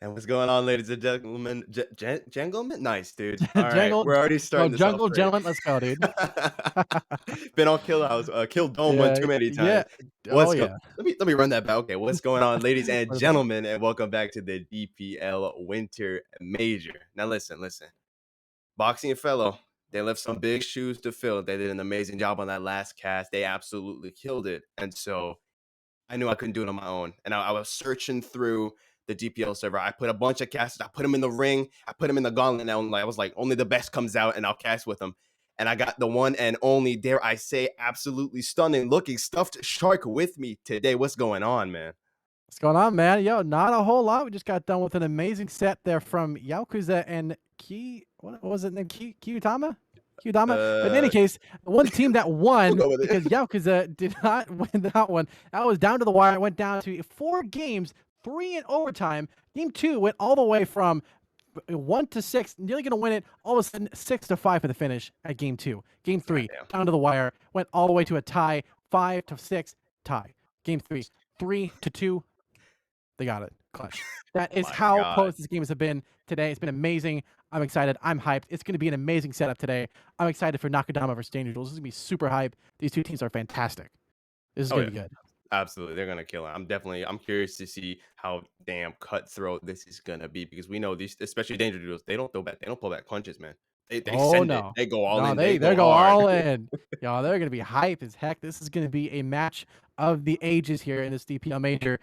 And what's going on, ladies and gentlemen? Gentlemen? Nice, dude. All right, Jungle we're already no, starting this off Jungle great. Gentleman, let's go, dude. Been on Kill House, Kill Dome one Yeah, too many yeah. times. Oh, What's go yeah. let me run that back. Okay, what's going on, ladies and What is it? gentlemen, and welcome back to the DPL Winter Major. Now listen. Boxing and fellow, they left some big shoes to fill. They did an amazing job on that last cast. They absolutely killed it. And so I knew I couldn't do it on my own. And I was searching through the DPL server. I put a bunch of casters. I put them in the ring. I put them in the gauntlet. And I was like, only the best comes out, and I'll cast with them. And I got the one and only, dare I say, absolutely stunning looking stuffed shark with me today. What's going on, man? What's going on, man? Yo, not a whole lot. We just got done with an amazing set there from Yakuza and what was it? Kiyutama? Kiyudama? But in any Uh, case, the one team that we'll won go with because it. Yakuza did not win that one. That was down to the wire. It went down to 4 games, 3 in overtime. Game 2 went all the way from 1-6, nearly going to win it. All of a sudden, 6-5 for the finish at game 2. Game 3, Goddamn. down to the wire, went all the way to a tie, 5-6 tie. Game 3, 3-2. They got it. Clutch. That is My how God. close these games have been today. It's been amazing. I'm excited. I'm hyped. It's going to be an amazing setup today. I'm excited for Nakudama versus Danger Duels. This is going to be super hype. These two teams are fantastic. This is Oh, going yeah. to be good. Absolutely, they're gonna kill it. I'm curious to see how damn cutthroat this is gonna be because we know these, especially Danger Doodles, they don't throw back, they don't pull back punches, man. They Oh send it. no. They go all No, in, they they they go go hard. all in. Y'all, they're gonna be hype as heck. This is gonna be a match of the ages here in this DPL major.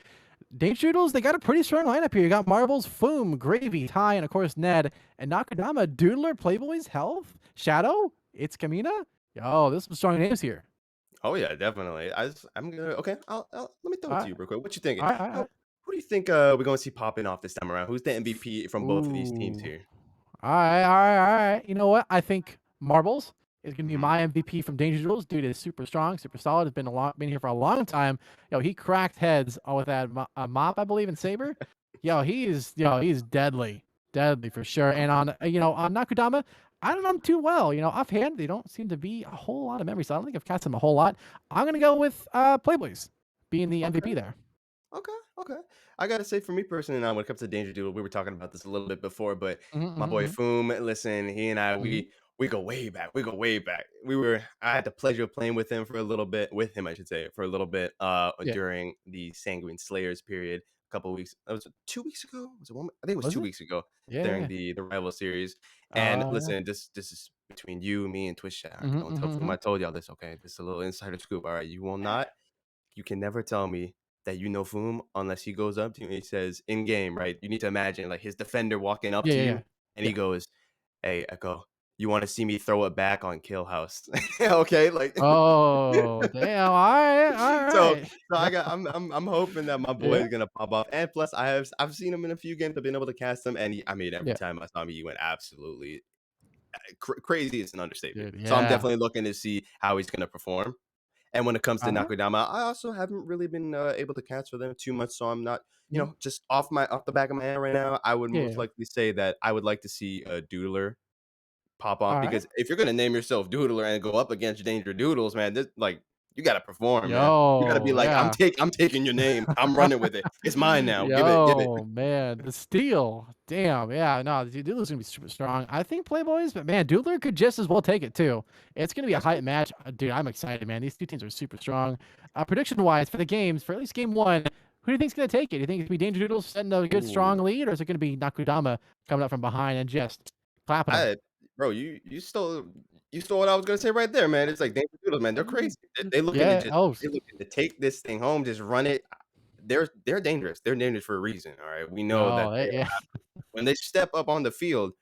Danger Doodles, they got a pretty strong lineup here. You got Marbles, Foom, Gravy, Ty, and of course Ned. And Nakudama, Doodler, Playboys, Health, Shadow, It's Kamina. Yo, there's some strong names here. Oh yeah, definitely. I'm gonna okay. Let me throw it to Alright, you real quick. What you thinking? alright, alright, How alright. who do you think we're gonna see popping off this time around? Who's the MVP from both of these teams Ooh. here? Alright, alright, alright. You know what? I think Marbles is gonna be Hmm. my MVP from Danger Duels. Dude is super strong, super solid. Has been here for a long time. Yo, he cracked heads with that mop, I believe, in Saber. He's deadly, deadly for sure. And on on Nakudama, I don't know him too well. Offhand, they don't seem to be a whole lot of memory, so I don't think I've cast him a whole lot. I'm gonna go with Playboys being the Okay. MVP there. Okay, okay. I gotta say, for me personally, now when it comes to Danger Doodle, we were talking about this a little bit before, but Mhm, my mhm, boy mhm, Foom, listen, he and I, mhm. we go way back. We go way back. I had the pleasure of playing with him for a little bit, with him, I should say, for a little bit, Yeah. during the Sanguine Slayers period. A couple of weeks. Was it 2 weeks ago? Was it one? I think it was Was two it? weeks ago Yeah, yeah, during yeah. the rival series. And Yeah. listen, this is between you, me, and Twitch chat. All right, Mhm, don't tell mhm, Foom I mhm. told y'all this. Okay, this is a little insider scoop. All right, you can never tell me that you know Foom unless he goes up to you and he says in game, right? You need to imagine like his defender walking up Yeah, to yeah, you yeah. and he Yeah. goes, "Hey, Echo, you want to see me throw it back on Kill House?" Okay, like Oh, damn, alright, so alright. so Yeah, I'm hoping that my boy yeah, is gonna pop off. And plus I've seen him in a few games. I've been able to cast him, and I mean every yeah, time I saw him, he went absolutely crazy. Is an understatement. dude, So I'm yeah. definitely looking to see how he's gonna perform. And when it comes to Uh-huh. Nakudama, I also haven't really been able to catch for them too much, so I'm not, Mhm. just off the back of my head right now. I would Yeah, most yeah. likely say that I would like to see a Doodler pop off Alright. because if you're gonna name yourself Doodler and go up against Danger Doodles, man, this like you gotta perform, man. You gotta be Yo, like, yeah. I'm taking your name, I'm running with it. It's mine now. Give it. Yo, man, the steal. Damn, yeah, no, Doodler's gonna be super strong. I think Playboys, but man, Doodler could just as well take it too. It's gonna be a That's hype true. match. Dude, I'm excited, man. These two teams are super strong. Prediction-wise for the games, for at least game one, who do you think's gonna take it? Do you think it's gonna be Danger Doodles setting a good strong Ooh. lead, or is it gonna be Nakudama coming up from behind and just clapping them? I bro, you stole what I was gonna say right there, man. It's like Danger Doodles, man. They're crazy. They looking to Yeah. just Oh, they looking to take this thing home, just run it. They're dangerous. They're dangerous for a reason. All right. We know that yo, yeah. when they step up on the field,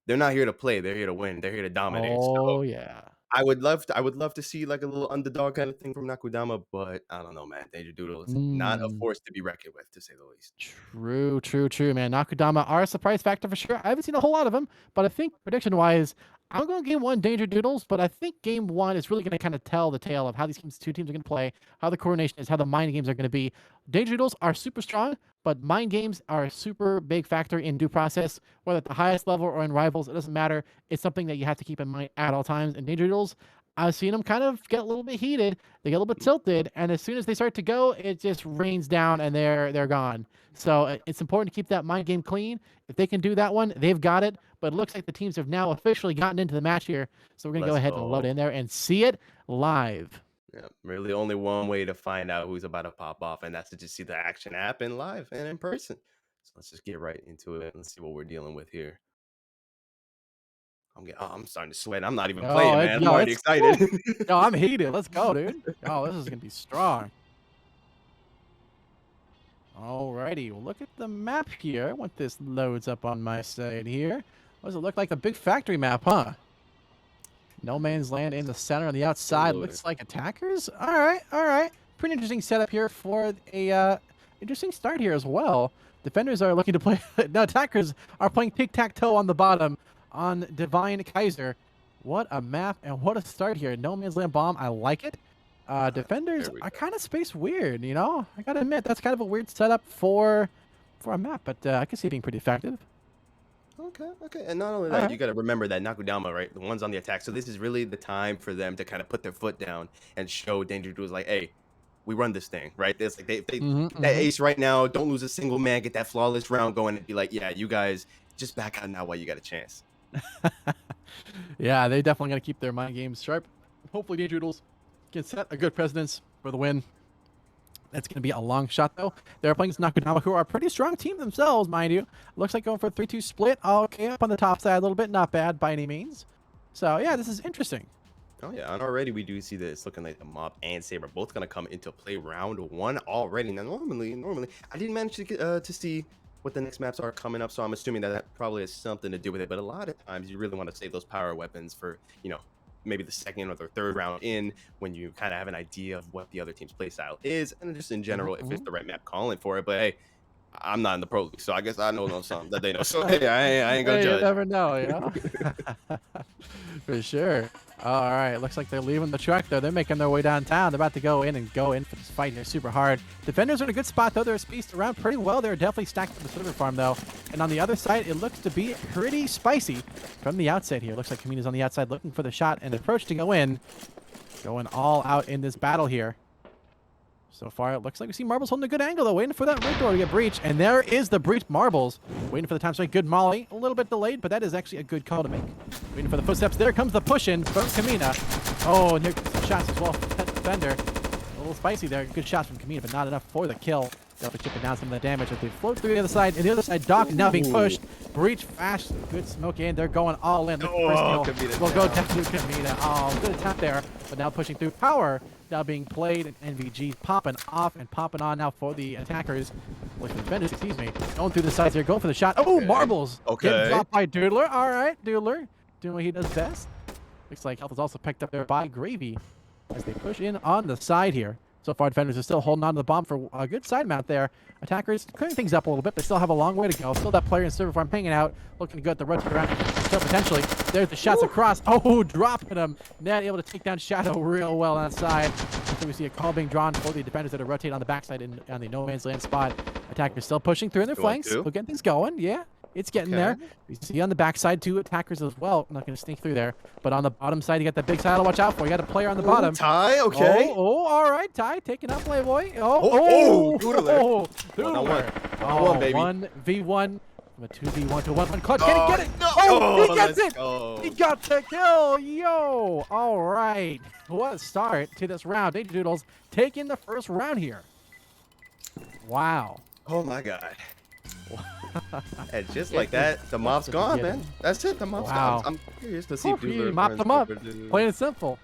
they're not here to play. They're here to win. They're here to dominate. So Oh, yeah. I would love to see like a little underdog kind of thing from Nakudama, but I don't know, man. Danger Doodles, not a Mm. force to be reckoned with, to say the least. True, true, true, man. Nakudama are a surprise factor for sure. I haven't seen a whole lot of them, but I think prediction wise, I'm going game one Danger Doodles, but I think game one is really going to kind of tell the tale of how these two teams are going to play, how the coordination is, how the mind games are going to be. Danger Doodles are super strong, but mind games are a super big factor in due process, whether at the highest level or in rivals. It doesn't matter. It's something that you have to keep in mind at all times. And Danger Doodles, I've seen them kind of get a little bit heated. They get a little bit tilted, and as soon as they start to go, it just rains down, and they're gone. So it's important to keep that mind game clean. If they can do that one, they've got it. But it looks like the teams have now officially gotten into the match here. So we're gonna go Let's ahead and load go. in there and see it live. Yeah, really only one way to find out who's about to pop off, and that's to just see the action happen live and in person. So let's just get right into it. Let's see what we're dealing with here. I'm starting to sweat. I'm not even Oh, playing, man. I'm yo, already it's excited. woo. Yo, I'm heated. Let's go, dude. Oh, this is gonna be strong. Alrighty, well, look at the map here. Once this loads up on my side here, what does it look like? A big factory map, huh? No man's land in the center on the outside. Absolutely. Looks like attackers. All right, all right. Pretty interesting setup here for a interesting start here as well. Defenders are looking to play. No, attackers are playing tic-tac-toe on the bottom on Divine Kaiser. What a map and what a start here. No man's land bomb. I like it. Defenders There we are go. kind of space weird, you know. I gotta admit that's kind of a weird setup for a map, but I can see it being pretty effective. Okay, okay. And not only All that, you right. got to remember that Nakudama, right? The one's on the attack. So this is really the time for them to kind of put their foot down and show Danger Dudes like, hey, we run this thing, right? There's like if they Mm-hmm. get that Mm-hmm. ace right now, don't lose a single man, get that flawless round going and be like, yeah, you guys just back out now while you got a chance. Yeah, they definitely got to keep their mind games sharp. Hopefully, Doodles can set a good precedence for the win. That's going to be a long shot, though. They're playing Nakudama, who are a pretty strong team themselves, mind you. Looks like going for a 3-2 split. Okay, up on the top side a little bit. Not bad by any means. So, yeah, this is interesting. Oh yeah, and already we do see that it's looking like the Mob and Saber both gonna come into play round one already. Now normally I didn't manage to get to see what the next maps are coming up, so I'm assuming that that probably has something to do with it. But a lot of times you really want to save those power weapons for maybe the second or the third round in when you kind of have an idea of what the other team's play style is, and just in general if it's Mhm. the right map calling for it. But hey, I'm not in the pro league, so I guess I know something that they know. So hey, I ain't gonna Hey, you judge. never know, you know? For sure. All right, looks like they're leaving the truck, though. They're making their way downtown. They're about to go in for this fight here super hard. Defenders are in a good spot, though. They're spaced around pretty well. They're definitely stacked for the server farm, though. And on the other side, it looks to be pretty spicy from the outside here. Looks like Kamina's on the outside looking for the shot and approach to go in. Going all out in this battle here. So far, it looks like we see Marbles holding a good angle, though, waiting for that red door to get breached. And there is the breach Marbles. Waiting for the time strike. Good Molly. A little bit delayed, but that is actually a good call to make. Waiting for the footsteps. There comes the push-in from Kamina. Oh, and here comes some shots as well from that defender. A little spicy there. Good shots from Kamina, but not enough for the kill. Definitely chipping down some of the damage as they float through the other side. And the other side, Doc is now being pushed. Breach fast. Good smoke in. They're going all in. Looking for Oh, first could be kill. the We'll go down. down to Kamina. Oh, good attempt there. But now pushing through power. Now being played, and NVG popping off and popping on now for the attackers. Well, the defenders, excuse me. Going through the sides here, going for the shot. Oh, Okay. Marbles! Getting Okay. dropped by Doodler. All right, Doodler. Doing what he does best. Looks like health is also picked up there by Gravy as they push in on the side here. So far, defenders are still holding on to the bomb for a good side mount there. Attackers clearing things up a little bit, but still have a long way to go. Still that player in server farm hanging out, looking good. The rotate around, still potentially. There's the shots across. Oh, dropping him. Net able to take down Shadow real well on that side. So we see a call being drawn for the defenders that are rotating on the backside on the no man's land spot. Attackers still pushing through in their Two on flanks. two. Still getting things going. Yeah. It's getting there. Okay. You see on the backside two attackers as well. I'm not going to sneak through there. But on the bottom side, you got that big side to watch out for. You got a player on the Ooh, bottom. tie. Oh, Okay. oh, all right. Ty taking out Playboy. Oh, Oh, oh, Doodler. oh, 1-on-1. Doodler. 1-on-1, Oh, baby. 1v1. From a 2v1 to a 1-1 clutch. Can he Oh, get it? no. Oh, he Oh, gets let's it. go. He got the kill. Yo. All right. What a start to this round. Danger Doodles taking the first round here. Wow. Oh my god. And just It like is that, the mob's just a gone, beginning. man. That's it. The mob's Wow. gone. I'm curious to see Whew, if he Doodler mopped runs them up. over to- Plain and simple.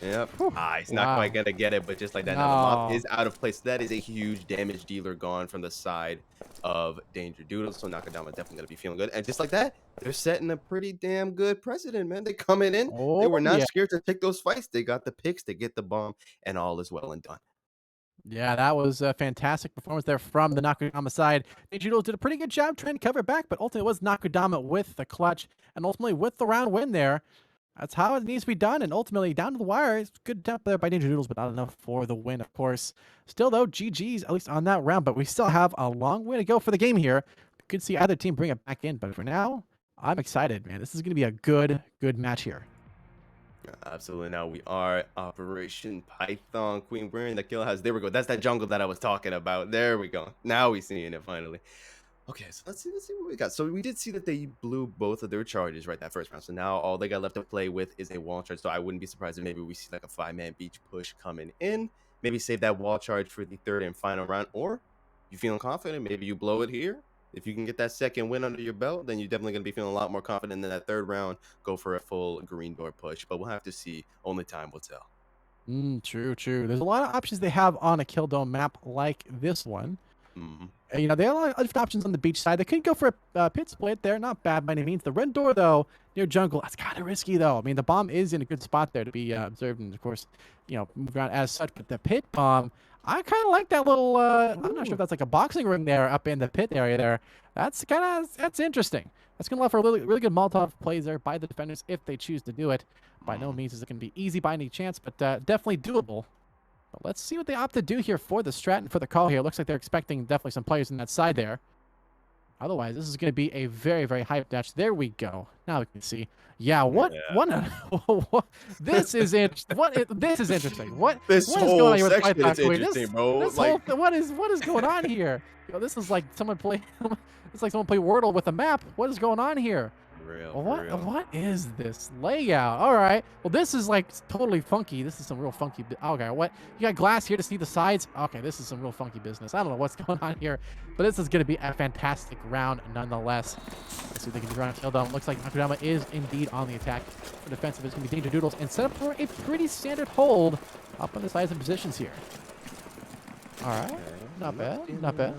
Yep. Whew. He's not Wow. quite gonna get it, but just like that, now the mob No. is out of place. That is a huge damage dealer gone from the side of Danger Doodles. So Nakadama definitely gonna be feeling good. And just like that, they're setting a pretty damn good precedent, man. They coming in. They Oh, were not yeah. scared to take those fights. They got the picks, they get the bomb, and all is well and done. Yeah, that was a fantastic performance there from the Nakudama side. Judo did a pretty good job trying to cover back, but ultimately it was Nakudama with the clutch and ultimately with the round win there. That's how it needs to be done, and ultimately down to the wire. It's good attempt there by Ninja Doodles, but not enough for the win, of course. Still, though, GG's, at least on that round, but we still have a long way to go for the game here. We could see either team bring it back in, but for now, I'm excited, man. This is going to be a good match here. Absolutely. Now we are Operation Python Queen. We're in the kill house. There we go. That's that jungle that I was talking about. There we go. Now we seeing it finally. Okay, so let's see what we got. So we did see that they blew both of their charges right that first round. So now all they got left to play with is a wall charge. So I wouldn't be surprised if maybe we see like a 5-man beach push coming in. Maybe save that wall charge for the third and final round. Or you feeling confident? Maybe you blow it here. If you can get that second win under your belt, then you're definitely gonna be feeling a lot more confident in that third round. Go for a full green door push. But we'll have to see. Only time will tell. True, true. There's a lot of options they have on a kill dome map like this one. Mhm. You know, they have a lot of different options on the beach side. They could go for a pit split there. Not bad by any means. The red door, though, near jungle, that's kind of risky, though. I mean, the bomb is in a good spot there to be observed and, of course, you know, move around as such. But the pit bomb, I kind of like that little, I'm not sure if that's like a boxing ring there up in the pit area there. That's interesting. That's going to allow for a really good Molotov plays there by the defenders if they choose to do it. By no means is it going to be easy by any chance, but definitely doable. But let's see what they opt to do here for the strat and for the call here. Looks like they're expecting definitely some players in that side there. Otherwise, this is going to be a very, very hyped match. There we go. Now we can see. Yeah, what? This is this is interesting. This what is whole going on here with section Python is Queen? interesting, bro. This Like, whole what is going on here? Yo, this is like someone play. It's like someone play Wordle with a map. What is going on here? real, Well, for real. what is this layout? All right. Well, this is like totally funky. This is some real funky. Okay, what? You got glass here to see the sides. Okay, this is some real funky business. I don't know what's going on here, but this is going to be a fantastic round nonetheless. Let's see if they can run a kill down. Looks like Nakudama is indeed on the attack. For defensive, it's going to be Danger Doodles and set up for a pretty standard hold up on the sides and positions here. All right. Okay. Not bad. Not bad.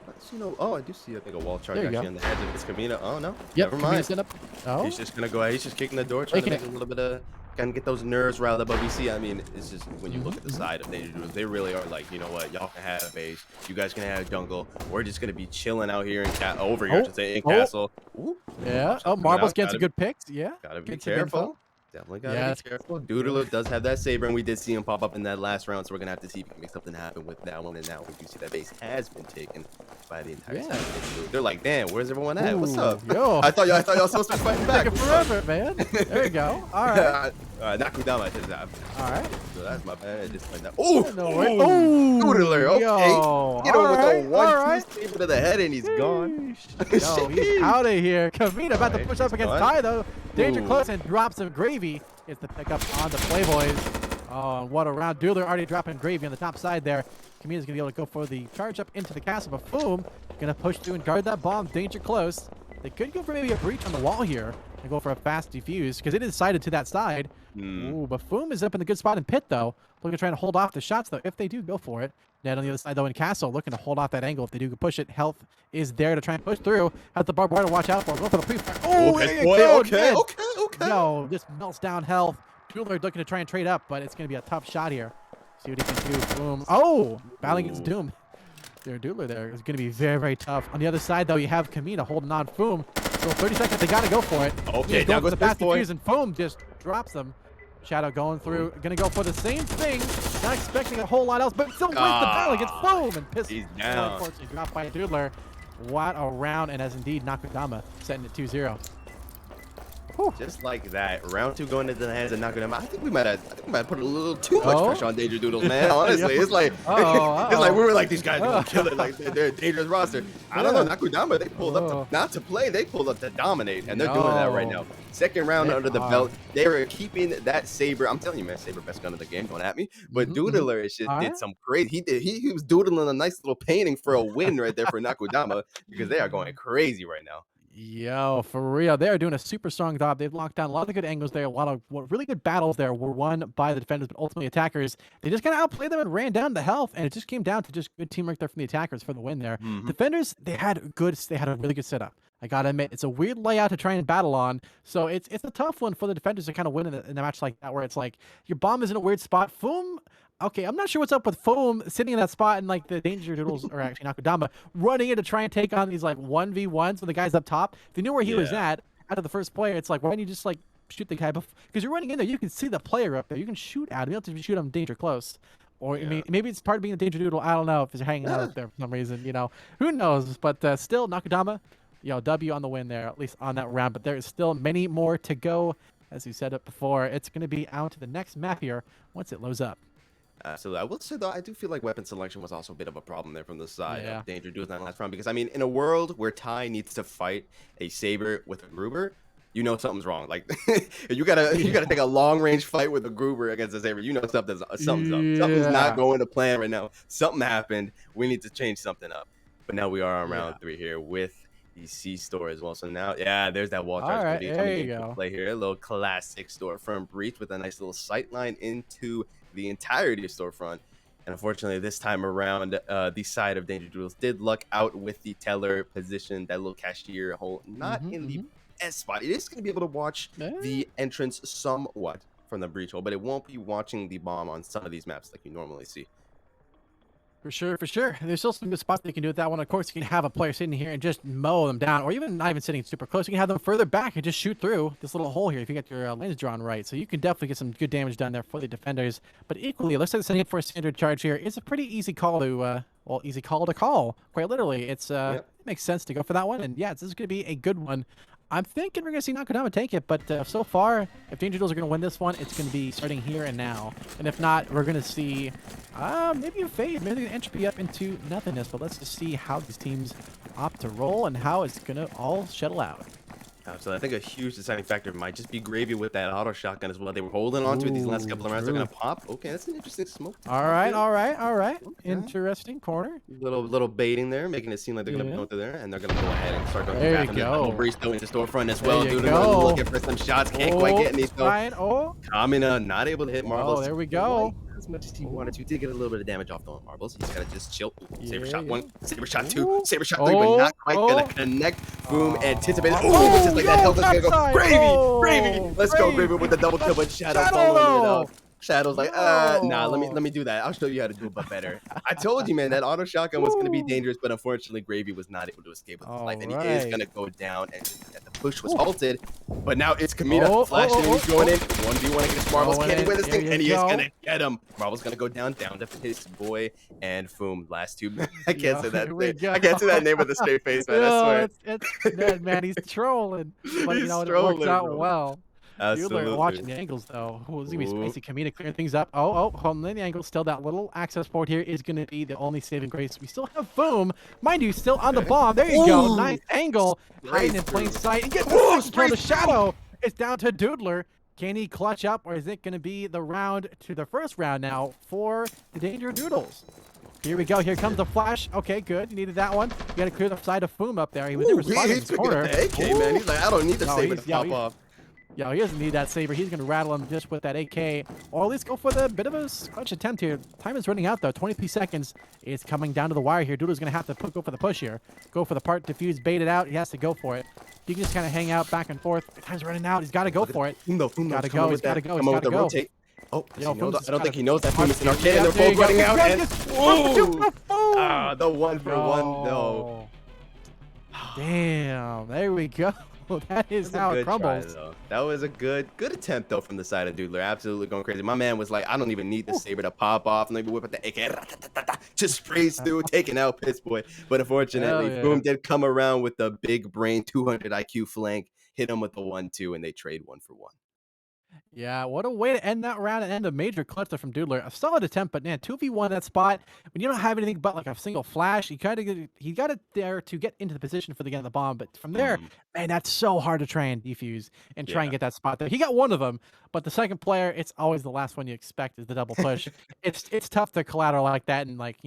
Let's, you know, oh, I do see, I think, a wall charge There you actually go. on the heads of this Camino. Oh, no. Yep. Never Kamina mind. set up. Oh. He's just going to go ahead. He's just kicking the door, trying to Taking make a little bit of, kind of get those nerves riled up. But we see, I mean, it's just when you look at the side of Danger Doodles, they really are like, you know what, y'all can have base. You guys can have jungle. We're just going to be chilling out here in over here, I should say, in Castle. Ooh. Yeah. Oh, Marbles gets a Gotta good picks. Yeah. be Gets some good careful. info. Definitely gotta Yeah, be careful. Doodler does have that saber, and we did see him pop up in that last round, so we're gonna have to see if we can make something happen with that one. And now we do see that base has been taken by the entire Yeah. side. They're like, damn, where's everyone at? What's Ooh, up? yo. I thought y'all supposed to be fighting back. Taking forever, man. There you go. All right. Nakudama did that. All right. So that's my bad. I just like that. Oh, No way. oh, Doodler. Okay, Yo. get him with Alright, the one alright. saber to the head, and he's gone. Yo, he's out of here. Kamina about to Alright, push up he's against gone. Ty, though. Danger Ooh. close and drops some gravy. Gets the pickup on the Playboys. Oh, what a round. Doodler already dropping gravy on the top side there. Kamina's going to be able to go for the charge up into the castle, but Boom going to push through and guard that bomb. Danger close. They could go for maybe a breach on the wall here and go for a fast defuse because it is sided to that side. Ooh, but Foom is up in the good spot in pit, though. Looking to try to hold off the shots, though, if they do go for it. Ned on the other side, though, in Castle, looking to hold off that angle if they do push it. Health is there to try and push through. Has the barbed wire to watch out for. Go for the pre-fire. Oh, Okay, there you boy, go, okay, Ned. okay. Yo, just melts down health. Doodler looking to try and trade up, but it's going to be a tough shot here. See what he can do. Boom. Oh, battling against Doom. Their Doodler there is going to be very, very tough. On the other side, though, you have Kamina holding on Foom. So 30 seconds, they got to go for it. Okay, He's now going for goes the this fast boy. defuse, and Foom just drops them. Shadow going through, going to go for the same thing. Not expecting a whole lot else, but still wins the battle against Foom. And Piss, He's down. unfortunately, dropped by Doodler. What a round, and as indeed, Nakudama setting it 2-0. Just like that. Round 2 going into the hands of Nakudama. I think we might have put a little too much pressure on Danger Doodles, man. Honestly, it's like it's like we were like, these guys are gonna kill it. Like they're a dangerous roster. I don't know. Nakudama, they pulled up to, not to play, they pulled up to dominate, and they're doing that right now. Second round under the belt, they were keeping that saber. I'm telling you, man, saber best gun of the game. Don't at me. But Doodler is just did some crazy. He was doodling a nice little painting for a win right there for Nakudama because they are going crazy right now. Yo, for real. They are doing a super strong job. They've locked down a lot of good angles there. A lot of really good battles there were won by the defenders, but ultimately attackers. They just kind of outplayed them and ran down the health, and it just came down to just good teamwork there from the attackers for the win there. Defenders, they had a really good setup. I gotta admit, it's a weird layout to try and battle on, so it's a tough one for the defenders to kind of win in a match like that, where it's like your bomb is in a weird spot. Foom. Okay, I'm not sure what's up with Foam sitting in that spot and like the Danger Doodles, or actually Nakudama, running in to try and take on these like 1v1s with the guys up top. If they knew where he was at out of the first player, it's like, why don't you just like shoot the guy because you're running in there, you can see the player up there, you can shoot at him, you don't have to shoot him danger close. Or maybe it's part of being a Danger Doodle, I don't know, if they're hanging out up there for some reason, you know, who knows, but still Nakudama, W on the win there, at least on that round, but there is still many more to go as you said it before, it's going to be out to the next map here once it loads up. Absolutely. I will say though, I do feel like weapon selection was also a bit of a problem there from the side Yeah. of Danger Dudes in that last round because I mean, in a world where Ty needs to fight a Saber with a Gruber, you know something's wrong. Like you gotta take a long range fight with a Gruber against a Saber. You know something's up. Something's not Yeah. going to plan right now. Something happened. We need to change something up. But now we are on Yeah. round 3 here with the C store as well. So now, yeah, there's that wall charge All going to right. be There coming you into go. play here. A little classic storefront breach with a nice little sight line into the entirety of storefront. And unfortunately, this time around, the side of Danger Doodles did luck out with the teller position, that little cashier hole, not Mm-hmm. in the Mm-hmm. best spot. It is going to be able to watch Eh, the entrance somewhat from the breach hole, but it won't be watching the bomb on some of these maps like you normally see. For sure, for sure. There's still some good spots they can do with that one. Of course, you can have a player sitting here and just mow them down, or even not even sitting super close. You can have them further back and just shoot through this little hole here if you get your lens drawn right. So you can definitely get some good damage done there for the defenders. But equally, it looks like setting up for a standard charge here is a pretty easy call to, well, easy call to call. Quite literally, Yep. it makes sense to go for that one. And yeah, this is going to be a good one. I'm thinking we're going to see Nakudama take it, but so far, if Danger Duels are going to win this one, it's going to be starting here and now. And if not, we're going to see maybe a fade, maybe an entropy up into nothingness. But let's just see how these teams opt to roll and how it's going to all shuttle out. So I think a huge deciding factor might just be Gravy with that auto shotgun as well. They were holding on to it these last Ooh, couple of rounds. They're true. going to pop. Okay, that's an interesting smoke to All pop right, here. all right, all right. Okay. Interesting corner. Little baiting there, making it seem like they're gonna be Yeah. going through there, and they're gonna go ahead and start going through There you half. And there's double go. breach though into storefront as There well. you Dude, go. looking for some shots, can't quite Oh, get any he's though. trying. Oh, Kamina not able to hit oh, marbles there we quite go. as much as he Ooh, wanted to. Did get a little bit of damage off the marbles. He's gotta just chill. Ooh, saber yeah, shot yeah. one, saber shot two, Ooh. saber shot three, but Oh, not quite gonna oh. connect. Boom, anticipated. Ooh, but just Oh, like that, yo, Delta's gonna go. backside. Gravy, gravy. Oh, Let's go, gravy. Gravy with the double kill, Let's but Shadow shadow following it up. though. Shadow's like, nah, let me Yo. let me do that. I'll show you how to do it, but better. I told you, man, that auto shotgun was going to be Woo. dangerous, but unfortunately, Gravy was not able to escape with his All life, and he is going right. to go down. And the push was Ooh. halted, but now it's Kamina Oh, oh, flashing, and oh, he's going oh. in 1v1 against Marbles. Going Can he in. win this There thing? you And he is go. going to get him. Marbles going to go down to his boy, and boom, last two. I can't Yeah, say that. here we go. I can't say that name with a straight face, man. I Yo, swear. it's that man. He's trolling, but you He's know it works strolling, out bro. well. Bueller Absolutely. watching the angles though. Oh, this is gonna be Ooh. spicy. Kamina clearing things up. Oh, oh, holding in the angle. Still that little access port here is gonna be the only saving grace. We still have Boom, mind you, still on the Okay. bomb. There you go. Nice Ooh. angle, hiding Sprays in plain through. sight. And gets the Ooh, second kill. The sprays through. shadow. It's down to Doodler. Can he clutch up, or is it gonna be the round to the first round now for the Danger Doodles? Here we go. Here comes the flash. Okay, good. You needed that one. You got to clear the side of Foom up there. He was never Ooh, spotted in he's his picking up corner. the AK, man. He's like, I don't need the No, saber to pop off. Yo, he doesn't need that saber. He's going to rattle him just with that AK, or at least go for the bit of a clutch attempt here. Time is running out, though. 23 seconds is coming down to the wire here. Doodle's going to have to go for the push here. Go for the part, defuse, bait it out. He has to go for it. You can just kind of hang out back and forth. Time's running out. He's got to go for it. Foom, Gotta go. He's got to go. He's Come on got with to the go. rotate. Oh, Yo, he knows, Foom's I don't trying think to he knows that Foom is in arcade, yeah, and they're there you both go. running out. And ooh, Boom! the 1-for-1 though. Damn, there we go. That is That's a how it good try, crumbles. though. That was a good attempt though from the side of Doodler. Absolutely going crazy. My man was like, I don't even need the saber to pop off. Maybe whip out the AK, just sprays through, taking out Piss Boy. But unfortunately, Hell yeah. Boom did come around with the big brain 200 IQ flank, hit him with the 1-2, and they trade 1-for-1. Yeah, what a way to end that round and end a major cluster from Doodler. A solid attempt, but man, 2v1 that spot. When you don't have anything but like a single flash, he got it there to get into the position for the get of the bomb. But from there, Mhm. man, that's so hard to try and defuse and try and Yeah. get that spot there. He got one of them, but the second player, it's always the last one you expect is the double push. It's tough to collateral like that and like,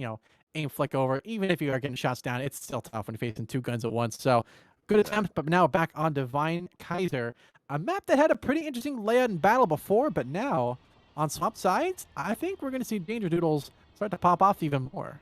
aim flick over. Even if you are getting shots down, it's still tough when facing two guns at once. So good attempt, but now back on Divine Kaiser. A map that had a pretty interesting layout and battle before, but now on swap sides, I think we're going to see Danger Doodles start to pop off even more.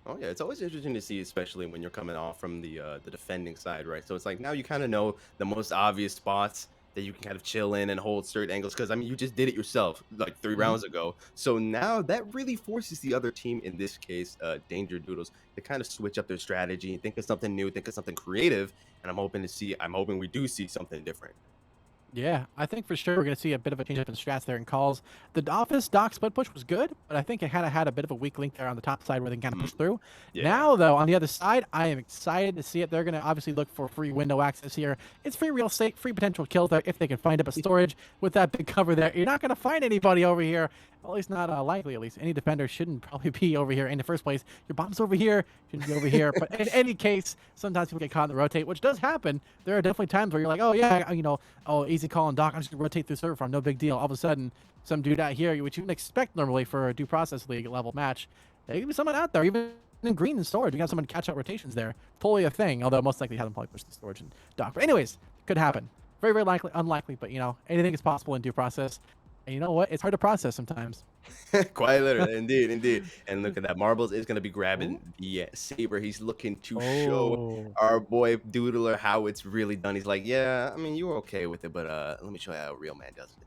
Oh yeah, it's always interesting to see, especially when you're coming off from the defending side, right? So it's like now you kind of know the most obvious spots that you can kind of chill in and hold certain angles. Because I mean, you just did it yourself like 3 Mhm. rounds ago. So now that really forces the other team, in this case, Danger Doodles, to kind of switch up their strategy and think of something new, think of something creative. And I'm hoping we do see something different. Yeah, I think for sure we're going to see a bit of a change up in strats there and calls. The office dock split push was good, but I think it kind of had a bit of a weak link there on the top side where they can kind of Mhm. push through. Yeah. Now, though, on the other side, I am excited to see it. They're going to obviously look for free window access here. It's free real estate, free potential kills there if they can find it. But storage with that big cover there, you're not going to find anybody over here. At least not likely, at least. Any defender shouldn't probably be over here in the first place. Your bomb's over here, shouldn't be over here. But in any case, sometimes people get caught in the rotate, which does happen. There are definitely times where you're like, oh, yeah, oh, easy call and dock. I'm just going to rotate through server farm. No big deal. All of a sudden, some dude out here, which you wouldn't expect normally for a due process league level match, there could be someone out there, even in green and storage. We got someone to catch out rotations there. Totally a thing, although most likely hasn't probably pushed the storage and dock. But anyways, could happen. Very, very likely, unlikely, but anything is possible in due process. And you know what? It's hard to process sometimes. Quite literally, indeed, indeed. And look at that. Marbles is going to be Oh. grabbing the saber. He's looking to show Oh. our boy Doodler how it's really done. He's like, yeah, I mean, you were okay with it, but let me show you how a real man does it.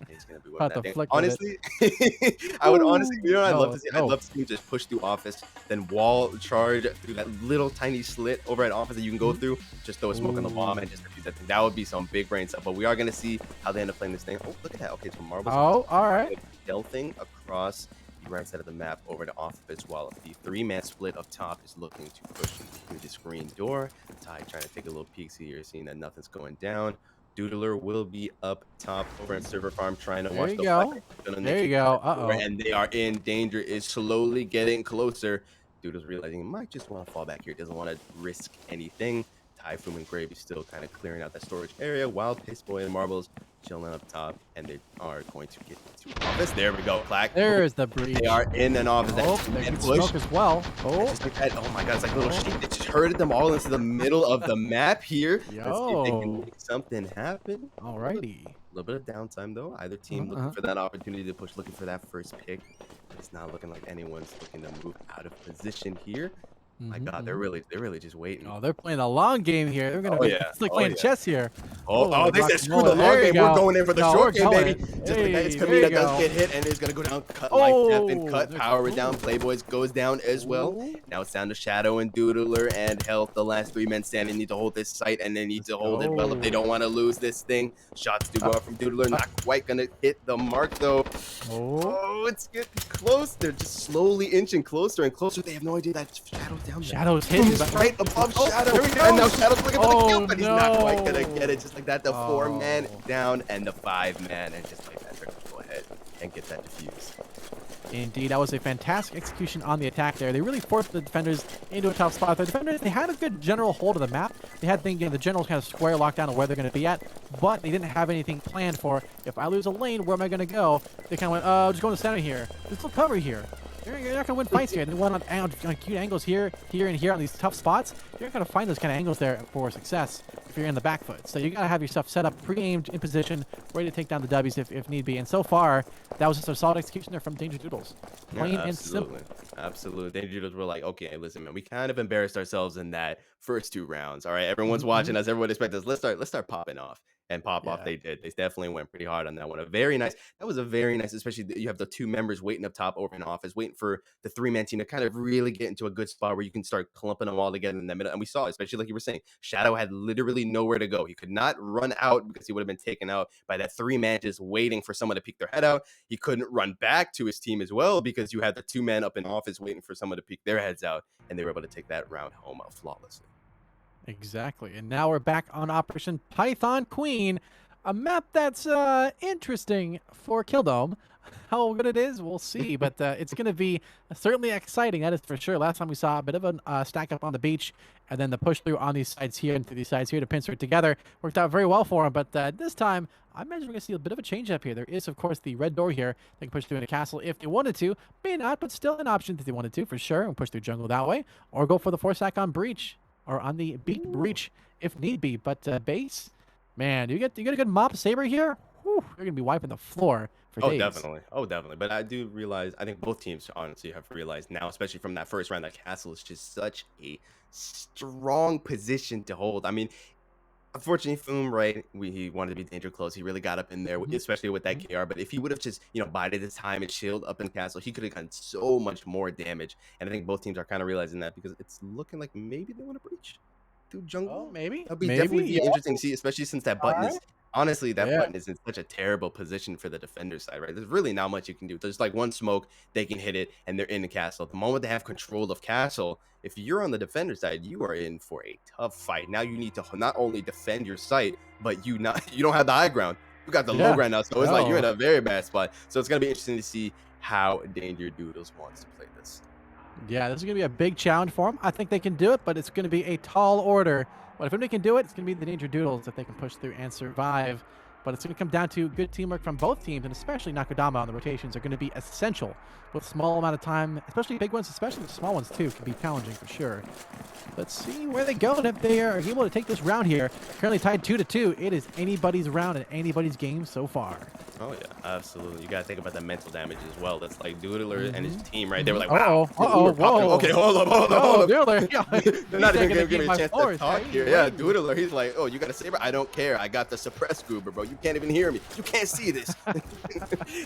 And he's gonna be whipping About that to thing. flick with it. Honestly, I would honestly, Woo! I'd Oh, love to let's see. I'd go. love to see him just push through office, then wall charge through that little tiny slit over at office that you can go Mhm. through. Just throw a smoke on the bomb Ooh. and just defuse that thing. That would be some big brain stuff. But we are gonna see how they end up playing this thing. Oh, look at that. Okay, so marbles Oh, all right. stealthing across the right side of the map over to office, while the three-man split up top is looking to push through the screen door. Ty trying to take a little peek here, seeing that nothing's going down. Doodler will be up top over in server farm trying to There watch you the flank. go. Gonna There you kick go. that door, Uh-oh. and they are in danger. Is slowly getting closer. Doodle's realizing he might just want to fall back here. Doesn't want to risk anything. Typhoon and Gravy still kind of clearing out that storage area while Piss Boy and Marbles chilling up top, and they are going to get into office. There we go, Clack. Boom. There's the They breach. are in an office. That Oh, they two-man get the push. smoke as well. And Oh, just like that, oh my god, it's like a little oh, sheep that just herded them all into the middle of the map here. Let's see if they can yo. make something happen. A Alrighty. little bit of downtime though. Either team looking Uh-huh. for that opportunity to push, looking for that first pick. It's not looking like anyone's looking to move out of position here. My Mm-hmm, god, mm-hmm. they're really just waiting. Oh, they're playing a long game here. They're gonna Oh be yeah, it's like oh playing yeah. chess here. Oh, Oh, they said screw the guacamole. long There you game. We're go. going in for the No, we're short game, going baby. it. Just like that, it's Hey, there you Kamina does go. get hit and is gonna go down. Cut light Deppin, Oh, cut there's power it down. ooh, Playboys goes down as well. ooh. Now it's down to Shadow and Doodler and Health. The last three men standing need to hold this site, and they need Let's to hold it well if they go. don't want to lose this thing. Shots do Uh, go out from Doodler. uh, Not quite gonna hit the mark though. oh, Oh, it's getting close. They're just slowly inching closer and closer. They have no idea that Shadow's down there. Shadow's hidden. He's right above Oh, Shadow. there he And now goes. Shadow's looking for the kill, Oh, but he's not quite gonna no. get it. Just like that, the four-man Oh. down and the five-man. And just like that, they're gonna go ahead and get that defuse. Indeed, that was a fantastic execution on the attack there. They really forced the defenders into a tough spot. The defenders, they had a good general hold of the map. They had the general kind of square lockdown of where they're going to be at, but they didn't have anything planned for, if I lose a lane, where am I going to go? They kind of went, just go in the center here. There's still cover here. You're not going to win fights here. They went on cute angles here, and here on these tough spots. You're not going to find those kind of angles there for success if you're in the back foot. So you got to have your stuff set up, pre-aimed, in position, ready to take down the W's if need be. And so far, that was just a solid execution there from Danger Doodles. Plain Yeah, and simple. absolutely. Absolutely. Danger Doodles were like, okay, listen, man, we kind of embarrassed ourselves in that first two rounds. All right. Everyone's watching us, everyone expects us. Let's start popping off. And pop off Yeah. they did. They definitely went pretty hard on that one. A very nice, that was a very nice, especially you have the two members waiting up top over in office, waiting for the three-man team to kind of really get into a good spot where you can start clumping them all together in the middle. And we saw it, especially like you were saying, Shadow had literally nowhere to go. He could not run out because he would have been taken out by that three-man just waiting for someone to peek their head out. He couldn't run back to his team as well because you had the two men up in office waiting for someone to peek their heads out, and they were able to take that round home flawlessly. Exactly. And now we're back on Operation Python Queen, a map that's interesting for Kildome. How good it is, we'll see. But it's going to be certainly exciting, that is for sure. Last time we saw a bit of a stack up on the beach, and then the push through on these sides here and through these sides here to pincer it together. Worked out very well for him. But this time, I imagine we're going to see a bit of a change up here. There is, of course, the red door here. They can push through into castle if they wanted to. May not, but still an option if they wanted to, for sure. And push through jungle that way. Or go for the 4-stack on breach. Or on the beak breach if need be. But base, man, you get a good mop saber here. Whew, you're gonna be wiping the floor for Oh, days. definitely. Oh, definitely. But I do realize, I think both teams honestly have realized now, especially from that first round, that Castle is just such a strong position to hold. I mean, unfortunately, Foom, right? He wanted to be danger close. He really got up in there, Mhm, especially with that mhm. KR. But if he would have just, bided his time and shield up in Castle, he could have done so much more damage. And I think both teams are kind of realizing that because it's looking like maybe they want to breach through Oh, jungle. maybe, That'd be definitely maybe, be yeah. interesting to see, especially since that All button is right. Honestly, that Yeah. button is in such a terrible position for the defender side, right? There's really not much you can do. There's like one smoke, they can hit it, and they're in the castle. The moment they have control of castle, if you're on the defender side, you are in for a tough fight. Now you need to not only defend your site, but you don't have the high ground. You got the low Yeah. ground now, so it's like you're in No. a very bad spot. So it's gonna be interesting to see how Danger Doodles wants to play this. Yeah, this is gonna be a big challenge for them. I think they can do it, but it's gonna be a tall order. But if anybody can do it, it's gonna be the Danger Doodles if they can push through and survive. But it's gonna come down to good teamwork from both teams, and especially Nakudama on the rotations are gonna be essential with small amount of time, especially big ones, especially the small ones too, can be challenging for sure. Let's see where they go and if they are able to take this round here. Currently tied 2-2. It is anybody's round and anybody's game so far. Oh yeah, absolutely. You gotta think about the mental damage as well. That's like Doodler and his Mhm. team, right? They were like, Uh-oh. wow, we're popping. Whoa. Okay, hold up, No, hold up. Doodler. Yeah, They're not even taking the gonna give game me a by chance to force. talk Hey, here. Yeah, wait. Doodler, he's like, oh, you got a saber? I don't care. I got the suppressed goober, bro. You can't even hear me. You can't see this.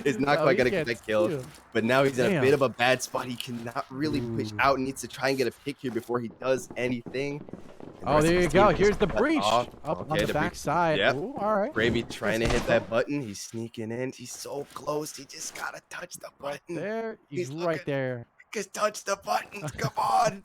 It's not Oh, quite you gonna get can't that kill. see him. But now he's in a Damn. bit of a bad spot. He cannot really push Ooh. out. Needs to try and get a pick here before he does anything. And the Oh, rest of there his you team go. just Here's the cut breach off. up on Okay, the the breach. backside. Yep. Ooh, all right. Gravy trying to Let's hit go. that button. He's sneaking in. He's so close. He just gotta touch the Right button. there. He's He's right looking. there. Just touch the buttons. Come on.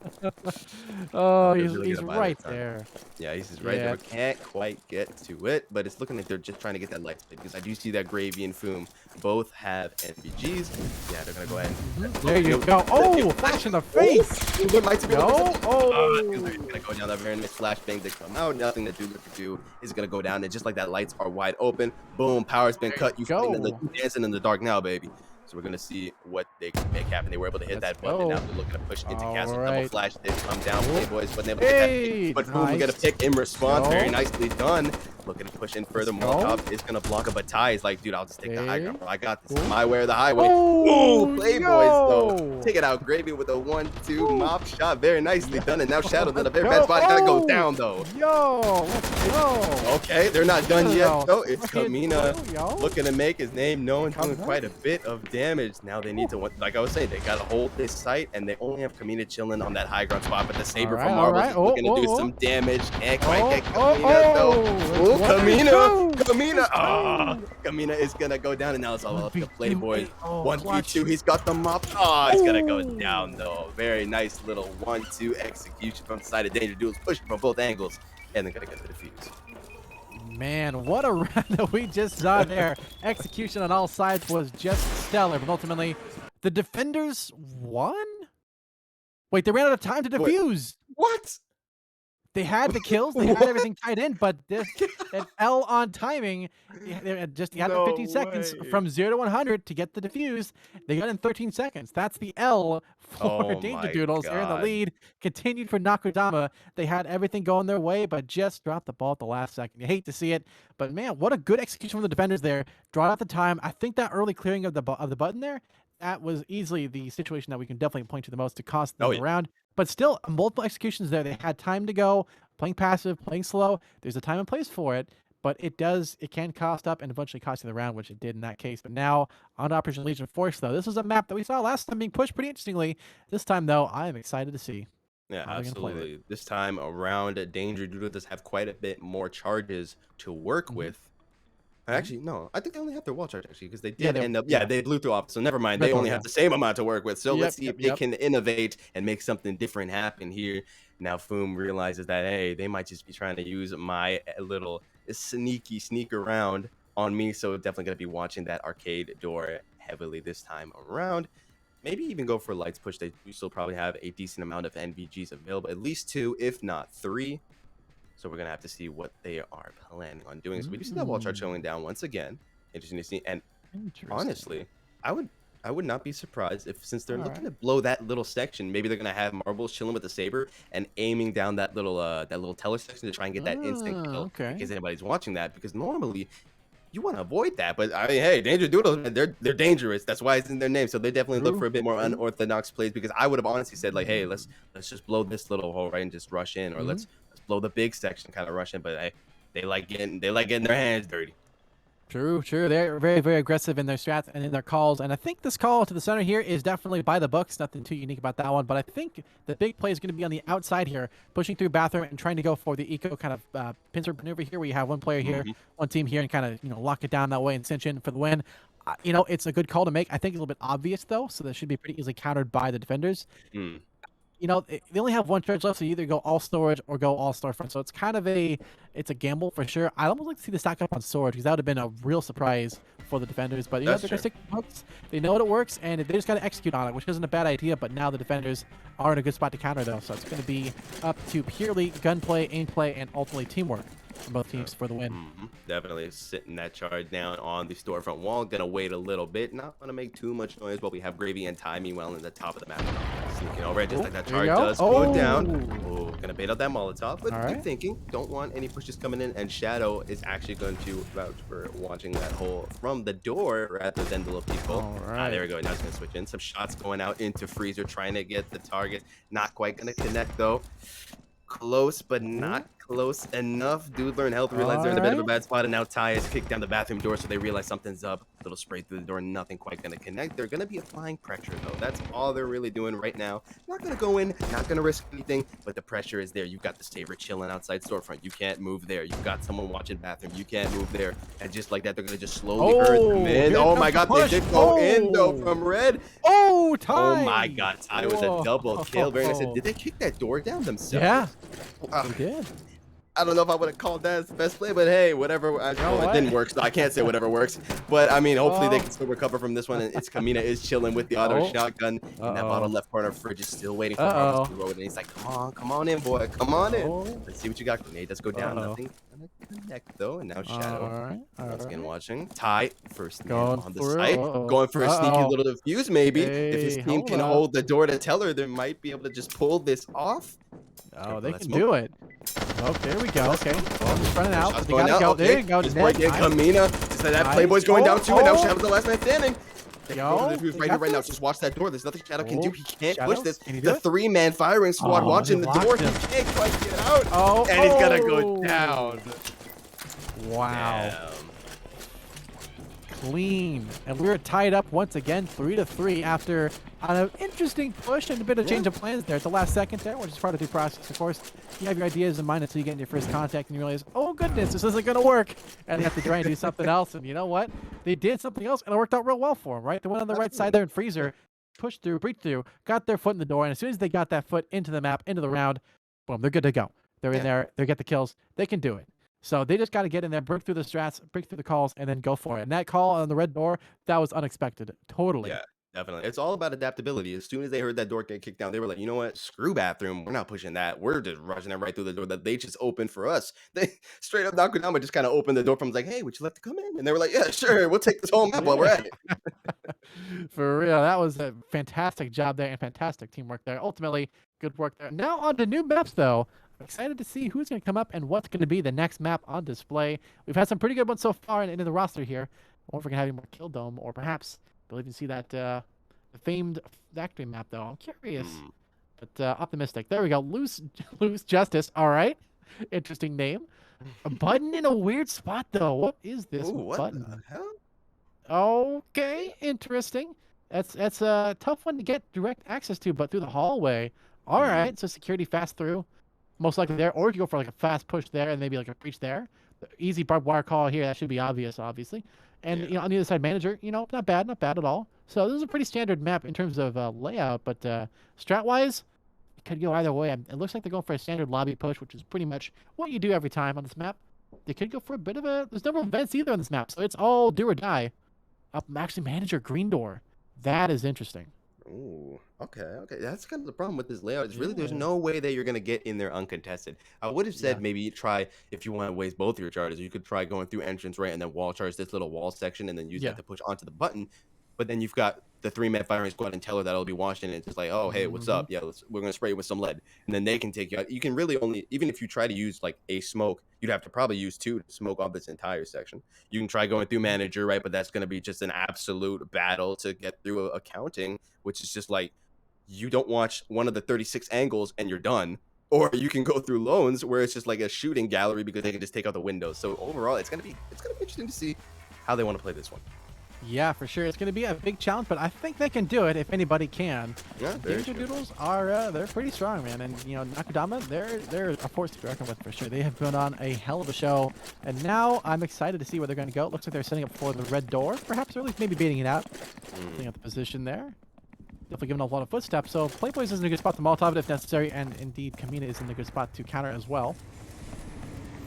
Oh, They're he's really he's gonna buy their right time. there. Yeah, he's just right there, Yeah. but can't quite get to it. But it's looking like they're just trying to get that light split because I do see that Gravy and Foom both have NVGs. Yeah, they're gonna go ahead and There you go. Oh, flash in the face. Oh, good light to be able to No. push it. Oh. He's gonna go down that very nice flashbang to come out. Nothing that Doodler could do is gonna go down. And just like that, lights are wide open. Boom, power's been There you cut. You fighting in the go. you dancing in the dark now, baby. So we're gonna see what they can make happen. They were able to hit Let's that button, and now go. they're looking to push into All castle. Double right. flash did come down. Oh. Playboys wasn't able to get that pick, Hey, but Boom will get a nice. pick in response. Go. Very nicely done. Looking to push in further. Let's go. Molotov is gonna block a Batai. He's like, dude, I'll just take the high Okay. ground, bro. I got this. Cool. My way or the highway. Oh, Ooh, Playboys though. yo. Take it out, Gravy with a 1-2 Ooh. mop shot. Very nicely done. And now Shadow's in a Let's very go. bad spot. Gotta go Oh, down though. yo, let's go. Okay, they're not done yet though. It's Fucking Kamina go, yo. looking to make his name known, doing Kamina. quite a bit of damage. Now they need to, like I was saying, they gotta hold this site, and they only have Kamina chilling on that high ground spot. But the Saber from All Marbles right. is looking to do Oh. some damage. Can't quite get Oh, Kamina though. let's Oh, one and Kamina! two. Kamina! Let's Ah, go. Kamina is gonna go down, and now it's all up to 1v2, Playboys. oh, 1v2, clutch. he's got the mop. Oh, he's gonna go Ooh. down though. Very nice little 1-2 execution from the side of Danger Duels, pushing from both angles, and they're gonna get the defuse. Man, what a round that we just saw there. Execution on all sides was just stellar, but ultimately, the defenders won? Wait, they ran out of time to Wait. defuse. What? They had the kills, they had everything tied in, but this an L on timing. They had the 15 seconds way. from 0 to 100 to get the defuse. They got in 13 seconds. That's the L for Oh Danger my Doodles. They're in the God. lead. Continued for Nakudama. They had everything going their way, but just dropped the ball at the last second. You hate to see it, but man, what a good execution from the defenders there. Draw out the time. I think that early clearing of the button there, that was easily the situation that we can definitely point to the most to cost them Oh the yeah. round. But still, multiple executions there. They had time to go, playing passive, playing slow. There's a time and place for it, but it can cost up and eventually cost you the round, which it did in that case. But now on to Operation Legion Force, though. This is a map that we saw last time being pushed pretty interestingly. This time, though, I am excited to see Yeah, how they're going to play it. absolutely. This time around, Danger Doodle does have quite a bit more charges to work Mhm. with. Mhm. Actually, no, I think they only have their wall charge actually because they Yeah, did end up. Yeah, they blew through off. So never mind. They Red Door, only yeah. have the same amount to work with. So let's Yep, see yep, if they yep. can innovate and make something different happen here. Now Foom realizes that hey, they might just be trying to use my little sneaky sneak around on me. So definitely gonna be watching that arcade door heavily this time around. Maybe even go for lights push. They do still probably have a decent amount of NVGs available, at least 2, if not 3. So we're gonna have to see what they are planning on doing. So we do see that wall chart showing down once again. Interesting to see. And Interesting. honestly, I would not be surprised if since they're All looking right. to blow that little section, maybe they're gonna have Marbles chilling with the saber and aiming down that little teller section to try and get that instant kill. Okay. In case anybody's watching that, because normally you want to avoid that. But I mean, hey, Danger Doodles, man, they're dangerous. That's why it's in their name. So they definitely look True, for a bit more true. unorthodox plays because I would have honestly said like, hey, let's just blow this little hole right and just rush in, or Mhm. let's blow the big section, kind of rush in. But hey, they like getting their hands dirty. True, true. They're very, very aggressive in their strats and in their calls. And I think this call to the center here is definitely by the books. Nothing too unique about that one. But I think the big play is going to be on the outside here, pushing through bathroom and trying to go for the eco kind of pincer maneuver here, where you have one player here, Mhm. one team here, and kind of lock it down that way and cinch in for the win. It's a good call to make. I think it's a little bit obvious though, so that should be pretty easily countered by the defenders. Mm. They only have one charge left, so you either go all storage or go all storefront. So it's kind of it's a gamble for sure. I'd almost like to see the stack up on storage because that would have been a real surprise for the defenders. But That's they're true. gonna stick to the hooks. They know it works, and they just got to execute on it, which isn't a bad idea. But now the defenders are in a good spot to counter though, so it's going to be up to purely gunplay, aim play, and ultimately teamwork from both teams for the win. Definitely sitting that charge down on the storefront wall. Gonna wait a little bit. Not gonna make too much noise, but we have Gravy and Timey well in the top of the map. Sneaking over it, just like that There you charge go. does go down. Oh, gonna bait out that Molotov, but All keep right. thinking. Don't want any pushes coming in, and Shadow is actually going to vouch for watching that hole from the door rather than the little people. All right. There we go. Now it's gonna switch in. Some shots going out into Freezer, trying to get the target. Not quite gonna connect though. Close, but not close enough. Dude learned health, realized they're in a bit of a bad spot, and now Ty has kicked down the bathroom door, so they realize something's up. Little spray through the door, nothing quite gonna connect. They're gonna be applying pressure though. That's all they're really doing right now. Not gonna go in, not gonna risk anything, but the pressure is there. You've got the Saver chilling outside storefront. You can't move there. You've got someone watching bathroom. You can't move there. And just like that, they're gonna just slowly hurt them in. Here Oh my comes the god, they push. did go in though from red. Oh, Oh Ty! my god, Ty was a double kill. Very nice. Whoa. Did they kick that door down themselves? Yeah, Ah, they did. I don't know if I would have called that as the best play, but hey, whatever. Well, it what? didn't work, so I can't say whatever works. But I mean, hopefully they Oh. can still recover from this one. And it's Kamina is chilling with the auto Oh. shotgun in that bottom left corner. Fridge is still waiting for Uh-oh. Marcus to roll it, and he's like, come on in, boy, come on in. Oh. Let's see what you got. Grenade does go down. Uh-oh. Nothing gonna connect though, and now Shadow. Alright, Once again, alright. watching. Ty, first man Going on the through. site. Uh-oh. Going for a sneaky Uh-oh. little defuse, maybe. If his Hey, team can hold up. hold the door to tell her, they might be able to just pull this off. Oh, they Let's can smoke. do it. Oh, there we go. Okay. Well, just running out. Shots They going gotta out. go. Okay. There you go. This Ned, boy getting nice. Kamina. Just like that Nice. Playboy's going down too, and now Oh. Shadow's the last man standing. They Yo, can go for the defuse they right got here, right now. this? Just watch that door. There's nothing Shadow can do. Oh, He can't Shadow? push this. Can he do The it? three-man firing squad Oh, watching they the door. locked He him. can't quite get out. Oh, And he's gonna oh. go down. Wow. Damn. Clean. And we were tied up once again, 3-3 after an interesting push and a bit of change of plans there at the last second there, which is part of the process. Of course, you have your ideas in mind until you get in your first contact and you realize, oh goodness, this isn't going to work. And you have to try and do something else. And you know what? They did something else and it worked out real well for them, right? They went on the right side there in Freezer, pushed through, breached through, got their foot in the door. And as soon as they got that foot into the map, into the round, boom, they're good to go. They're in there. They get the kills. They can do it. So they just got to get in there, break through the strats, break through the calls, and then go for it. And that call on the red door, that was unexpected. Totally. Yeah, definitely. It's all about adaptability. As soon as they heard that door get kicked down, they were like, you know what? Screw bathroom. We're not pushing that. We're just rushing it right through the door that they just opened for us. They straight up Nakudama just kind of opened the door from like, hey, would you like to come in? And they were like, yeah, sure. We'll take this whole map while we're at it. For real, that was a fantastic job there and fantastic teamwork there. Ultimately, good work there. Now on to new maps, though. I'm excited to see who's going to come up and what's going to be the next map on display. We've had some pretty good ones so far in the roster here. I wonder if we're going to have any more Kill Dome or perhaps we'll even see that the famed factory map, though. I'm curious, but optimistic. There we go. Loose Justice. All right. Interesting name. A button in a weird spot, though. What is this Ooh, what button? the hell? Okay, interesting. That's a tough one to get direct access to, but through the hallway. All right, so security fast through, most likely there, or you go for like a fast push there and maybe like a breach there. The easy barbed wire call here, that should be obvious, obviously. And on the other side, manager, not bad at all. So this is a pretty standard map in terms of layout, but strat wise, it could go either way. It looks like they're going for a standard lobby push, which is pretty much what you do every time on this map. They could go for a bit of a. There's no events either on this map, so it's all do or die. Actually, manager green door. That is interesting. Ooh, okay. That's kind of the problem with this layout. Is really there's Yeah. no way that you're gonna get in there uncontested. I would have said Yeah. maybe try if you want to waste both your charges, you could try going through entrance right and then wall charge this little wall section and then use Yeah. that to push onto the button. But then you've got the three-man firing squad and Teller that'll be watching it. It's just like, oh hey, what's up? Yeah, we're gonna spray you with some lead, and then they can take you out. You can really only even if you try to use like a smoke, you'd have to probably use two to smoke off this entire section. You can try going through manager, right? But that's gonna be just an absolute battle to get through a counting, which is just like you don't watch one of the 36 angles and you're done. Or you can go through loans where it's just like a shooting gallery because they can just take out the windows. So overall, it's gonna be interesting to see. how they want to play this one. Yeah, for sure. It's going to be a big challenge, but I think they can do it if anybody can. Yeah, very Danger true. Doodles are they're pretty strong, man, and Nakudama, they're a force to be reckoned with for sure. They have put on a hell of a show, and now I'm excited to see where they're going to go. It looks like they're setting up for the red door, perhaps, or at least maybe baiting it out. Setting up the position there. Definitely giving off a lot of footsteps. So Playboys is in a good spot to Molotov it if necessary, and indeed Kamina is in a good spot to counter as well.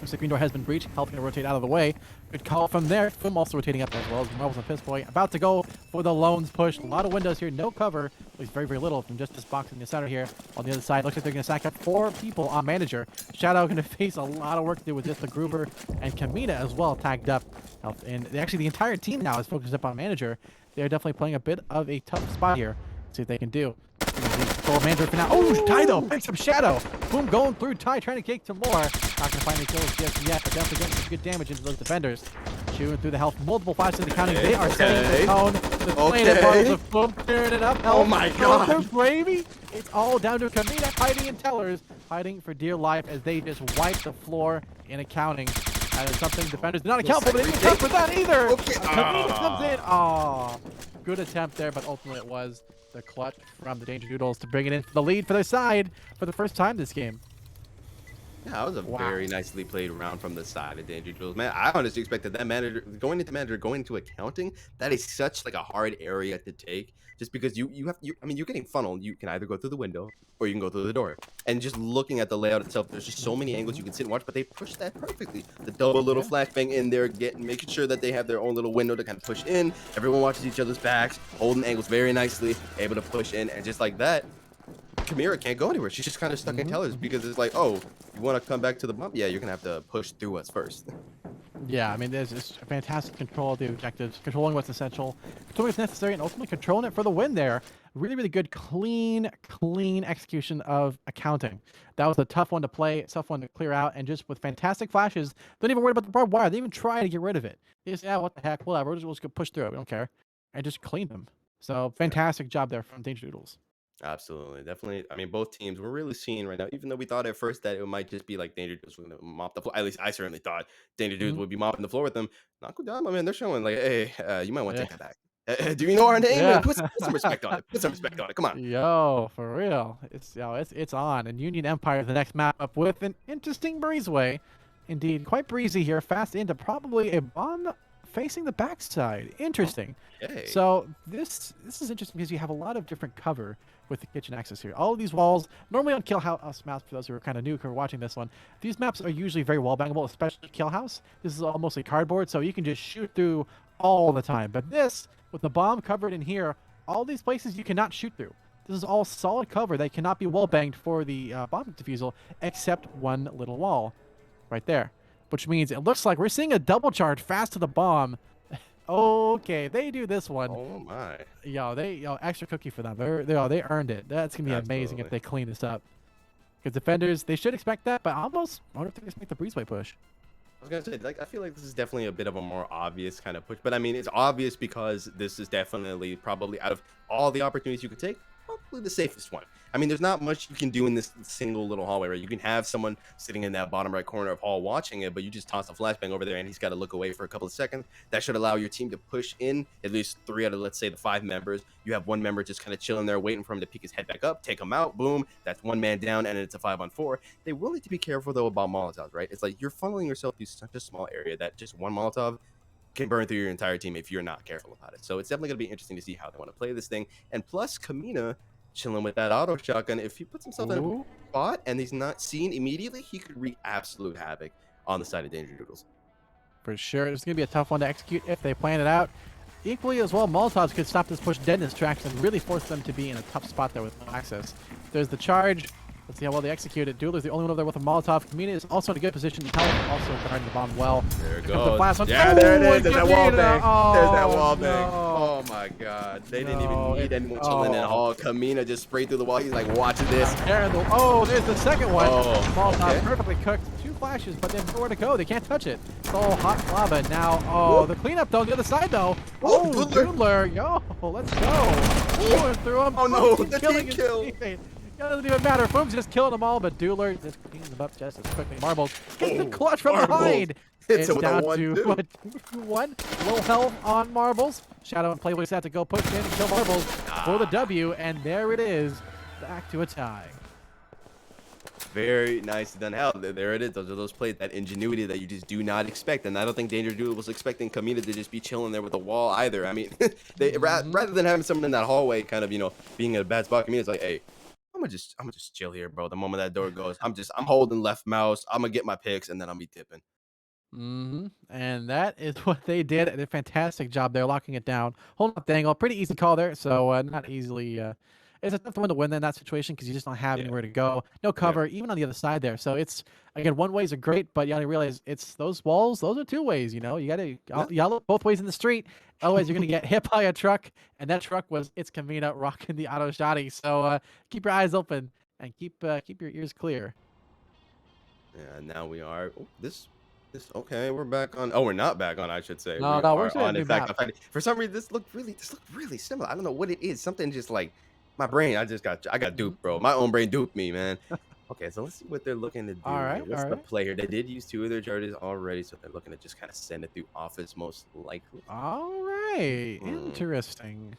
Looks like green door has been breached, helping to rotate out of the way. Good call from there. Film also rotating up as well. Marbles and Fistboy about to go for the Lones push. A lot of windows here, no cover. At least very, very little from just this box in the center here. On the other side, looks like they're going to sack up 4 people on Manager. Shadow going to face a lot of work to do with just the Gruber and Kamina as well tagged up. And actually, the entire team now is focused up on Manager. They're definitely playing a bit of a tough spot here. Let's see what they can do. Control Manager for now. Oh, Ty though picks up Shadow. Boom, going through Ty, trying to kick some more. Not going to find any kills just yet, but definitely getting some good damage into those defenders. Shooting through the health. Multiple flashes in the counting. They are setting the tone. The plane of boom, tearing it up. Oh my god. Gravy. It's all down to Kamina hiding in tellers. Hiding for dear life as they just wipe the floor in accounting. That is something defenders did not account for, but they didn't account for that either. Okay. Kamina comes in. Oh, good attempt there, but ultimately it was the clutch from the Danger Doodles to bring it in for the lead for their side for the first time this game. Yeah, that was a very nicely played round from the side of Danger Doodles. Man, I honestly expected that manager going into accounting. That is such like a hard area to take, just because I mean, you're getting funneled. You can either go through the window or you can go through the door. And just looking at the layout itself, there's just so many angles you can sit and watch, but they push that perfectly. The double little flashbang in there, making sure that they have their own little window to kind of push in. Everyone watches each other's backs, holding angles very nicely, able to push in, and just like that, Kamira can't go anywhere. She's just kind of stuck in tellers because it's like, oh, you want to come back to the bump? Yeah, you're gonna have to push through us first. Yeah, I mean, there's just fantastic control of the objectives, controlling what's essential, controlling what's necessary, and ultimately controlling it for the win there. Really, really good, clean execution of accounting. That was a tough one to play, tough one to clear out, and just with fantastic flashes, don't even worry about the barbed wire. They even try to get rid of it. They just, yeah, what the heck, whatever, we'll just go push through it. We don't care. And just clean them. So, fantastic job there from Danger Doodles. Absolutely, definitely. I mean, both teams we're really seeing right now, even though we thought at first that it might just be like Danger Dudes were gonna mop the floor. At least I certainly thought Danger Dudes would be mopping the floor with them. Nakudama, man, they're showing like, hey, you might want to Yeah. take that back. Do you know our name? Yeah. Put some respect on it. Put some respect on it. Come on. Yo, for real. It's on. And Union Empire, the next map up with an interesting breezeway. Indeed, quite breezy here. Fast into probably a bomb facing the backside. Interesting. Okay. So this is interesting because you have a lot of different cover with the kitchen access here. All of these walls, normally on Kill House maps, for those who are kind of new who are watching this one, these maps are usually very wall bangable, especially Kill House. This is all mostly cardboard, so you can just shoot through all the time. But this, with the bomb covered in here, all these places you cannot shoot through. This is all solid cover that cannot be wall banged for the bomb defusal, except one little wall right there. Which means it looks like we're seeing a double charge fast to the bomb. Okay, they do this one. Oh my. Extra cookie for them. They earned it. That's gonna be amazing if they clean this up. Because defenders, they should expect that, but almost I wonder if they expect the breezeway push. I was gonna say, like, I feel like this is definitely a bit of a more obvious kind of push, but I mean, it's obvious because this is definitely probably out of all the opportunities you could take, probably the safest one. I mean, there's not much you can do in this single little hallway, right? You can have someone sitting in that bottom right corner of hall watching it, but you just toss a flashbang over there and he's got to look away for a couple of seconds. That should allow your team to push in at least 3 out of, let's say, the 5 members. You have one member just kind of chilling there, waiting for him to peek his head back up, take him out, boom, that's one man down, and it's a 5-on-4. They will need to be careful, though, about Molotovs, right? It's like you're funneling yourself through such a small area that just one Molotov can burn through your entire team if you're not careful about it. So it's definitely going to be interesting to see how they want to play this thing. And plus, Kamina chilling with that auto shotgun. If he puts himself in a spot and he's not seen immediately, he could wreak absolute havoc on the side of Danger Doodles. For sure. It's going to be a tough one to execute if they plan it out. Equally as well, Molotovs could stop this push dead in its tracks and really force them to be in a tough spot there with no access. There's the charge. Let's see how well they execute it. Doodler's the only one over there with a Molotov. Kamina is also in a good position. Talon also guarding the bomb well. There it The goes. blast one. Yeah, there it Oh, is. There's that wall Kamina. bang. There's that wall No. bang. Oh my god. They didn't even need anyone chilling in hall. Kamina just sprayed through the wall. He's like, watching this. Oh, there's the second one. Oh, Molotov okay. perfectly cooked. 2 flashes, but they have nowhere to go. They can't touch it. It's all hot lava now. The cleanup though on the other side though. Doodler. Doodler. Yo, let's go. Going through him. Oh no, He's the killing team his kill. teammate. Doesn't even matter. Boom's just killing them all, but Doodler just cleans them up just as quickly. Marbles gets the Oh, clutch from Marbles behind. hits It's him with a down to 1-2. what, 2-1. Low health on Marbles. Shadow and Playboys have to go push in and kill Marbles for the W, and there it is. Back to a tie. Very nicely done. Hell, there it is. Those are those plays, that ingenuity that you just do not expect. And I don't think Danger Doodle was expecting Kamina to just be chilling there with a wall either. I mean, rather than having someone in that hallway kind of, being in a bad spot, Kamina's like, hey, I'm gonna just chill here, bro. The moment that door goes, I'm holding left mouse. I'm gonna get my picks and then I'll be tipping. And that is what they did. They did a fantastic job there, locking it down. Holding up the angle. Pretty easy call there. So not easily. It's a tough one to win in that situation because you just don't have Yeah. anywhere to go. No Yeah. cover, even on the other side there. So it's again, one ways are great, but you gotta realize it's those walls. Those are two ways. You gotta Yeah. you look both ways in the street. Otherwise, you're gonna get hit by a truck. And that truck was it's Kamina rocking the auto shotty. So keep your eyes open and keep your ears clear. Yeah, now we are. Oh, this okay. We're back on. Oh, we're not back on. I should say No, we no, we're are shooting a on. In new fact, map. for some reason, this looked really similar. I don't know what it is. Something just like my brain. I got Mhm. duped, bro. My own brain duped me, man. Okay, so let's see what they're looking to All do here. right, What's all the right. play here? They did use two of their charges already, so they're looking to just kind of send it through office, most likely. All right. Hmm. Interesting.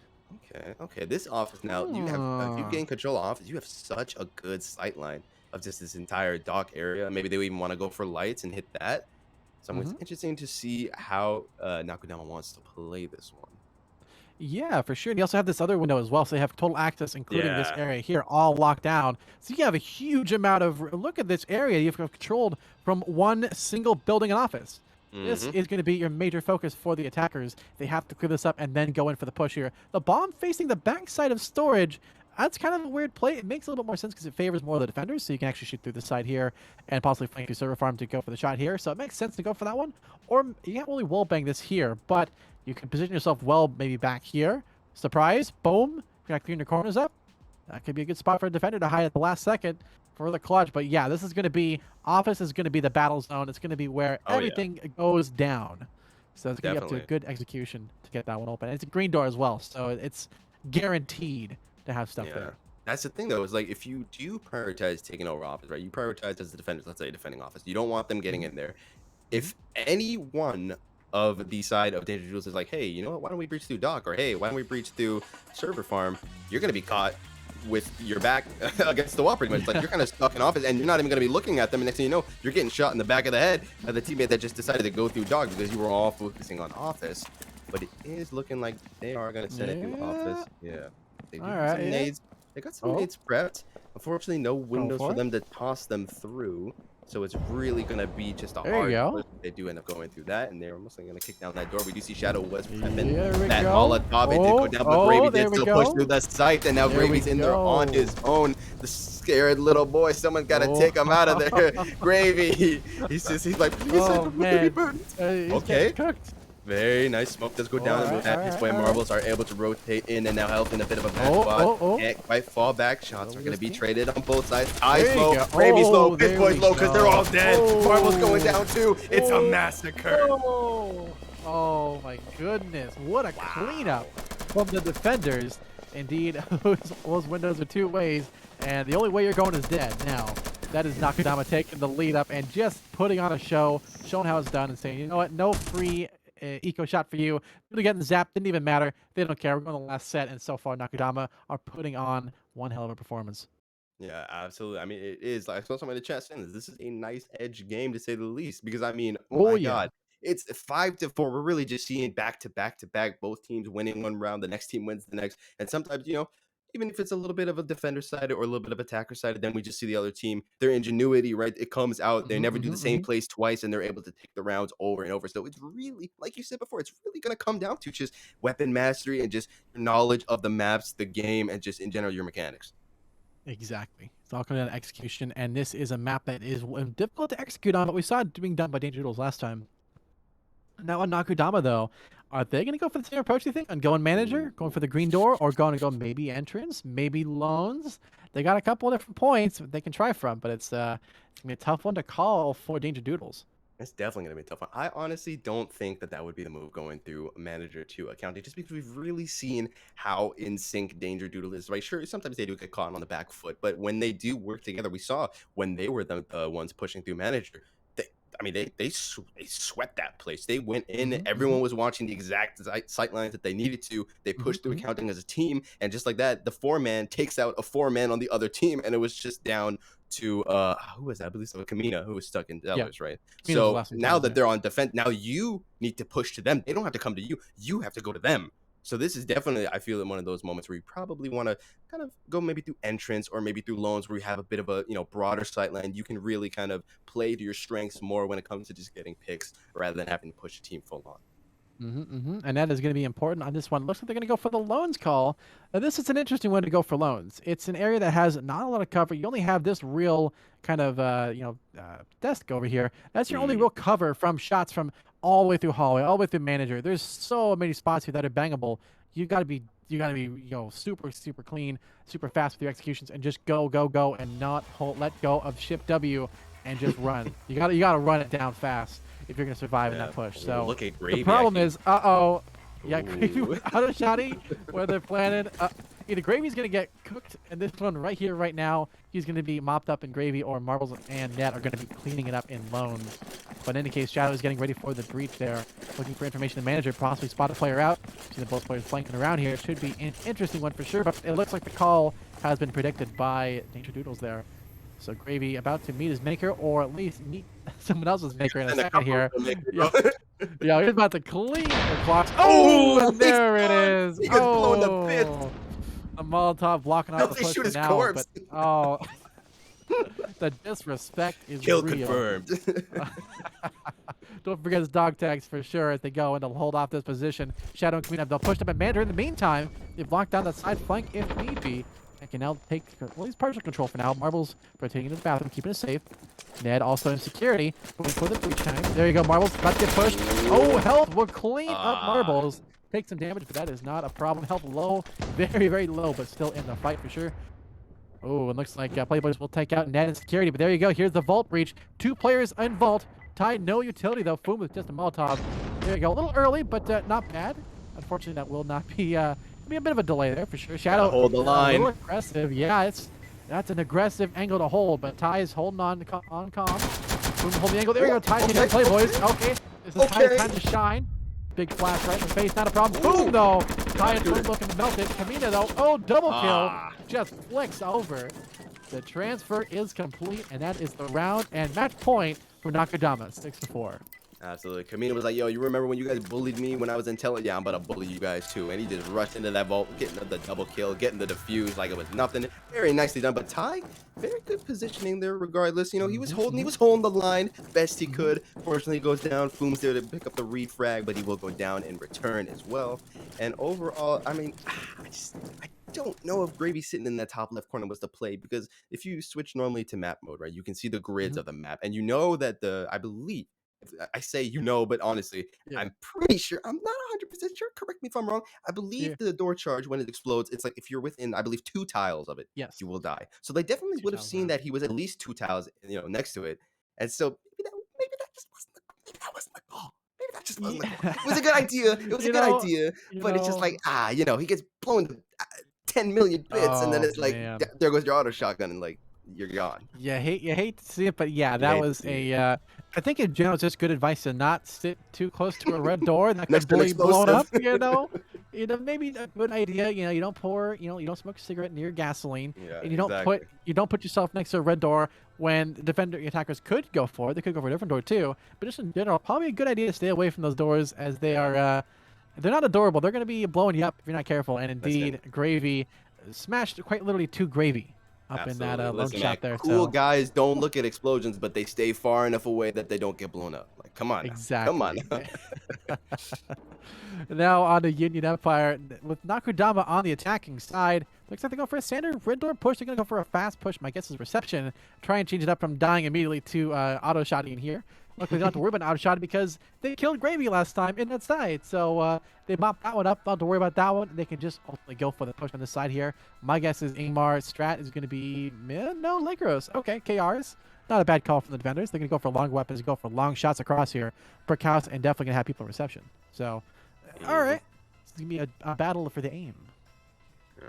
Okay, okay. This office now, if you Hmm. gain control of office, you have such a good sight line of just this entire dock area. Maybe they even want to go for lights and hit that. So it's Mhm. interesting to see how Nakudama wants to play this one. Yeah, for sure. And you also have this other window as well. So you have total access, including this Yeah. area here, all locked down. So you have a huge amount of look at this area you've got controlled from one single building and office. This Mm-hmm. is going to be your major focus for the attackers. They have to clear this up and then go in for the push here. The bomb facing the backside of storage. That's kind of a weird play. It makes a little bit more sense because it favors more of the defenders, so you can actually shoot through the side here and possibly flank your server farm to go for the shot here. So it makes sense to go for that one. Or you can't really wallbang this here, but you can position yourself well maybe back here. Surprise, boom. You're not clearing your corners up. That could be a good spot for a defender to hide at the last second for the clutch. But yeah, this is going to be, office is going to be the battle zone. It's going to be where Oh yeah, everything goes down. So it's going to be up to a definitely. good execution to get that one open. And it's a green door as well, so it's guaranteed to have stuff Yeah. there. That's the thing though, is like if you do prioritize taking over office, right? You prioritize as the defenders, let's say defending office. You don't want them getting Mhm, in there. mhm. If any one of the side of Danger Jules is like, hey, you know what? Why don't we breach through dock? Or hey, why don't we breach through server farm? You're gonna be caught with your back against the wall pretty much. Like you're kind of stuck in office and you're not even gonna be looking at them. And next thing you know, you're getting shot in the back of the head of the teammate that just decided to go through dock because you were all focusing on office. But it is looking like they are gonna send it through Yeah. office. Yeah. They do All have right. some Yeah. nades. They got some Oh, nades prepped. Unfortunately, no go windows for for it. them to toss them through. So it's really gonna be just a There you hard go. push if they do end up going through that, and they're almost gonna kick down that door. We do see Shadow was prepping Here we that go. Molotov. It did go Oh, down, but oh, Gravy there did we still push through go. the site, and now There we Gravy's in there on his go. own. The scared little boy. Someone gotta Oh, take him out of there. Gravy. He's like, please oh help, look at me man, burn. he's getting Okay. cooked. Very nice. Smoke does go All down, and right, with all that, his right, boy all right. Marbles are able to rotate in and now help in a bit of a bad Oh, spot. oh, oh. Can't quite fall back. Shots are Double going to this be team. traded on both sides. Eyes There you low, go. Gravy's low, Oh, Pit there Boy's we low because they're all go. dead. Marbles going Oh, down too. It's a oh, massacre. oh. Oh my goodness! What a cleanup Wow. from the defenders. Indeed, those windows are two ways, and the only way you're going is dead. Now, that is Nakudama taking the lead up and just putting on a show, showing how it's done, and saying, you know what, no free eco shot for you. Really getting zapped didn't even matter. They don't care. We're going to the last set, and so far Nakudama are putting on one hell of a performance. Yeah, absolutely. I mean, it is like I saw somebody in the chat saying this. This is a nice edge game to say the least. Because I mean, oh Oh my yeah. god, it's 5-4. We're really just seeing back to back to back. Both teams winning one round, the next team wins the next, and sometimes even if it's a little bit of a defender side or a little bit of attacker side, then we just see the other team, their ingenuity, right? It comes out. They Hmm, never do hmm, the same hmm. plays twice, and they're able to take the rounds over and over. So it's really, like you said before, it's really gonna come down to just weapon mastery and just your knowledge of the maps, the game, and just in general your mechanics. Exactly. It's all coming down to execution, and this is a map that is difficult to execute on, but we saw it being done by Danger Doodles last time. Now on Nakudama, though, are they going to go for the same approach, do you think, on going manager, going for the green door, or going to go maybe entrance, maybe loans? They got a couple of different points they can try from, but it's going to be a tough one to call for Danger Doodles. It's definitely gonna be a tough one. I honestly don't think that that would be the move going through manager to accounting, just because we've really seen how in sync Danger Doodle is, right? Sure, sometimes they do get caught on the back foot, but when they do work together, we saw when they were the ones pushing through manager. They, I mean, they sweat that place. They went in. Mhm, Everyone mhm, was watching the exact sight lines that they needed to. They mhm, pushed through mhm. accounting as a team, and just like that, the 4-man takes out a 4-man on the other team, and it was just down to who was that? I believe so Kamina, who was stuck in Yeah, Dellers, right? Camino's the So last one now standing, that yeah. they're on defense, now you need to push to them. They don't have to come to you. You have to go to them. So this is definitely, I feel, in one of those moments where you probably want to kind of go maybe through entrance or maybe through loans where you have a bit of a broader sight line. You can really kind of play to your strengths more when it comes to just getting picks rather than having to push a team full on. Mhm, mhm, and that is gonna be important on this one. Looks like they're gonna go for the loans call. Now, this is an interesting one to go for loans. It's an area that has not a lot of cover. You only have this real kind of, desk over here. That's your only Mm. real cover from shots from all the way through hallway, all the way through manager. There's so many spots here that are bangable. You gotta be, super, super clean, super fast with your executions, and just go, go, go, and not let go of shift W and just run. You gotta run it down fast if you're gonna survive in that Yeah. push. Oh, So look at the Gravy problem actually. is, uh-oh, yeah, Gravy Ooh. was out of shotty where they're planted. Either Gravy's gonna get cooked, and this one right here, right now, he's gonna be mopped up in Gravy, or Marbles and Net are gonna be cleaning it up in loans. But in any case, Shadow is getting ready for the breach there, looking for information. The manager possibly spot a player out. See the both players flanking around here. It should be an interesting one for sure, but it looks like the call has been predicted by Danger Doodles there. So Gravy about to meet his maker, or at least meet someone else's maker in a And a second couple of here. them make it Yeah, go. yeah, he's about to clean the clocks. Oh, Oh, and it's there it done. is. He gets blown to bits. Oh, a Molotov blocking How off the they push shoot for his now, corpse. but oh, the disrespect is Kill real. confirmed. Don't forget his dog tags for sure as they go and they'll hold off this position. Shadow and Kamina, they'll push up at Mander. In the meantime, they've locked down that side flank if need be. And can now take, well, he's partial control for now. Marbles rotating into the bathroom, keeping it safe. Ned also in security, waiting for the breach time. There you go, Marbles about to get pushed. Oh, health will clean up Ah. Marbles. Take some damage, but that is not a problem. Health low, very, very low, but still in the fight for sure. Oh, it looks like Playboys will take out Ned in security, but there you go. Here's the Vault breach. 2 players in Vault. Ty, no utility though. Foom with just a Molotov. There you go. A little early, but not bad. Unfortunately, that will not be a bit of a delay there for sure. Gotta Shadow, hold the a little line. aggressive. Yeah, that's an aggressive angle to hold, but Ty is holding on calm. Foom holding the angle. There you go. Ty taking down Playboys. Okay, this is Ty's Okay. time to shine. Big flash right in the face, not a problem. Ooh. Boom, though. Ty and Shoot Foom it. looking to melt it. Kamina, though. Oh, double kill. Ah. Just flicks over. The transfer is complete, and that is the round and match point for Nakudama, 6-4. Absolutely. Kamina was like, yo, you remember when you guys bullied me when I was in Tele? Yeah, I'm about to bully you guys too. And he just rushed into that vault, getting the double kill, getting the defuse like it was nothing. Very nicely done. But Ty, very good positioning there regardless. He was holding the line best he could. Fortunately, he goes down. Foom's there to pick up the refrag, but he will go down in return as well. And overall, I mean, I don't know if Gravy sitting in that top left corner was the play, because if you switch normally to map mode, right, you can see the grids of the map, and you know that I believe, I say but honestly, Yeah, I'm pretty sure, I'm not 100% sure, correct me if I'm wrong. I yeah, believe the door charge, when it explodes, it's like if you're within, I believe, 2 tiles of it, yes. you will die. So they definitely Two would have tiles seen around. that he was at least 2 tiles, next to it. And so maybe that just wasn't maybe that wasn't the call. Maybe that just wasn't the call. It was a good Yeah. idea. It was a you good know, idea, you but it's just like, know. he gets blown to 10 million bits, and then Oh it's like, man. there goes your auto shotgun, and like, you're gone. You hate to see it, but yeah, You that hate to was see it. I think in general, it's just good advice to not sit too close to a red door that Next could to an be blown explosive. up. Maybe a good idea. You don't pour, you don't smoke a cigarette near gasoline, Yeah, and exactly. you don't put yourself next to a red door when the defender attackers could go for it. They could go for a different door too. But just in general, probably a good idea to stay away from those doors, as they Yeah, are they're not adorable. They're going to be blowing you up if you're not careful. And listen. indeed, Gravy smashed quite literally 2 Gravy up in that Absolutely. lone Listen, man, shot there. cool So. guys don't look at explosions, but they stay far enough away that they don't get blown up. Like, come on now. Come on Exactly. now. Now on to Union Empire with Nakudama on the attacking side. Looks like they're going for a standard red door push. They're going to go for a fast push. My guess is reception. Try and change it up from dying immediately to auto shotting in here. Luckily, they don't have to worry about auto shot because they killed Gravy last time in that side. So they mopped that one up. Don't have to worry about that one. They can just ultimately go for the push on this side here. My guess is Ingmar strat is going to be no Legros. Okay, KRs. Not a bad call from the defenders. They're going to go for long weapons, go for long shots across here. Brick house, and definitely going to have people in reception. So, all Mhm. right. It's going to be a battle for the aim.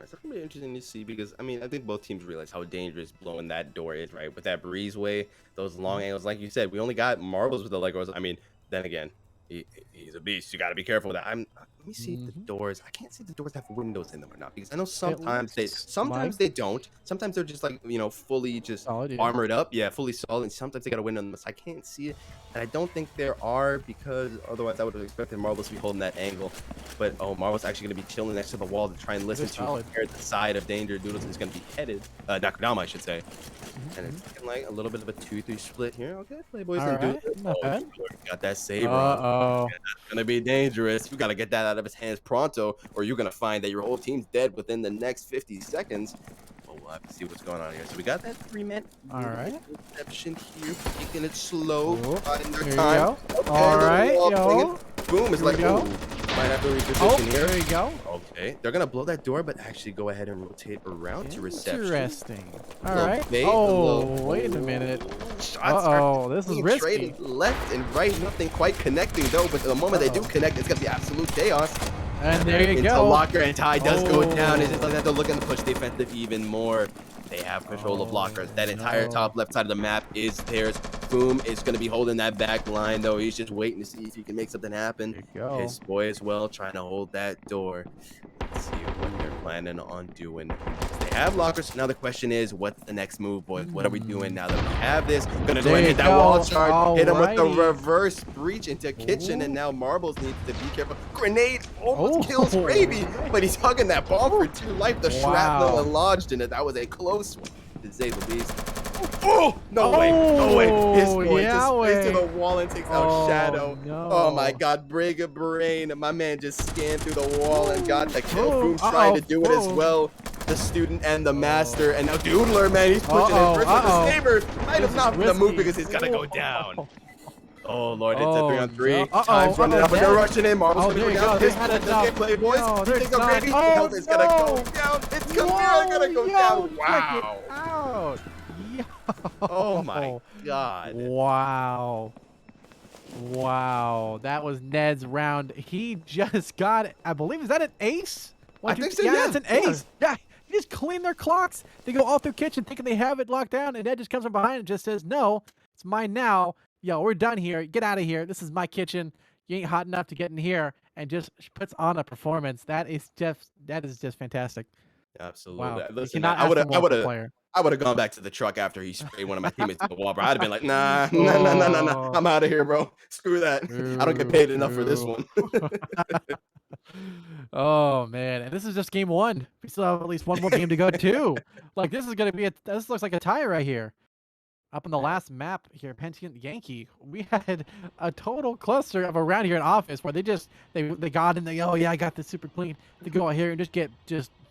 It's gonna be interesting to see because I mean I think both teams realize how dangerous blowing that door is, right? With that breezeway, those long Mhm. angles, like you said, we only got marbles with the Legos. I mean, then again, he's a beast. You got to be careful with that. Let me see if the Mhm. doors. I can't see if the doors have windows in them or not because I know It looks like sometimes they don't. Sometimes they're just like fully just solid, yeah. armored up, yeah, fully solid. And sometimes they got a window in them. So I can't see it, and I don't think there are because otherwise I would have expected marbles to be holding that angle. But oh, Marvel's actually going to be chilling next to the wall to try and They're listen to solid. where the side of Danger Doodles is going to be headed. Nakudama, I should say. Mhm, And mhm. it's looking like a little bit of a 2-3 split here. Okay, Playboys All and right. Doodles. Not Oh, bad. Doodler got that saber on. Uh-oh. Yeah, that's going to be dangerous. You got to get that out of his hands pronto, or you're going to find that your whole team's dead within the next 50 seconds. Oh, we'll have to see what's going on here. So we got that 3-man All right. reception here, taking it slow, Oh, buying their here you time. go. Okay, a All little right, wall pinging. yo. Boom, it's Here we like, go. ooh, might have to Oh, reposition here. there you go. Okay, they're gonna blow that door, but actually go ahead and rotate around to reception. Interesting. A All little right. bait, a little. Oh, wait a minute. Shots are Uh-oh, this is being risky. traded left and right. Nothing quite connecting though, but the moment they do Uh-oh. connect, it's gonna be absolute chaos. And there you Into go. locker, and Ty does go down. It's Oh. just like that they're looking to push defensive even more. They have control of Oh, lockers. That entire no. top left side of the map is theirs. Boom is going to be holding that back line, though. He's just waiting to see if he can make something happen. There you go. His boy as well, trying to hold that door. Let's see what they're planning on doing. They have lockers. Now the question is, what's the next move, boys? What are we doing Hmm. now that we have this? Gonna go There and you hit that wall go. charge, hit him with the Alrighty. reverse breach into kitchen, and Ooh. now Marbles needs to be careful. Grenade almost Oh. kills Gravy, but he's hugging that bomb for dear life. The shrapnel Wow. lodged in it. That was a close one, to say the least. Oh, no way. No way. His Oh, boy yeah just sprays to the way. wall and takes out Oh, Shadow. Oh my no. God, Briga Brain. My man just scanned through the wall and got the kill. Boom. Boom trying Uh-oh. to do it as Boom. well. The student and the master. Oh. And now Doodler, man, he's pushing his Uh-oh. wrist with the Uh-oh. saber. Might This have is not been the move risky. because he's got to go down. Oh, Oh, Lord, it's a oh 3-on-3. no. Uh-oh. Time's running Uh-oh. out, but they're Dead. rushing in. Marvel's Oh, going to there go you down. go. They His had boy enough. doesn't play, boys. No, You they're think of done. Gravy? Oh, Health is going to go no. down. It's Kamira Whoa. going to go Yo, down. check it Wow. out. Oh, my Yo. God. Wow. Wow. That was Ned's round. He just got, I believe, is that an ace? I think so, Yeah, yeah. that's an Yeah. ace. Yeah. He just clean their clocks. They go all through kitchen thinking they have it locked down, and Ned just comes from behind and just says, no, it's mine now. Yo, we're done here. Get out of here. This is my kitchen. You ain't hot enough to get in here, and just puts on a performance. That is just fantastic. Absolutely. Wow. You Listen, man, cannot ask for more from a player. I would have gone back to the truck after he sprayed one of my teammates to the wall, bro. I'd have been like, nah, nah, nah, nah, nah, nah. Oh, I'm out of here, bro. Screw that. I don't get boo, paid enough for this boo. one. Oh, man, and this is just game 1. We still have at least one more game to go too. Like, this looks like a tie right here. Up on the last map here, Pentient Yankee, we had a total cluster of a round here in office where they got in, oh yeah, I got this super clean. They go out here and just get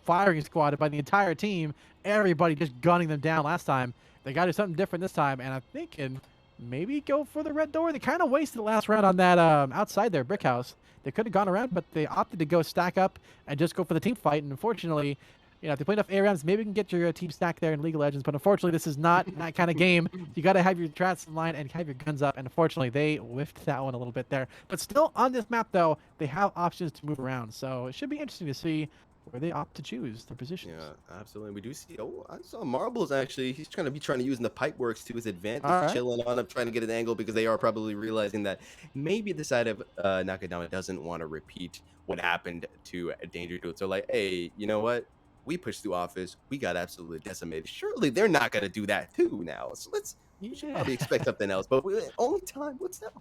firing squatted by the entire team. Everybody just gunning them down last time. They got to do something different this time, and I'm thinking maybe go for the red door. They kind of wasted the last round on that outside their brick house. They could have gone around, but they opted to go stack up and just go for the team fight. And unfortunately, if they play enough ARMs, maybe we can get your team stacked there in League of Legends. But unfortunately, this is not that kind of game. You got to have your trats in line and have your guns up. And unfortunately, they whiffed that one a little bit there. But still on this map, though, they have options to move around. So it should be interesting to see where they opt to choose their positions. Yeah, absolutely. We do see. Oh, I saw Marbles actually. He's trying to use the pipe works to his advantage, All right. chilling on him, trying to get an angle because they are probably realizing that maybe the side of Nakudama doesn't want to repeat what happened to Danger Dude. So like, hey, you know what? We pushed through office. We got absolutely decimated. Surely they're not gonna do that too now. So we should Yeah. probably expect something else. But only time. What's that?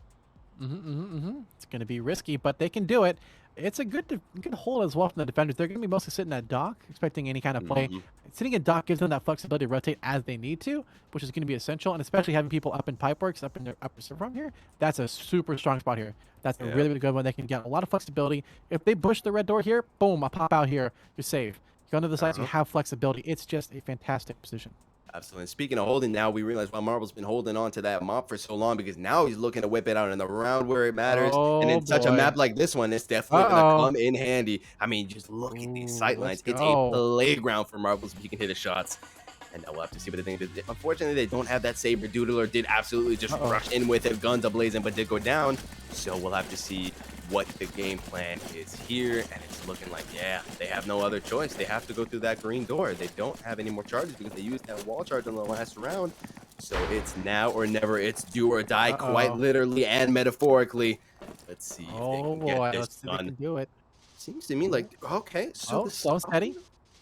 It's going to be risky, but they can do it. It's a good hold as well from the defenders. They're going to be mostly sitting at dock, expecting any kind of play. Mhm. Sitting at dock gives them that flexibility to rotate as they need to, which is going to be essential. And especially having people up in pipeworks, up in their upper server from here, that's a super strong spot here. That's a Yeah. really, really good one. They can get a lot of flexibility. If they push the red door here, boom, a pop out here, you're safe. You go to the sides, you Uh-huh. have flexibility. It's just a fantastic position. Absolutely. And speaking of holding, now we realize why Marvel's been holding on to that mop for so long because now he's looking to whip it out in the round where it matters. And Oh in such a boy. map like this one, it's definitely going to Uh-oh. come in handy. I mean, just look at these Ooh, sight let's lines. It's a go. playground for Marbles if he can hit his shots. And now we'll have to see what they think. Unfortunately, they don't have that saber. Doodler did absolutely just Uh-oh. rush in with it, guns ablazing, but did go down. So we'll have to see what the game plan is here. And it's looking like, yeah, they have no other choice. They have to go through that green door. They don't have any more charges because they used that wall charge in the last round. So it's now or never. It's do or die, quite Uh-oh. literally and metaphorically. Let's see if they Oh can get boy, this let's see if they done. can do it. Seems to me Ooh. like okay, so Oh, slow and steady.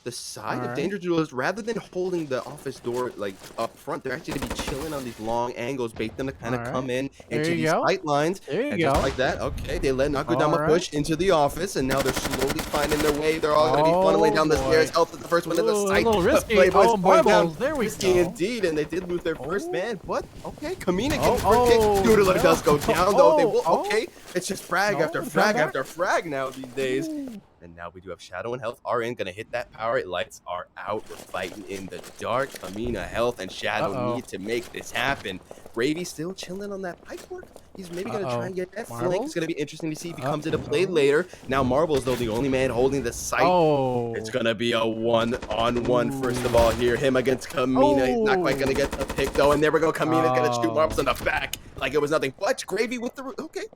the side of Alright. Danger Jewelers, rather than holding the office door like up front, they're actually gonna be chilling on these long angles, bait them to kind of come Alright. in There into you these go. tight lines. There you And just go. like that, okay, they let Nakudama Alright. push into the office, and now they're slowly finding their way. They're all gonna be funneling Oh down the stairs. boy. Health is the first one in the Ooh, a sight, little but risky. Playboy's Oh, going down. marbles. There we Risky go. indeed, and they did lose their first Oh. man. But okay, Kamina Oh, getting first kick. Doodler no. does go down though. They Oh, will oh. okay. It's just frag No, after down frag back. after frag now these days. Ooh. And now we do have Shadow and Health are in, gonna hit that power. Lights are out. We're fighting in the dark. Kamina, Health, and Shadow Uh-oh. need to make this happen. Gravy still chilling on that pipe work. He's maybe gonna try Uh-oh. and get that flank. It's Marbles? gonna be interesting to see if he comes into play Uh-oh. later. Now Marbles, though, the only man holding the sight. It's Oh. gonna be a one-on-one first of all here. Him against Kamina. He's not quite gonna Oh. get the pick though. And there we go. Kamina's gonna shoot Oh. Marbles in the back like it was nothing. But Gravy with the rotate.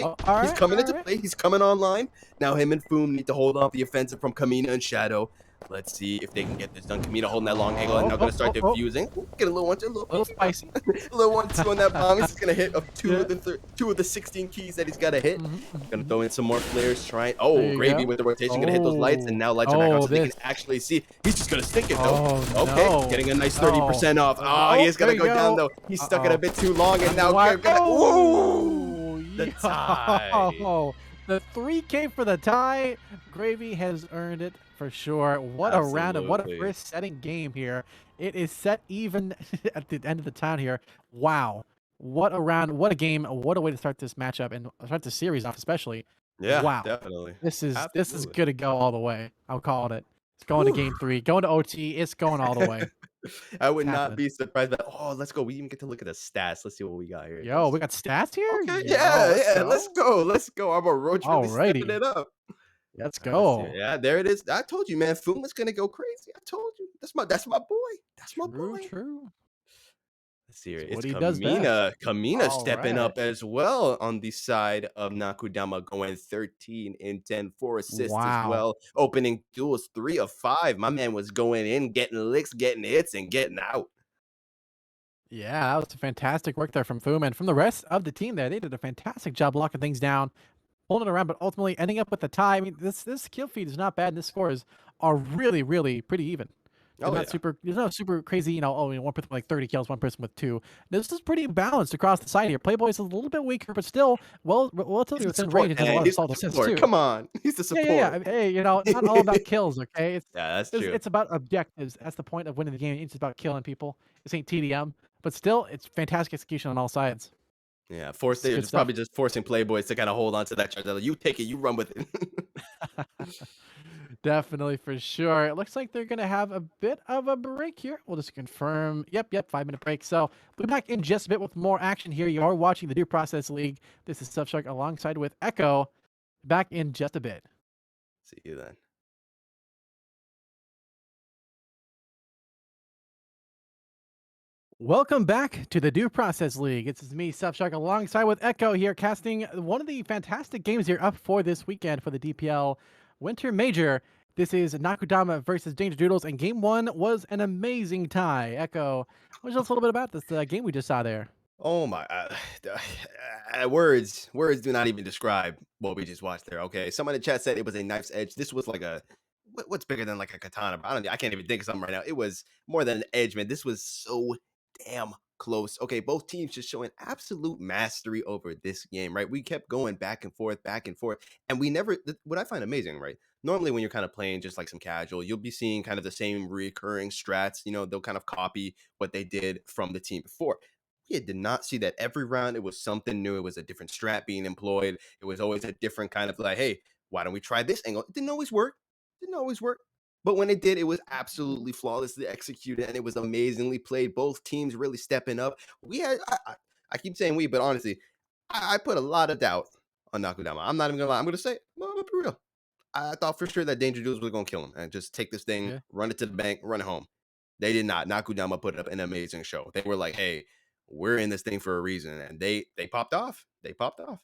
Oh, all He's right, coming all into right. play. He's coming online. Now him and Foom need to hold off the offensive from Kamina and Shadow. Let's see if they can get this done. Kamina holding that long angle and now Oh, gonna start oh, oh. defusing. Ooh, get a little one, two, a little A little spicy. a little 1-2 on that bomb. He's just gonna hit of two Yeah. of the two of the 16 keys that he's gotta hit. Mhm, Gonna mhm. throw in some more flares. Trying. There Oh, you Gravy go. with the rotation. Gonna hit those lights, and Oh. now lights are back on Oh, so they can this. actually see. He's just gonna stick it though. Oh, Okay, no. getting a nice Oh. 30% off. Oh, Oh, he is there gonna you go down go. though. He's stuck it a Uh-oh. bit too long, and now Underwire. gonna. Woo! Oh, The tie. yo. The 3K for the tie. Gravy has earned it for sure. What a round and what a Absolutely. first setting game here. It is set even at the end of the town here. Wow. What a round. What a game. What a way to start this matchup and start the series off, especially. Yeah, Wow. definitely. This is Absolutely. gonna go all the way. I'm calling it. It's going to Whew. game 3. Going to OT. It's going all the way. I It's would not happening. be surprised. But oh, let's go. We even get to look at the stats. Let's see what we got here. Yo, we got stats here? Okay, Yo, yeah, let's yeah. Let's go. go. Let's go. Our roach really stepping Alrighty. it up. Let's Let's see. go. Yeah, there it is. I told you, man. Fuma's gonna go crazy. I told you. That's my boy. That's my True, boy. true. Let's see here. It's It's what he does best. Kamina All stepping right. up as well on the side of Nakudama, going 13 in 10, 4 assists as Wow. well. Opening duels 3 of 5. My man was going in, getting licks, getting hits, and getting out. Yeah, that was fantastic work there from Foom and from the rest of the team there. They did a fantastic job locking things down, holding it around, but ultimately ending up with the tie. I mean, this kill feed is not bad, and the scores are really, really pretty even. They're Oh not yeah. super. There's no super crazy. One person with like 30 kills, one person with 2. This is pretty balanced across the side here. Playboy's a little bit weaker, but still He's relatively the within range support, and has a man. lot of He's the solid assists support. too. Come on. He's the Yeah, yeah, yeah. support. Hey, it's not all about kills, okay? It's Yeah, that's it's true. it's about objectives. That's the point of winning the game. It's about killing people. This ain't TDM, but still, it's fantastic execution on all sides. Yeah, It's they're good just probably stuff. just forcing Playboys to kind of hold on to that charge. They're like, you take it, you run with it. Definitely for sure. It looks like they're gonna have a bit of a break here. We'll just confirm. Yep, 5-minute break. So we'll be back in just a bit with more action here. You are watching the Due Process League. This is Subshark alongside with Echo. Back in just a bit. See you then. Welcome back to the Due Process League. It's me, Subshark, alongside with Echo here, casting one of the fantastic games here up for this weekend for the DPL Winter Major. This is Nakudama versus Danger Doodles, and game 1 was an amazing tie. Echo, what tell us a little bit about this game we just saw there? Oh my, words do not even describe what we just watched there. Okay, someone in the chat said it was a knife's edge. This was like what's bigger than like a katana? I can't even think of something right now. It was more than an edge, man. This was so damn close. Okay, both teams just showing absolute mastery over this game, right? We kept going back and forth, and we never. What I find amazing, right? Normally, when you're kind of playing just like some casual, you'll be seeing kind of the same recurring strats. They'll kind of copy what they did from the team before. We did not see that every round. It was something new. It was a different strat being employed. It was always a different kind of like, hey, why don't we try this angle? It didn't always work. Didn't always work. But when it did, it was absolutely flawlessly executed and it was amazingly played. Both teams really stepping up. We had, I keep saying we, but honestly, I put a lot of doubt on Nakudama. I'm not even gonna lie. I'm gonna say, I'm gonna be real. I thought for sure that Danger Jules was gonna kill him and just take this thing, Yeah. run it to the bank, run it home. They did not. Nakudama put up an amazing show. They were like, "Hey, we're in this thing for a reason," and they popped off. They popped off.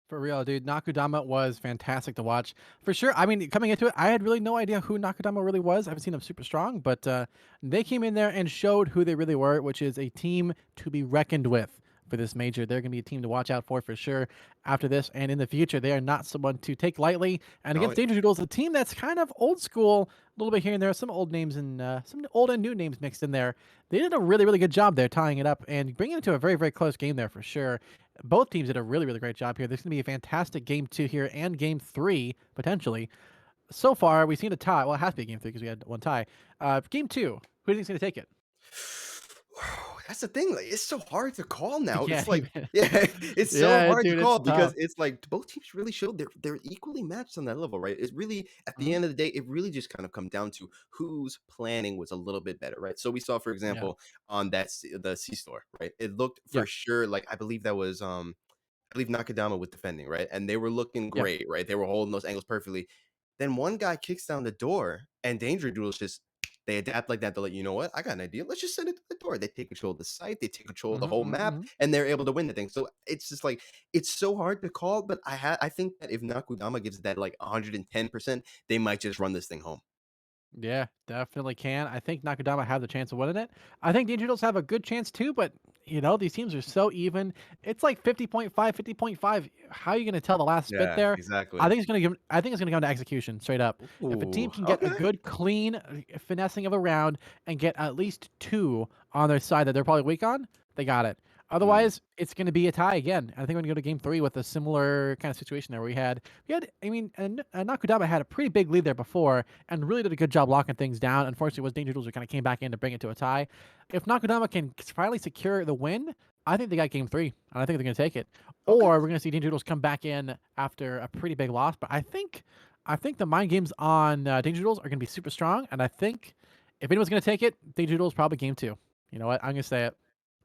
For real, dude. Nakudama was fantastic to watch. For sure. I mean, coming into it, I had really no idea who Nakudama really was. I haven't seen them super strong, but they came in there and showed who they really were, which is a team to be reckoned with for this major. They're going to be a team to watch out for sure after this and in the future. They are not someone to take lightly. And Oh, against Danger Doodles, a team that's kind of old school, a little bit here and there, some old names and some old and new names mixed in there. They did a really, really good job there tying it up and bringing it to a very, very close game there for sure. Both teams did a really, really great job here. There's going to be a fantastic game 2 here and game 3 potentially. So far, we've seen a tie. Well, it has to be game 3 because we had one tie. Game 2, who do you think's going to take it? that's the thing. Like, it's so hard to call You now. It's can't like, even. yeah, it's so Yeah, hard to dude, it's call because tough. it's like both teams really showed they're equally matched on that level, right? It's really at the Mhm. end of the day, it really just kind of come down to whose planning was a little bit better, right? So we saw, for Yeah. example, on the C store, right? It looked for Yep. sure like I believe that was I believe Nakadama was defending, right? And they were looking Yep. great, right? They were holding those angles perfectly. Then one guy kicks down the door, and Danger Doodles just they adapt like that. They're like, you know what? I got an idea. Let's just send it to the door. They take control of the site. They take control of Mhm, the whole mhm, map, mhm. and they're able to win the thing. So it's just like it's so hard to call. But I think that if Nakudama gives that like 110%, they might just run this thing home. Yeah, definitely can. I think Nakadama have the chance of winning it. I think the Angels have a good chance too, but these teams are so even. It's like 50.5, 50.5. How are you going to tell the last bit Yeah, there? exactly. I think it's going to come to execution straight up. If a team Ooh, can get a okay. good clean finessing of a round and get at least 2 on their side that they're probably weak on, they got it. Mm, Otherwise, it's going to be a tie again. I think we're going to go to game 3 with a similar kind of situation there. I mean, Nakudama had a pretty big lead there before and really did a good job locking things down. Unfortunately, it was Danger Tools who kind of came back in to bring it to a tie. If Nakudama can finally secure the win, I think they got game 3, and I think they're going to take it. okay. Or we're going to see Danger Tools come back in after a pretty big loss. But I think the mind games on Danger Tools are going to be super strong, and I think if anyone's going to take it, Danger Tools probably game 2. You know what? I'm going to say it.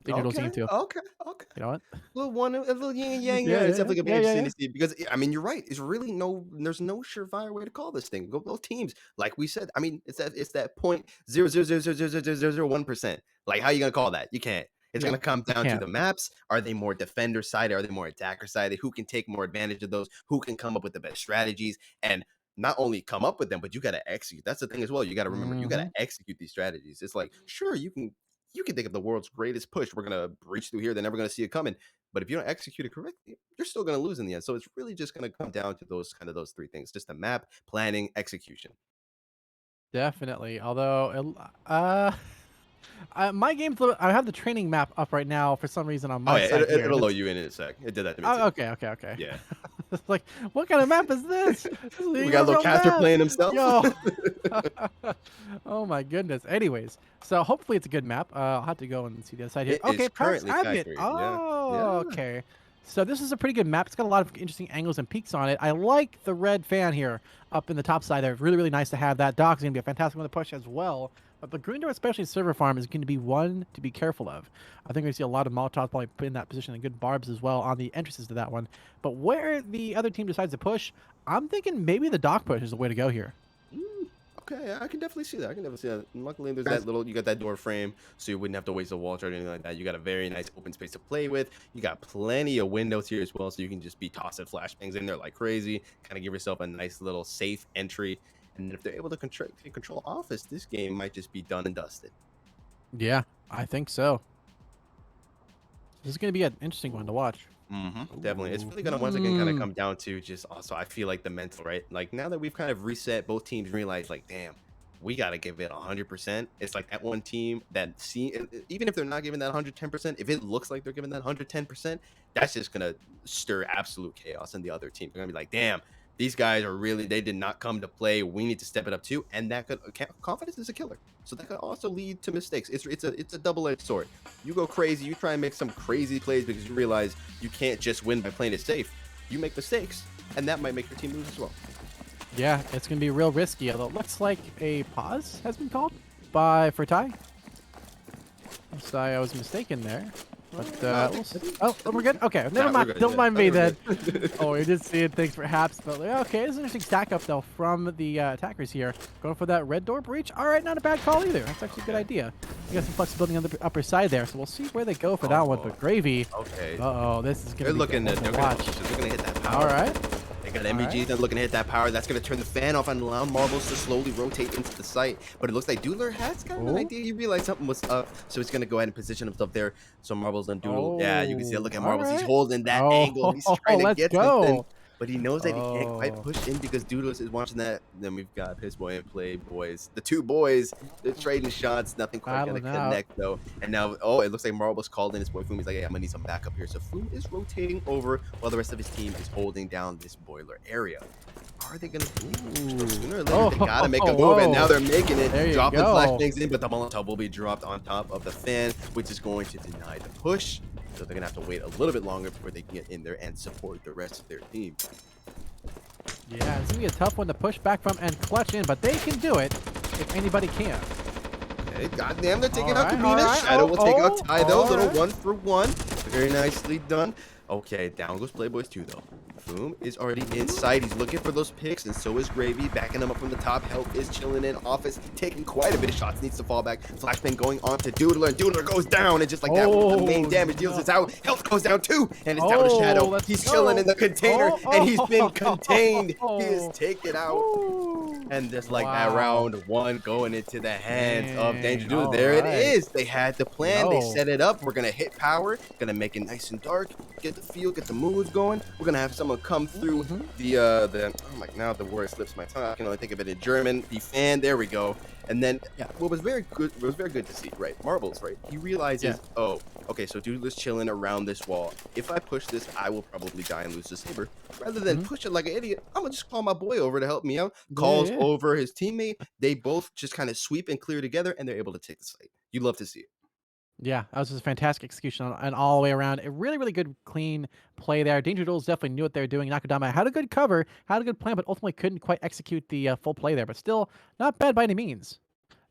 Danger Tools Okay, game 2. okay, okay. You know what? A little yin and yang Yeah, there. It's yeah, definitely gonna be yeah, yeah, interesting yeah. to see because I mean, you're right. It's really there's no surefire way to call this thing. Go both teams, like we said. I mean, it's that 0.0000001%. Like, how you gonna call that? You can't. It's Yeah, gonna come you down to can't. the maps. Are they more defender sided? Are they more attacker sided? Who can take more advantage of those? Who can come up with the best strategies? And not only come up with them, but you got to execute. That's the thing as well. You got to remember, you got to Mhm. execute these strategies. It's like, sure, you can think of the world's greatest push. We're gonna breach through here. They're never gonna see it coming. But if you don't execute it correctly, you're still gonna lose in the end. So it's really just gonna come down to those three things: just the map, planning, execution. Definitely. Although, my game's I have the training map up right now for some reason on Oh my yeah, side here, and it'll load it's you in a sec. It did that to me oh, too. okay, okay, okay. Yeah, It's like, what kind of map is this? This isn't we even got a a little real caster map, playing himself. yo. Oh my goodness. Anyways, so hopefully it's a good map. I'll have to go and see the other side here. It Okay, is Paris currently Agate. factory. Yeah, Oh, yeah. okay. So this is a pretty good map. It's got a lot of interesting angles and peaks on it. I like the red fan here up in the top side there. Really, really nice to have that. Dock is going to be a fantastic one to push as well. But the green door, especially server farm, is going to be one to be careful of. I think we're going to see a lot of Molotovs probably put in that position and good barbs as well on the entrances to that one. But where the other team decides to push, I'm thinking maybe the dock push is the way to go here. Mm, okay, yeah, I can definitely see that. I can definitely see that. And luckily, there's that Guys, little. You got that door frame, so you wouldn't have to waste a wall or anything like that. You got a very nice open space to play with. You got plenty of windows here as well, so you can just be tossing flashbangs in there like crazy. Kind of give yourself a nice little safe entry. And if they're able to control office, this game might just be done and dusted. yeah, I think so. This is going to be an interesting one to watch. Definitely. It's really gonna once again kind of Hmm. come down to just also I feel like the mental, right? Like now that we've kind of reset, both teams realize like, damn, we gotta give it 100%. It's like that one team that even if they're not giving that 110%, if it looks like they're giving that 110%, that's just gonna stir absolute chaos in the other team. They're gonna be like, damn, these guys are really they did not come to play. We need to step it up too, and that could confidence is a killer. So that could also lead to mistakes. It's a double-edged sword. You go crazy, you try and make some crazy plays because you realize you can't just win by playing it safe. You make mistakes, and that might make your team lose as well. Yeah, it's going to be real risky, although it looks like a pause has been called for Ty. So I was mistaken there. But Uh, oh, we're good. Okay, never We're mind. good. Don't Yeah, mind I me think then. we're good. Oh, you're just seeing things perhaps, but okay, this is an interesting stack up though from the attackers here. Going for that red door breach. All right, not a bad call either. That's actually a good Okay. idea. You got some flexibility on the upper side there, so we'll see where they go for that one. Oh, But Gravy, okay. uh-oh, this is gonna be a one to They're watch. gonna hit that All power. right, They got all MVGs right. that are looking to hit that power. That's going to turn the fan off and allow marbles to slowly rotate into the site. But it looks like Doodler has kind of an Oh, idea. He realized something was up, so he's going to go ahead and position himself there. So marbles and Doodle. Yeah, you can see it. oh, Look at all marbles. He's right. holding that angle. He's Oh, trying to let's get something. go. But he knows that he can't quite Oh, push in because Doodles is watching that. Then we've got Piss Boy and Play Boys. The two boys, they're trading shots. Nothing quite going to battling out. connect, though. And now, oh, it looks like Marbles called in his boy Flume. He's like, hey, I'm going to need some backup here. So Flume is rotating over while the rest of his team is holding down this boiler area. Are they gonna sooner or later? Oh, They gotta make a move, and now whoa. they're making it. There you Dropping go. flashbangs in, but the Molotov will be dropped on top of the fan, which is going to deny the push. So they're gonna have to wait a little bit longer before they can get in there and support the rest of their team. Yeah, it's gonna be a tough one to push back from and clutch in, but they can do it if anybody can. Okay, goddamn, they're taking out Alright, Kamina. alright, Shadow will take out oh, Ty, though. Little alright. 1-for-1. Very nicely done. Okay, down goes Playboys 2, though. Boom is already inside. He's looking for those picks, and so is Gravy. Backing him up from the top. Health is chilling in. Office taking quite a bit of shots. Needs to fall back. Flashbang going on to Doodler, and Doodler goes down. And just like that, with the main damage deals is out. Health goes down too, and it's down to Shadow. let's He's go. chilling in the container, and he's been contained. Oh. He is taken out. Ooh. And just like that, Wow. round one going into the hands of Danger Doodle. Dang, There it alright. is. They had the plan. They Yo. set it up. We're going to hit power. Going to make it nice and dark. Get the feel. Get the moves going. We're going to have someone come through oh my, now the word slips my tongue. I can only think of it in German. The fan. There we go. And then what was very good to see, right? Marbles, right? He realizes, oh, okay, so Doodle is chilling around this wall. If I push this, I will probably die and lose the saber. Rather than push it like an idiot, I'm gonna just call my boy over to help me out. Calls over his teammate. They both just kind of sweep and clear together, and they're able to take the site. You love to see it. Yeah, that was just a fantastic execution and all the way around. A really, really good, clean play there. Danger Duels definitely knew what they were doing. Nakudama had a good cover, had a good plan, but ultimately couldn't quite execute the full play there. But still, not bad by any means.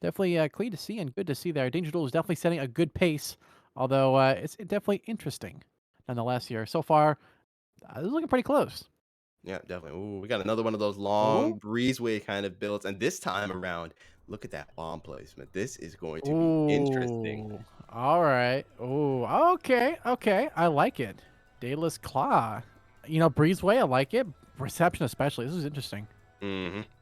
Definitely clean to see and good to see there. Danger Duel is definitely setting a good pace, although it's definitely interesting nonetheless here. So far, it's looking pretty close. Yeah, definitely. Ooh, we got another one of those Ooh. long breezeway kind of builds, and this time around, look at that bomb placement. This is going to be interesting. Ooh. All right. Ooh. Okay. Okay. I like it. Daedalus Claw. You know, Breezeway, I like it. Reception especially. This is interesting.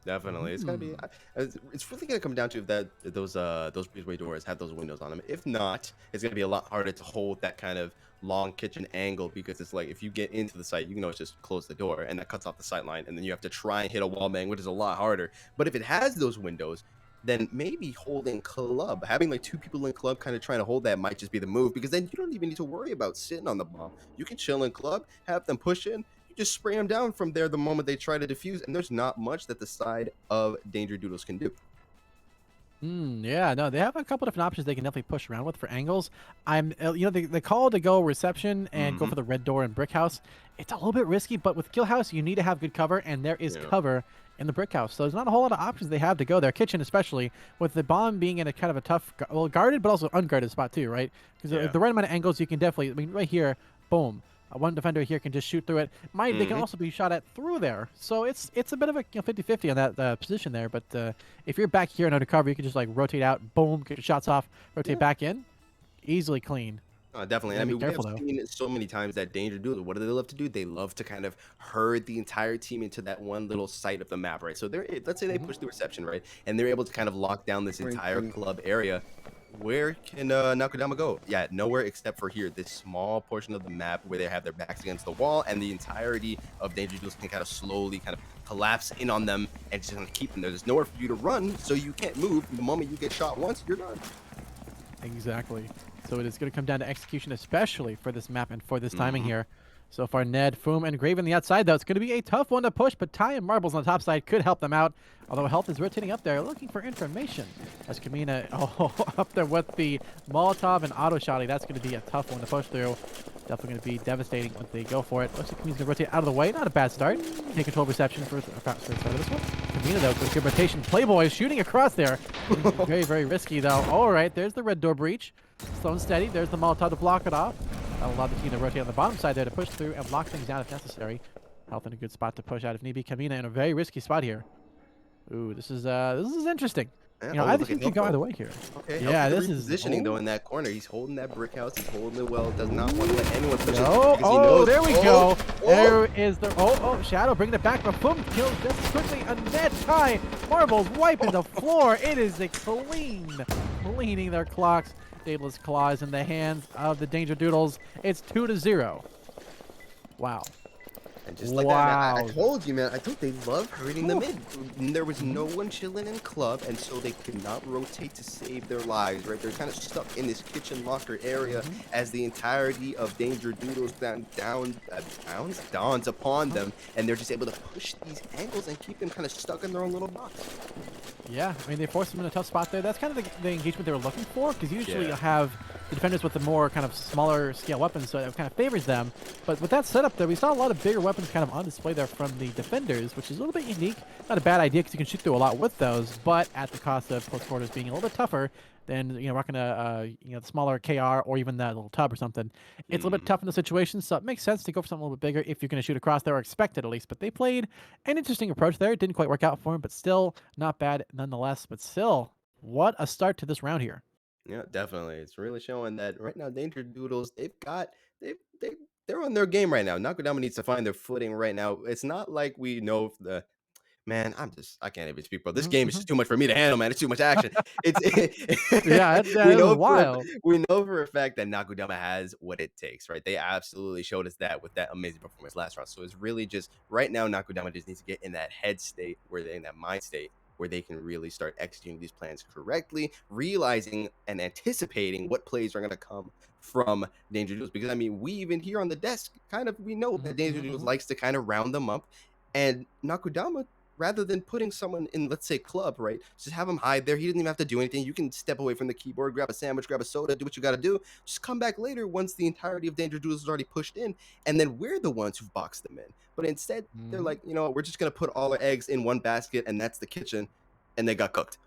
Definitely. It's gonna be. It's really gonna come down to if those breezeway doors have those windows on them. If not, it's gonna be a lot harder to hold that kind of long kitchen angle because it's like if you get into the site, you can always just close the door and that cuts off the sight line, and then you have to try and hit a wall bang, which is a lot harder. But if it has those windows, then maybe holding club, having like two people in club kind of trying to hold that might just be the move because then you don't even need to worry about sitting on the bomb. You can chill in club, have them push in, you just spray them down from there the moment they try to defuse, and there's not much that the side of Danger Doodles can do. Yeah, no, they have a couple different options they can definitely push around with for angles. You know, the call to go reception and go for the red door and brick house. It's a little bit risky, but with kill house, you need to have good cover, and there is cover in the brick house. So there's not a whole lot of options they have to go there. Kitchen, especially with the bomb being in a kind of a tough, well, guarded but also unguarded spot too, right? Because the right amount of angles, you can definitely. I mean, right here, boom. One defender here can just shoot through it. They can also be shot at through there. So it's a bit of a 50-50 on that position there. But if you're back here and under cover, you can just like rotate out, boom, get your shots off, rotate back in, easily clean. Definitely. I Be mean, we have careful, though. seen it so many times that Danger Doodle, what do they love to do? They love to kind of herd the entire team into that one little site of the map, right? So let's say they push the reception, right? And they're able to kind of lock down this entire club area. Where can Nakudama go? Yeah, nowhere except for here, this small portion of the map where they have their backs against the wall, and the entirety of Danger Doodles can kind of slowly kind of collapse in on them and just kind of keep them there. There's nowhere for you to run, so you can't move. The moment you get shot once, you're done. Exactly. So it is going to come down to execution, especially for this map and for this timing here. So far, Ned, Foom, and Grave on the outside, though. It's going to be a tough one to push, but Ty and Marbles on the top side could help them out. Although Health is rotating up there, looking for information. As Kamina, up there with the Molotov and auto shotty. That's going to be a tough one to push through. Definitely going to be devastating once they go for it. Looks like Kamina's going to rotate out of the way. Not a bad start. Take control of reception for the start of this one. Kamina, though, with good rotation. Playboy shooting across there. Very, very risky, though. All right, there's the red door breach. Slow and steady. There's the Molotov to block it off. That'll allow the team to rotate on the bottom side there to push through and block things down if necessary. Health in a good spot to push out if need be. Kamina in a very risky spot here. Ooh, this is interesting. Yeah, You know, oh, either look team at can Health go though. either way here. Okay, Health Yeah, is the this is repositioning though in that corner. He's holding that brick house. He's holding it well. Does not want to let anyone push it Oh, because he oh, knows. there we Oh, go. oh. There is the Shadow bringing it back, but boom, kills just as quickly. A net tie. Marbles wiping the floor. It is a cleaning their clocks. Daedalus claws in the hands of the Danger Doodles. It's 2-0. Wow. And just like that, man, I Wow. told you, man. I told they love hurting them Oof. in. There was no one chilling in club, and so they could not rotate to save their lives, right? They're kind of stuck in this kitchen locker area as the entirety of Danger Doodles dawns upon them, and they're just able to push these angles and keep them kind of stuck in their own little box. Yeah, I mean, they forced them in a tough spot there. That's kind of the engagement they were looking for, because usually Yeah. you have the defenders with the more kind of smaller scale weapons, so it kind of favors them. But with that setup there, we saw a lot of bigger weapons kind of on display there from the defenders, which is a little bit unique. Not a bad idea, because you can shoot through a lot with those, but at the cost of close quarters being a little bit tougher than, rocking the smaller KR or even that little tub or something. It's a little bit tough in the situation, so it makes sense to go for something a little bit bigger if you're going to shoot across there, or expect it at least. But they played an interesting approach there. It didn't quite work out for him, but still not bad nonetheless. But still, what a start to this round here. Yeah, definitely. It's really showing that right now, Danger Doodles, they they they're on their game right now. Nakudama needs to find their footing right now. It's not like we know the man. I can't even speak, bro. This game is Mhm. just too much for me to handle, man. It's too much action. It's Yeah, we it was know wild. we know for a fact that Nakudama has what it takes, right? They absolutely showed us that with that amazing performance last round. So it's really just right now, Nakudama just needs to get in that head state where they're in that mind state where they can really start executing these plans correctly, realizing and anticipating what plays are going to come from Danger Jules. Because I mean, we even here on the desk, kind of we know that Mhm, Danger mhm, Jules mhm. likes to kind of round them up, and Nakudama, rather than putting someone in, let's say, club, right? Just have him hide there. He doesn't even have to do anything. You can step away from the keyboard, grab a sandwich, grab a soda, do what you got to do. Just come back later once the entirety of Danger Jules is already pushed in, and then we're the ones who've boxed them in. But instead, they're Mhm. like, you know what, we're just gonna put all our eggs in one basket, and that's the kitchen, and they got cooked.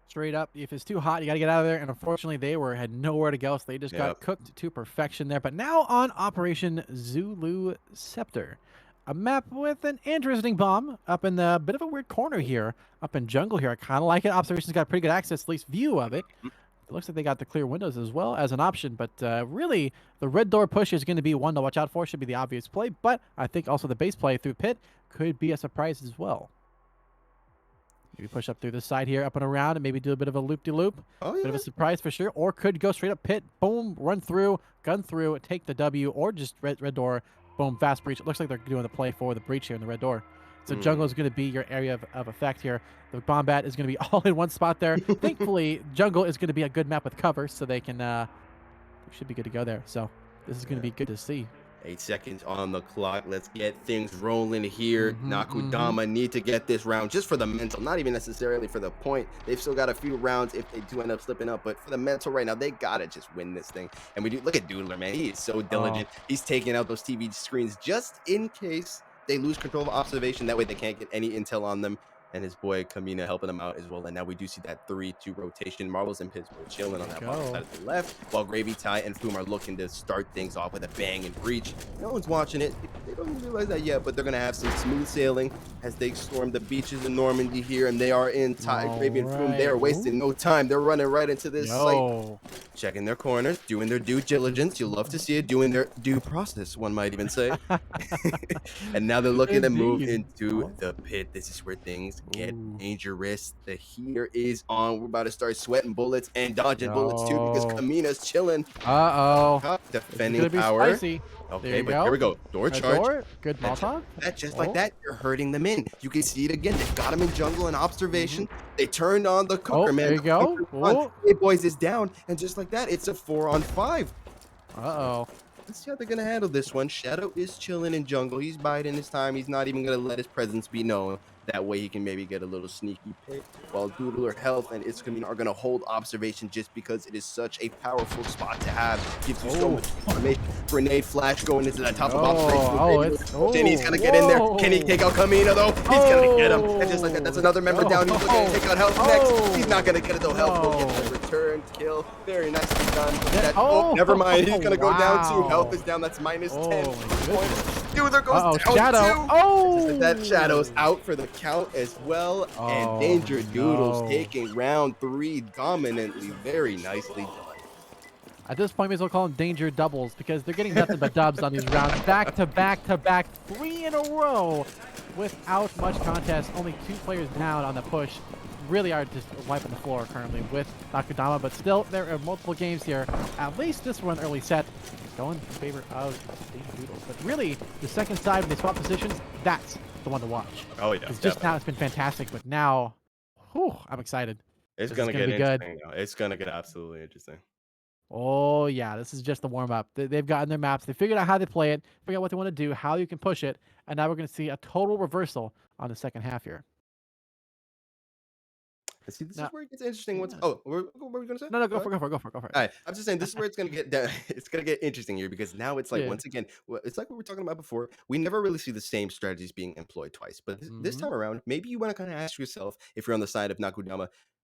Straight up, if it's too hot, you got to get out of there. And unfortunately, they had nowhere to go, so they just Yeah. got cooked to perfection there. But now on Operation Zulu Scepter, a map with an interesting bomb up in the bit of a weird corner here, up in jungle here. I kind of like it. Observation's got pretty good access, at least view of it. It looks like they got the clear windows as well as an option, but really, the red door push is going to be one to watch out for. Should be the obvious play, but I think also the base play through pit could be a surprise as well. Maybe push up through this side here, up and around, and maybe do a bit of a loop-de-loop. Oh Bit of yeah. a surprise for sure. Or could go straight up pit, boom, run through, gun through, take the W, or just red door, boom, fast breach. It looks like they're doing the play for the breach here in the red door. So jungle is going to be your area of effect here. The Bombat is going to be all in one spot there. Thankfully, jungle is going to be a good map with cover, so they can they should be good to go there. So this is going to Yeah. be good to see. 8 seconds on the clock. Let's get things rolling here. Mm-hmm. Nakudama need to get this round just for the mental, not even necessarily for the point. They've still got a few rounds if they do end up slipping up, but for the mental right now, they gotta just win this thing. And we do look at Doodler, man. He is so Oh, diligent. He's taking out those TV screens just in case they lose control of observation. That way they can't get any intel on them. And his boy Kamina helping him out as well. And now we do see that 3-2 rotation. Marbles and Pittsburgh chilling there on we that bottom go. side of the left, while Gravy Tie and Foom are looking to start things off with a bang and breach. No one's watching it. They don't even realize that yet, but they're going to have some smooth sailing as they storm the beaches in Normandy here, and they are in tie. All Gravy and Foom, they right. are Ooh. wasting no time. They're running right into this site, Yo. checking their corners, doing their due diligence. You'll love to see it, doing their due process, one might even say. And now they're looking to move Indeed. into Oh. the pit. This is where things get Ooh. dangerous. The heater is on. We're about to start sweating bullets and dodging bullets too because Yo. Kamina's chilling. Uh-oh. This is Defending gonna be power. spicy. There Okay, you but here go. we go. Door Red charge. door. Good And just Molotov. like that, just like Oh. that, you're hurting them in. You can see it again. They've got him in jungle and Mhm. observation. They turned on the Oh, cooker, man. there you The go. cooker's on. Oh. Hey, boys is down. And just like that, it's a 4-on-5. Uh-oh. Let's see how they're going to handle this one. Shadow is chilling in jungle. He's biding his time. He's not even going to let his presence be known. That way he can maybe get a little sneaky pick, while Doodle or Health and Iskamin are going to hold observation just because it is such a powerful spot to have. Gives you so Oh, much information. Grenade flash going into that top of observation. it's He's going to get in there. Can he take out Kamina though? He's going to get him. And just like that, that's another member down. He's looking to take out Health next. He's not going to get it though. Health will get the return kill. Very nicely done. Never mind. He's going to go down too. Health is down. That's minus 10 points. Dude, there goes down Shadow. too. That Shadow's out for the count as well. And Danger Doodles taking round 3 dominantly. Very nicely done. At this point, we may as well call them danger doubles because they're getting nothing but dubs on these rounds. Back to back to back, 3 in a row without much contest. Only 2 players down on the push. Really are just wiping the floor currently with Nakudama, but still there are multiple games here. At least this one early set going in favor of Danger Doodles. But really, the second side when they swap positions, that's the one to watch. Oh yeah, because just now it's been fantastic, but now, whew, I'm excited. It's gonna get interesting now. It's gonna get absolutely interesting. Oh yeah, this is just the warm up. They've gotten their maps. They figured out how they play it, figured out what they want to do, how you can push it, and now we're going to see a total reversal on the second half here. See, this is where it gets interesting. What were we gonna say? No, go for it. All right, I'm just saying this is where it's gonna get it's gonna get interesting here because now it's like once again, it's like what we were talking about before. We never really see the same strategies being employed twice, but this time around, maybe you want to kind of ask yourself if you're on the side of Nakudama,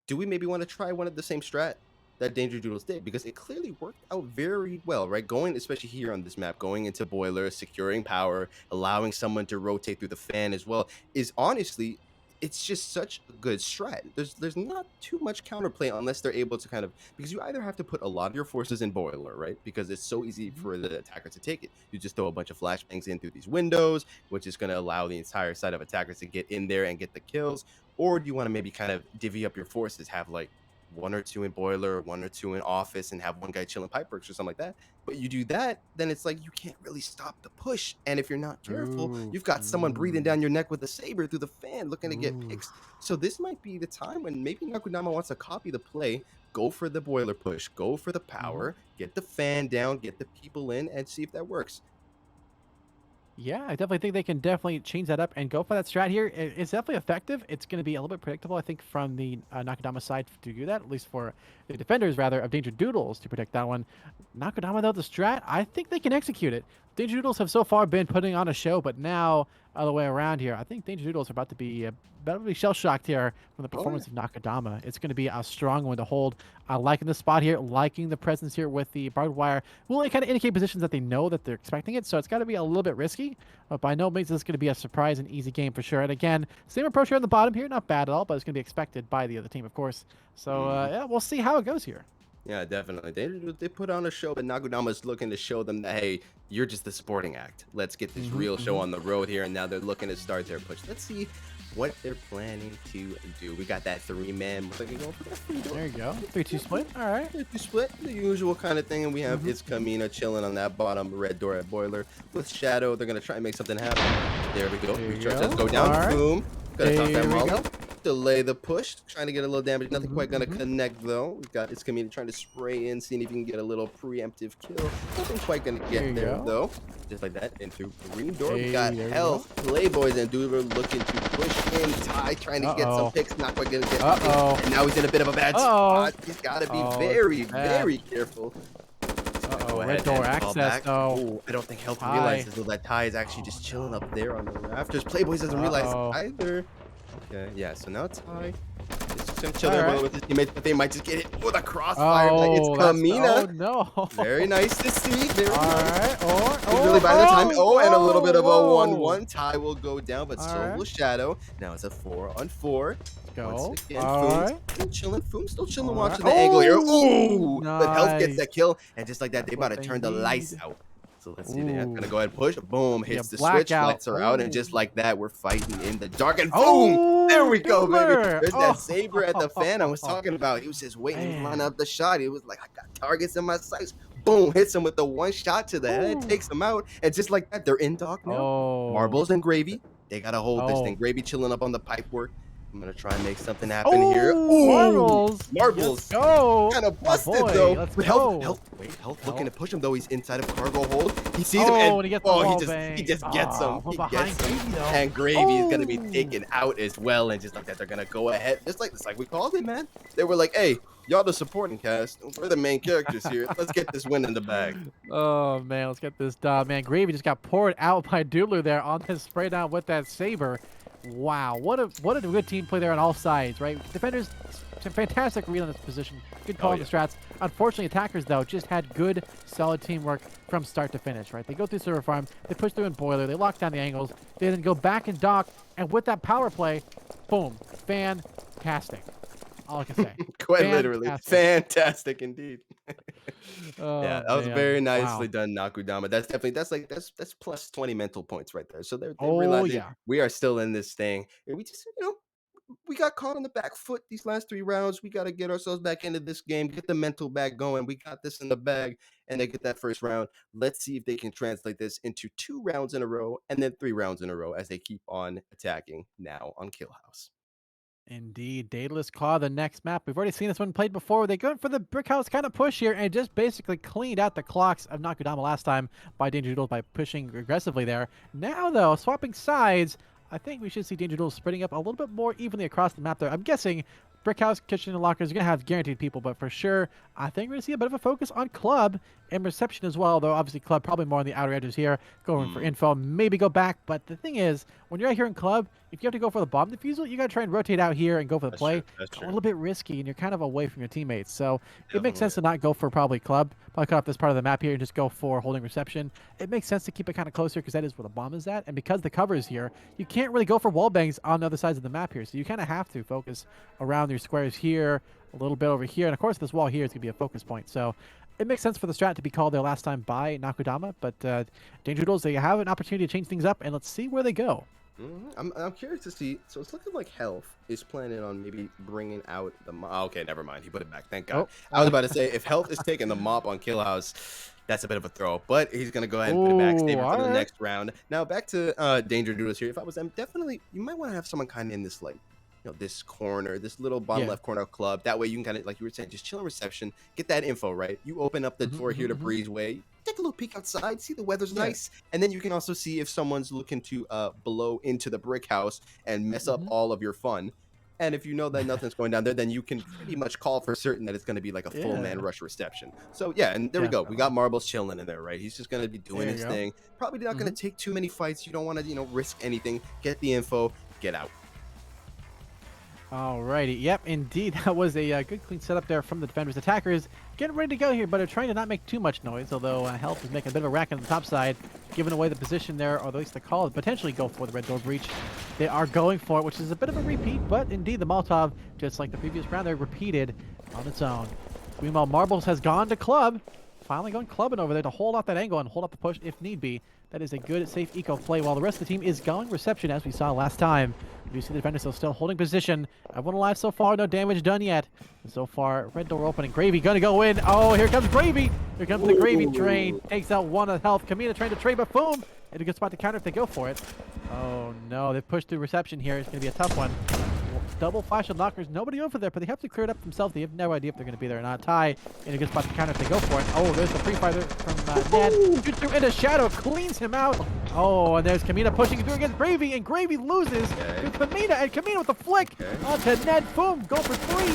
do we maybe want to try one of the same strat that Danger Doodles did? Because it clearly worked out very well, right? Going, especially here on this map, going into boiler, securing power, allowing someone to rotate through the fan as well, is honestly, it's just such a good strat. There's not too much counterplay unless they're able to kind of, because you either have to put a lot of your forces in boiler, right? Because it's so easy for the attacker to take it. You just throw a bunch of flashbangs in through these windows, which is going to allow the entire side of attackers to get in there and get the kills. Or do you want to maybe kind of divvy up your forces, have like 1 or 2 in boiler, 1 or 2 in office, and have one guy chilling pipe works or something like that. But you do that, then it's like you can't really stop the push. And if you're not careful, you've got someone breathing down your neck with a saber through the fan looking to get picks. So this might be the time when maybe Nakudama wants to copy the play, go for the boiler push, go for the power, get the fan down, get the people in, and see if that works. Yeah, I definitely think they can definitely change that up and go for that strat here. It's definitely effective. It's going to be a little bit predictable, I think, from the Nakudama side to do that, at least for the defenders, rather, of Danger Doodles to protect that one. Nakudama, though, the strat, I think they can execute it. Danger Doodles have so far been putting on a show, but now, other way around here, I think Danger Doodles are about to be shell-shocked here from the performance of Nakudama. It's going to be a strong one to hold. Liking the spot here, liking the presence here with the barbed wire. Will only kind of indicate positions that they know that they're expecting it, so it's got to be a little bit risky. But by no means is this going to be a surprise and easy game for sure. And again, same approach here on the bottom here. Not bad at all, but it's going to be expected by the other team, of course. So, yeah, we'll see how it goes here. Yeah, definitely. They put on a show, but Nakudama's looking to show them that, hey, you're just the sporting act. Let's get this real show on the road here, and now they're looking to start their push. Let's see what they're planning to do. We got that 3-man. There you go. 3-2 split. All right. 3-2 split, the usual kind of thing. And we have Kamina chilling on that bottom red door at boiler with Shadow. They're gonna try and make something happen. There we go. Let's go down. Right. Boom. Gonna toss that molly. Delay the push, trying to get a little damage. Nothing quite gonna connect though. We've got Kamina trying to spray in, seeing if you can get a little preemptive kill. Nothing quite gonna get there though. Just like that, in through green door. We got Health, Playboys, and Doodler looking to push in. Ty trying to get some picks, not quite gonna get and now he's in a bit of a bad spot. He's gotta be very careful. Red door access though. I don't think Health realizes though that Ty is actually just chilling up there on the rafters. Playboys doesn't realize either. Okay, yeah, so now Ty is just gonna chill there with his teammates, but they might just get hit with a crossfire. It's Kamina. No. Very nice to see. Very nice. He's really buying the time. And a little bit of a 1-1. Ty will go down, but so will Shadow. Now it's a 4-on-4. Go. Once again, Foom's still chilling, watching the angle here. Ooh! Nice. But Health gets that kill, and just like that, they about to turn the lights out. So let's see, they're gonna go ahead and push. Boom, hits the switch, lights are out, and just like that, we're fighting in the dark. And boom! There we go, baby. There's that saber at the fan I was talking about. He was just waiting to line up the shot. He was like, I got targets in my sights. Boom, hits him with the 1 shot to the head, takes him out, and just like that, they're in dock now. Marbles and Gravy, they gotta hold this thing. Gravy chilling up on the pipe work. I'm gonna try and make something happen here. Oh, Ooh, marbles. Let's marbles. go. Kind of My busted boy. though. Let's But health, go. health, wait, health looking Hell. to push him though. He's inside of cargo hold. He sees him Oh, and and he gets the oh, wall he bang. just gets him. Oh, from He behind gets him. Gravy though. And Gravy is gonna be Oh. taken out as well. And just like that, they're gonna go ahead. Just like we called it, man. They were like, hey, y'all the supporting cast. We're the main characters here. Let's get this win in the bag. Oh man, let's get this done. Man, Gravy just got poured out by Doodler there on his spray down with that saber. Wow, what a good team play there on all sides, right? Defenders, some fantastic read on this position. Good call Oh on yeah. the strats. Unfortunately, attackers though just had good, solid teamwork from start to finish, right? They go through server farm, they push through in boiler, they lock down the angles, they then go back and dock, and with that power play, boom, fantastic. All I can say, Quite literally. fantastic. Fantastic indeed. Yeah, Oh that was man, very nicely wow. done, Nakudama. That's definitely that's plus 20 mental points right there. So they're Oh realizing yeah. we are still in this thing. And we just, we got caught on the back foot these last 3 rounds. We got to get ourselves back into this game, get the mental back going. We got this in the bag, and they get that first round. Let's see if they can translate this into 2 rounds in a row and then 3 rounds in a row as they keep on attacking now on Kill House. Indeed, Daedalus Claw, the next map. We've already seen this one played before. They going for the brick house kind of push here and just basically cleaned out the clocks of Nakudama last time by Danger Doodles by pushing aggressively there. Now, though, swapping sides, I think we should see Danger Doodles spreading up a little bit more evenly across the map there. I'm guessing brick house, kitchen, and lockers are going to have guaranteed people, but for sure, I think we're going to see a bit of a focus on club and reception as well, though obviously club probably more on the outer edges here, going for Mm, info, maybe go back. But the thing is, when you're out here in club, if you have to go for the bomb defusal, you got to try and rotate out here and go for the that's true. play. That's It's a true. little bit risky, and you're kind of away from your teammates. So it makes Definitely. sense to not go for probably club. Probably cut off this part of the map here and just go for holding reception. It makes sense to keep it kind of closer because that is where the bomb is at. And because the cover is here, you can't really go for wall bangs on the other sides of the map here. So you kind of have to focus around your squares here, a little bit over here. And of course, this wall here is going to be a focus point. So it makes sense for the strat to be called there last time by Nakudama. But Danger Doodles, they have an opportunity to change things up, and let's see where they go. I'm curious to see. So it's looking like Health is planning on maybe bringing out the mop. Okay, never mind. He put it back. Thank God. Oh, I was about to say if Health is taking the mop on Kill House, that's a bit of a throw. But he's gonna go ahead and put it back, oh, save it for all the right. next round. Now back to Danger Doodles here. If I was them, definitely you might want to have someone kind of in this like. This corner, this little bottom Yeah. left corner of club. That way you can kind of, like you were saying, just chill in reception, get that info, right? You open up the door here to Hmm. breezeway, take a little peek outside, see the weather's Yeah. nice, and then you can also see if someone's looking to blow into the brick house and mess up Hmm. all of your fun. And if you know that nothing's going down there, then you can pretty much call for certain that it's going to be like a full man Yeah. rush reception. So yeah, and there we go. We got Definitely. Marbles chilling in there, right? He's just going to be doing There you his go. thing. Probably not going Hmm. to take too many fights. You don't want to, risk anything. Get the info, get out. Alrighty. Yep, indeed. That was a good clean setup there from the defenders. Attackers getting ready to go here, but are trying to not make too much noise, although Health is making a bit of a racket on the top side, giving away the position there, or at least the call, potentially go for the red door breach. They are going for it, which is a bit of a repeat, but indeed the Molotov, just like the previous round, they're repeated on its own. Meanwhile, Marbles has gone to club. Finally going clubbing over there to hold off that angle and hold up the push if need be. That is a good, safe eco play while the rest of the team is going reception as we saw last time. You see the defenders still holding position. Everyone alive so far, no damage done yet. So far, red door opening. Gravy gonna go in. Oh, here comes Gravy. Here comes the Gravy train. Ooh. Takes out one of health. Kamina trying to trade, but boom. It's a good spot to counter if they go for it. Oh no, they pushed through reception here. It's gonna be a tough one. Double flash of knockers. Nobody over there, but they have to clear it up themselves. They have no idea if they're going to be there or not. Ty in a good spot to counter if they go for it. Oh, there's the free fire from Ned. Shoots through into Shadow, cleans him out. Oh, and there's Kamina pushing through against Gravy, and Gravy loses Okay. to Kamina, and Kamina with the flick Okay. onto Ned. Boom, go for 3.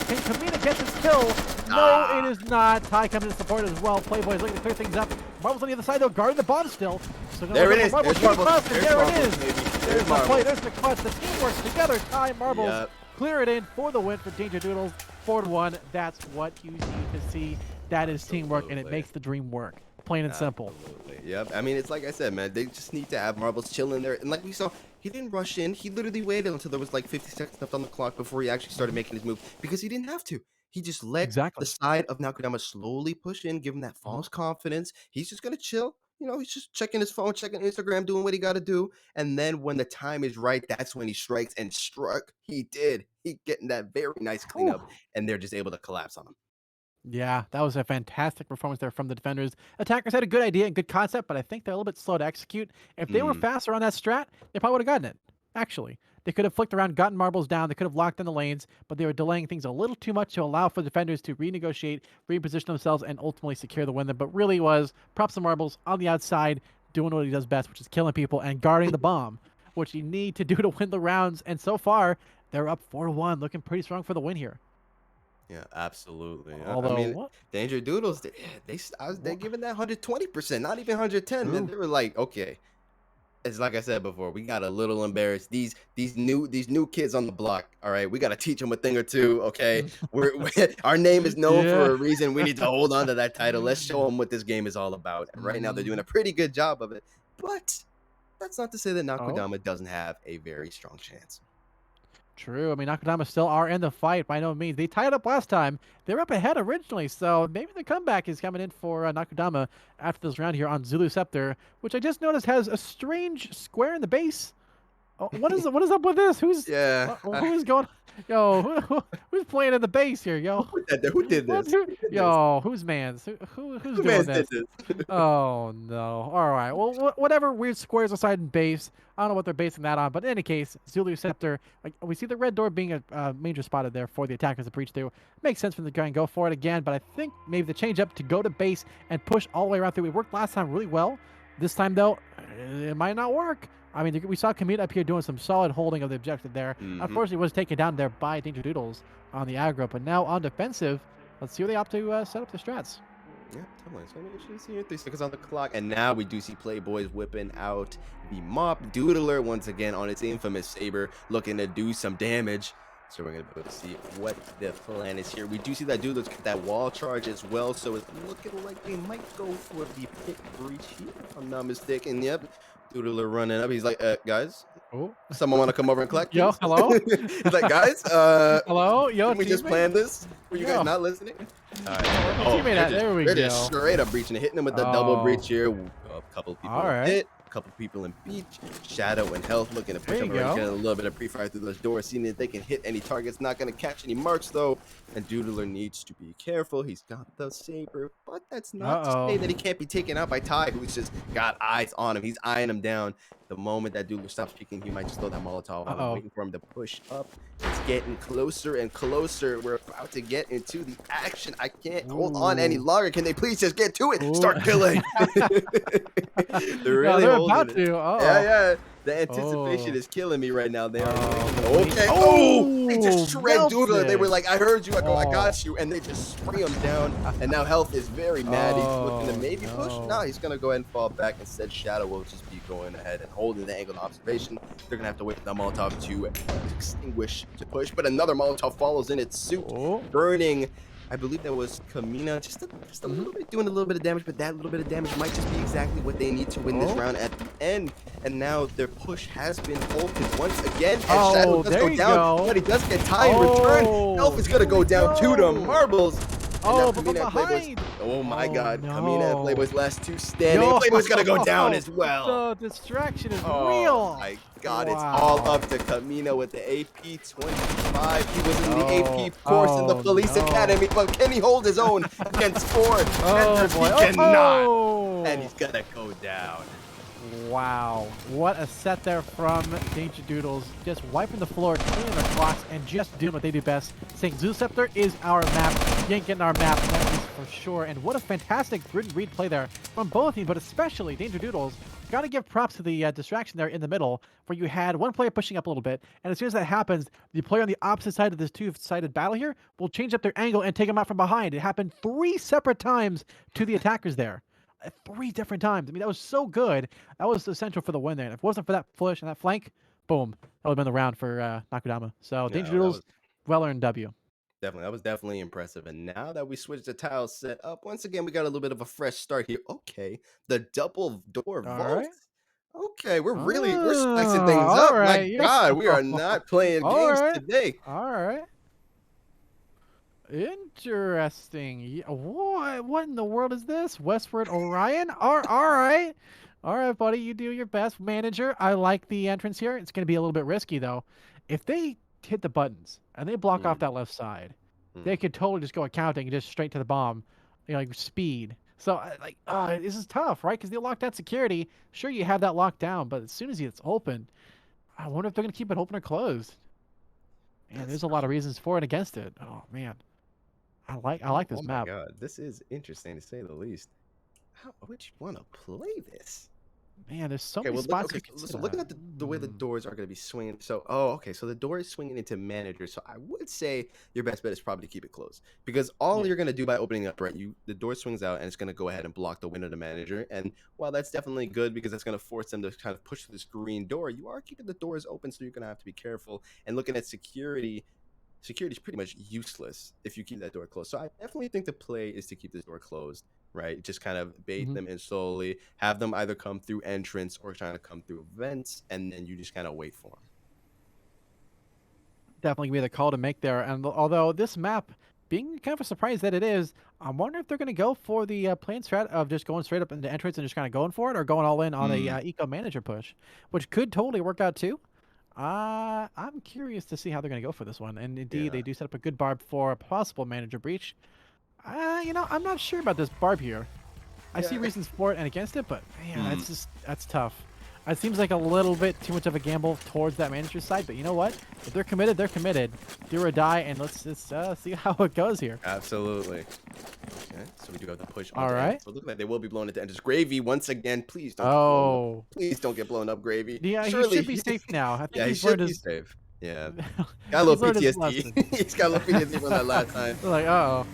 Can Kamina get this kill? No, Ah, it is not. Ty comes in support as well. Playboy is looking to clear things up. Marbles on the other side, though, guarding the bomb still. So there it is. Marbles There's shooting Marbles. across, and There's there it Marbles, is. baby. There's There's the play. Marbles. There's the clutch. The team works together. Ty Marbles Yep. clear it in for the win for Danger Doodles. 4-1. That's what you need to see. That is teamwork, and it Absolutely. makes the dream work. Plain and simple. Absolutely. Yep. I mean, it's like I said, man. They just need to have Marbles chilling there. And like we saw, he didn't rush in. He literally waited until there was like 50 seconds left on the clock before he actually started making his move because he didn't have to. He just let the Exactly. side of Nakudama slowly push in, give him that Mhm. false confidence. He's just gonna chill. He's just checking his phone, checking Instagram, doing what he got to do. And then when the time is right, that's when he strikes and struck. He did. He getting that very nice Whew. cleanup, and they're just able to collapse on him. Yeah, that was a fantastic performance there from the defenders. Attackers had a good idea and good concept, but I think they're a little bit slow to execute. If they were Mm. faster on that strat, they probably would have gotten it. actually. They could have flicked around, gotten marbles down, they could have locked in the lanes, but they were delaying things a little too much to allow for defenders to renegotiate, reposition themselves, and ultimately secure the win. But really was props and marbles on the outside, doing what he does best, which is killing people and guarding the bomb, which you need to do to win the rounds. And so far, they're up 4-1, looking pretty strong for the win here. Yeah, absolutely. I Although, mean, what? Danger Doodles, they're What? giving that 120%, not even 110. And True. they were like, okay, it's like I said before, we got a little embarrassed. These new kids on the block. All right, we got to teach them a thing or two. Okay, we our name is known Yeah. for a reason. We need to hold on to that title. Let's show them what this game is all about. And right now, they're doing Mhm. a pretty good job of it. But that's not to say that Oh. Nakudama doesn't have a very strong chance. True. I mean, Nakudama still are in the fight by no means. They tied up last time. They were up ahead originally, so maybe the comeback is coming in for Nakudama after this round here on Zulu Scepter, which I just noticed has a strange square in the base. Oh, what is up with this? Yeah, Who is going? Yo, who's playing in the base here, yo? who put that there? Who did What? this? Who did this? Yo, who's man's? Who's Who doing man did this? this? Oh no! All right. Well, whatever weird squares aside in base, I don't know what they're basing that on. But in any case, Zulu Scepter. Like, we see the red door being a major spotted there for the attackers to breach through. Makes sense for them to go and go for it again. But I think maybe the change up to go to base and push all the way around through. It worked last time really well. This time though, it might not work. I mean, we saw Kamita up here doing some solid holding of the objective there. Hmm. Unfortunately, was taken down there by Danger Doodles on the aggro. But now on defensive, let's see where they opt to set up the strats. Yeah, definitely. So we should see here 3 seconds on the clock, and now we do see Playboys whipping out the mop doodler once again on its infamous saber, looking to do some damage. So we're gonna be able to see what the plan is here. We do see that doodler's got that wall charge as well, so it's looking like they might go for the pit breach here, if I'm not mistaken. Yep, doodler running up. He's like, guys, Oh, someone want to come over and collect, yo, please? hello, He's like, guys, hello, yo, can we just teammate, plan this? Were you guys yo, not listening? All right. where's my Oh, teammate at? There we they're just go. straight up breaching it, hitting them with the double Oh, breach here. A couple of people all in right, pit, a couple of people in beach, shadow and health looking to push there up you already, go. getting a little bit of pre-fire through those doors, seeing if they can hit any targets. Not going to catch any marks though, and Doodler needs to be careful. He's got the saber, but that's not to say Uh-oh. that he can't be taken out by Ty, who's just got eyes on him. He's eyeing him down. The moment that Doodler stops speaking, he might just throw that Molotov out. He's Uh-oh. waiting for him to push up. It's getting closer and closer. We're about to get into the action. I can't hold on any Ooh. longer. Can they please just get to it? Ooh. Start killing. They're Yeah, really they're holding about it. to. Yeah, Uh-oh. yeah. The anticipation Oh. is killing me right now. They are Oh, really okay. Oh, they oh, just shred Doodler. They were melted. like, I heard you. I go, I Oh. got you. And they just spray him down. And now Health is very mad. He's looking to Oh, maybe push. No, no. he's going to go ahead and fall back. Instead, Shadow will just be going ahead and holding the angle of observation. They're going to have to wait for that Molotov to extinguish to push. But another Molotov follows in its suit, Oh. burning. I believe that was Kamina, just a Mhm. little bit, doing a little bit of damage, but that little bit of damage might just be exactly what they need to win this Oh. round at the end. And now their push has been halted once again, and Shadow Oh, does there go you down, go. but he does get tied in return. Elf Oh, is gonna here go we down to the go. marbles. And now Oh, but from Kamina and Playboys. behind. Oh my Oh, God, Kamina and no. Playboys last two standing. Yo, Playboy's gonna go down as well. the distraction is Oh real. my God, it's all Wow. up to Camino with the AP 25. He was in the Oh, AP course in the oh, police no. academy, but can he hold his own against four Oh, defenders? He boy. cannot. And Oh. he's gonna go down. Wow, what a set there from Danger Doodles, just wiping the floor, cleaning their clocks, and just doing what they do best, saying Zoo Scepter is our map, you ain't getting our map, that is for sure. And what a fantastic grid and read play there from both teams, but especially Danger Doodles. Gotta give props to the distraction there in the middle, where you had one player pushing up a little bit, and as soon as that happens, the player on the opposite side of this two-sided battle here will change up their angle and take them out from behind. It happened 3 separate times to the attackers there. 3 different times. I mean, that was so good. That was essential for the win there. And if it wasn't for that push and that flank, boom, that would have been the round for Nakudama. So Yeah, Danger that Doodles, was well earned W. definitely impressive. And now that we switched the tile set up, once again we got a little bit of a fresh start here. Okay, the double door All vault. right. Okay, we're spicing things Ah, all up. My right. Yo. God, we are not playing All games right. today. All right. Interesting. What in the world is this? Westward Orion? All right. All right, buddy. You do your best. Manager, I like the entrance here. It's going to be a little bit risky, though. If they hit the buttons and they block off Hmm, that left side, they hmm. could totally just go accounting and just straight to the bomb, like speed. So, this is tough, right? Because they locked down security. Sure, you have that locked down, but as soon as it's open, I wonder if they're gonna keep it open or closed. Man, That's there's a lot of reasons for and against it. Oh man, I like oh this my map. god, this is interesting to say the least. How would you want to play this? Man, there's so Okay, many well, look. spots Okay, you can sit so looking at. at the way the doors are going to be swinging. So, oh, okay. So the door is swinging into manager. So I would say your best bet is probably to keep it closed because all Yeah. you're going to do by opening up, right? The door swings out and it's going to go ahead and block the window to manager. And while that's definitely good because that's going to force them to kind of push through this green door, you are keeping the doors open, so you're going to have to be careful. And looking at security is pretty much useless if you keep that door closed. So I definitely think the play is to keep this door closed, right? Just kind of bait Mhm. them in slowly, have them either come through entrance or trying to come through vents, and then you just kind of wait for them. Definitely gonna be the call to make there. And although this map, being kind of a surprise that it is, I'm wondering if they're gonna go for the plan strat of just going straight up into entrance and just kind of going for it, or going all in on a Mm, eco manager push, which could totally work out too. I'm curious to see how they're gonna go for this one. And indeed, yeah, they do set up a good barb for a possible manager breach. I'm not sure about this barb here. I see yeah. reasons for it and against it, but man, Hmm. that's tough. It seems like a little bit too much of a gamble towards that manager's side, but you know what? If they're committed, they're committed. Do or die, and let's see how it goes here. Absolutely. Okay, so we do have to push All onto entrance. right. So look like they will be blown into entrance. Gravy once again. Please don't get blown up. Oh, Please don't get blown up, Gravy. yeah, he should Surely, be safe now. I think yeah, he he's learned should be his safe. Yeah, got a he's little learned his PTSD. lesson. He's got a little PTSD from that last time. They're like, uh oh,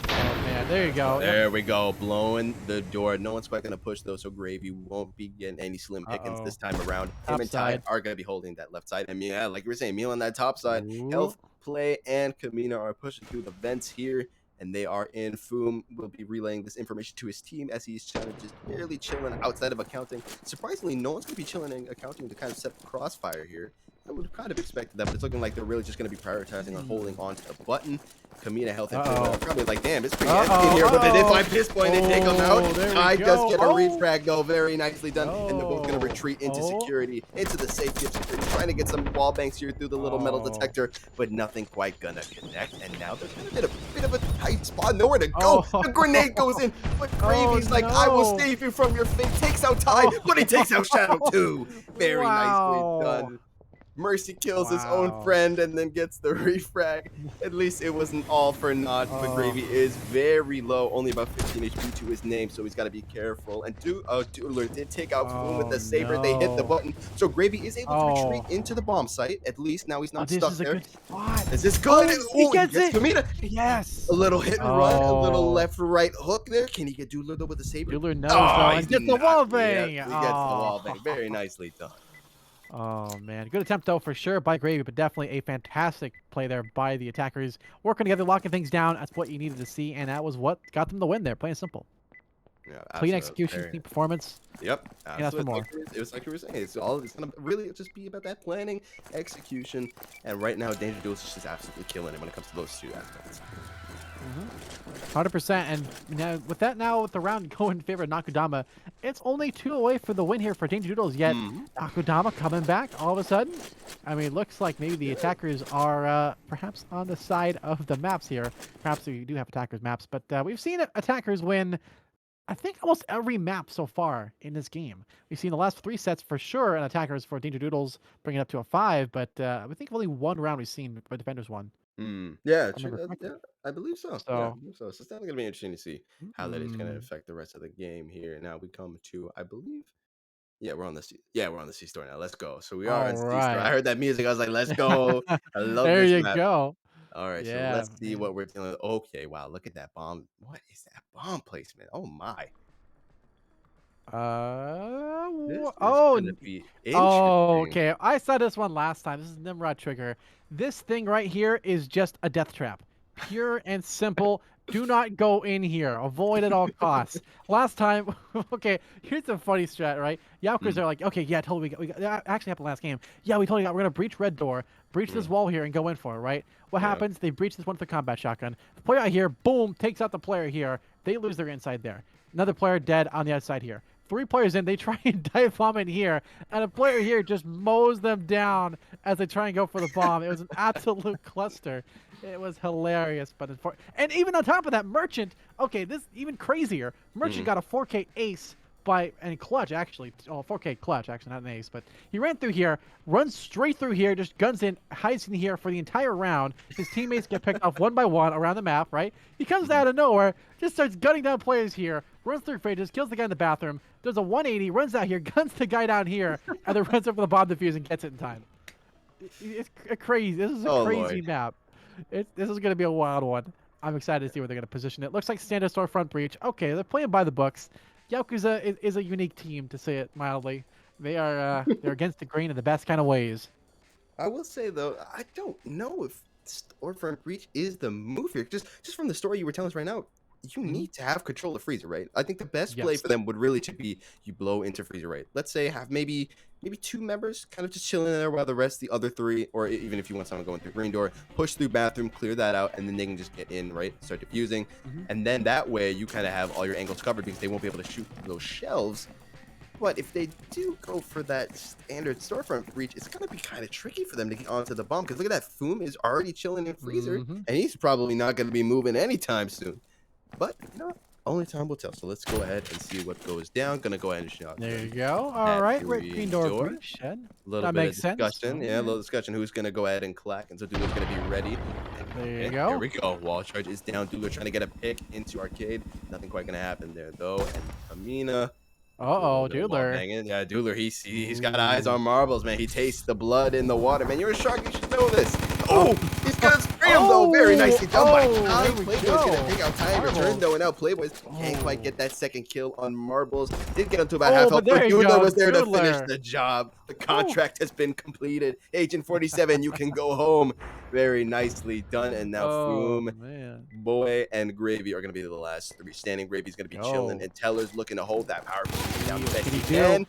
oh man, there you So go. Yep. there we go, blowing the door. No one's quite gonna push though, so Gravy won't be getting any slim Uh pickings this oh, time around. Him top and Ty side. are gonna be holding that left side. And yeah, like you were saying, Meal on that top side. Ooh. Health, Play, and Kamina are pushing through the vents here, and they are in. Foom will be relaying this information to his team as he's trying to just barely chilling outside of accounting. Surprisingly, no one's gonna be chilling in accounting to kind of set the crossfire here. I would have kind of expected that, but it's looking like they're really just going to be prioritizing on holding on to the button. Kamina Health and Puma are Uh probably like, damn, it's pretty oh. empty in here, but they Uh find Piss Boy and they take him out. oh. There we Ty does go. get a Oh. refrag though, very nicely done, and they're both going to Oh. retreat into Oh. security, into the safety of security, trying to get some wall banks here through the little metal Oh. detector, but nothing quite gonna connect. And now they're kind of in a bit of a tight spot, nowhere to go. Oh. The grenade goes in, but Oh, Gravy's like, I will no. save you from your fate. Takes out Ty, Oh. but he takes out Shadow too. Very nicely Wow. done. Mercy kills his own Wow. friend and then gets the refrag. At least it wasn't all for naught, but Oh. Gravy is very low, only about 15 HP to his name, so he's got to be careful. And Doodler did take out Foom with Oh, the saber. They hit the no. button, so Gravy is able to retreat Oh. into the bomb site. At least now he's Oh, not this stuck is a there. good spot. Is this good? Oh, he Oh, he gets gets it. Kamina. Yes. A little hit and run, a little Oh. left-right hook there. Can he get Doodler though with the saber? Bueller knows Oh, though, he's and gets the not. wall Yeah, bang. he gets the Oh. wall bang. Very nicely done. Oh man, good attempt though for sure by Gravy, but definitely a fantastic play there by the attackers, working together, locking things down. That's what you needed to see, and that was what got them the win there. Plain and simple, Yeah, clean absolutely. execution, clean performance. Yep, And that's for absolutely. more. It was like you were saying. It's gonna really just be about that planning, execution, and right now, Danger Duels is just absolutely killing it when it comes to those two aspects. 100%. And now with the round going in favor of Nakudama, it's only 2 away for the win here for Danger Doodles. Yet Mhm. Nakudama coming back all of a sudden. I mean, looks like maybe the attackers are perhaps on the side of the maps here. Perhaps we do have attackers maps, but we've seen attackers win. I think almost every map so far in this game. We've seen the last 3 sets for sure, and attackers for Danger Doodles bring it up to a 5. But I think only one round we've seen where defenders won, if Mm. Yeah, I true. remember correctly. Yeah, I believe so. Yeah, I So. believe so. So it's definitely gonna be interesting to see how that is gonna Mm. affect the rest of the game here. Now we come to, I believe. Yeah, we're on the C. Yeah, we're on the C store now. Let's go. So we are All on C store. I right. heard that music. I was like, let's go. I love There this you map. go. All right, so Yeah, let's see man. what we're dealing with. Okay, wow, look at that bomb. What is that bomb placement? Oh my. This is Oh, gonna be oh, interesting. okay. I saw this one last time. This is Nimrod Trigger. This thing right here is just a death trap. Pure and simple. Do not go in here. Avoid at all costs. Last time, okay, here's a funny strat, right? Yaokers Mm, are like, okay, yeah, totally. That actually happened last game. Yeah, we totally got. We're gonna breach red door, breach this mm, wall here, and go in for it, right? What yeah. happens? They breach this one with the combat shotgun. The player out here, boom, takes out the player here. They lose their inside there. Another player dead on the outside here. 3 players in, they try and dive bomb in here, and a player here just mows them down as they try and go for the bomb. It was an absolute cluster. It was hilarious, but and even on top of that, Merchant. Okay, this even crazier. Merchant Mm, got a 4K ace by and clutch actually. Oh, 4K clutch actually, not an ace, but he ran through here, runs straight through here, just guns in, hides in here for the entire round. His teammates get picked off one by one around the map, right? He comes Mhm. out of nowhere, just starts gunning down players here, runs through fridges, kills the guy in the bathroom, does a 180, runs out here, guns the guy down here, and then runs over the bomb defuse and gets it in time. It's crazy. This is a Oh crazy Lord. map. This is going to be a wild one. I'm excited to see where they're going to position it. Looks like standard storefront breach. Okay, they're playing by the books. Yakuza is a unique team, to say it mildly. They're against the grain in the best kind of ways. I will say though, I don't know if storefront breach is the move here. Just from the story you were telling us right now, you Hmm. need to have control of freezer, right? I think the best play Yes. for them would really to be you blow into freezer, right? Let's say have maybe two members kind of just chilling in there while the rest the other three, or even if you want someone going through green door, push through bathroom, clear that out, and then they can just get in, right? Start defusing, Hmm. and then that way you kind of have all your angles covered because they won't be able to shoot through those shelves. But if they do go for that standard storefront breach, it's going to be kind of tricky for them to get onto the bomb. Because look at that, Foom is already chilling in freezer, Hmm. and he's probably not going to be moving anytime soon. But you know what? Only time will tell. So let's go ahead and see what goes down. Gonna go ahead and There you shotgun go. All that right, green green door door. breach. Then A little that bit of makes sense. discussion. All Yeah, a right. little discussion. Who's gonna go ahead and clack? And so Doodle's gonna be ready. There you And here go. we go. Wall charge is down. Doodle trying to get a pick into arcade. Nothing quite gonna happen there though. And Amina. Uh-oh, Gonna wall Doodler. banging. Yeah, Doodler, he's got eyes Ooh. on marbles, man. He tastes the blood in the water, man. You're a shark, you should know this. Oh. Oh, he's gonna spray him though. Very Oh. nicely done by Oh. Ty. There we Playboy's go. gonna take out Ty in return Marbles. though, and now Playboy's can't quite Oh. get that second kill on marbles. Did get him to about half Oh, health, but but there you Doodler go, was there to finish Doodler. the job. The Whew. contract has been completed. Agent 47, you can go home. Very nicely done. And now Oh Foom, man. Boy, and Gravy are going to be the last three standing. Gravy's going to be chilling, Oh. and Teller's looking to hold that power position down the What best can he he do? can.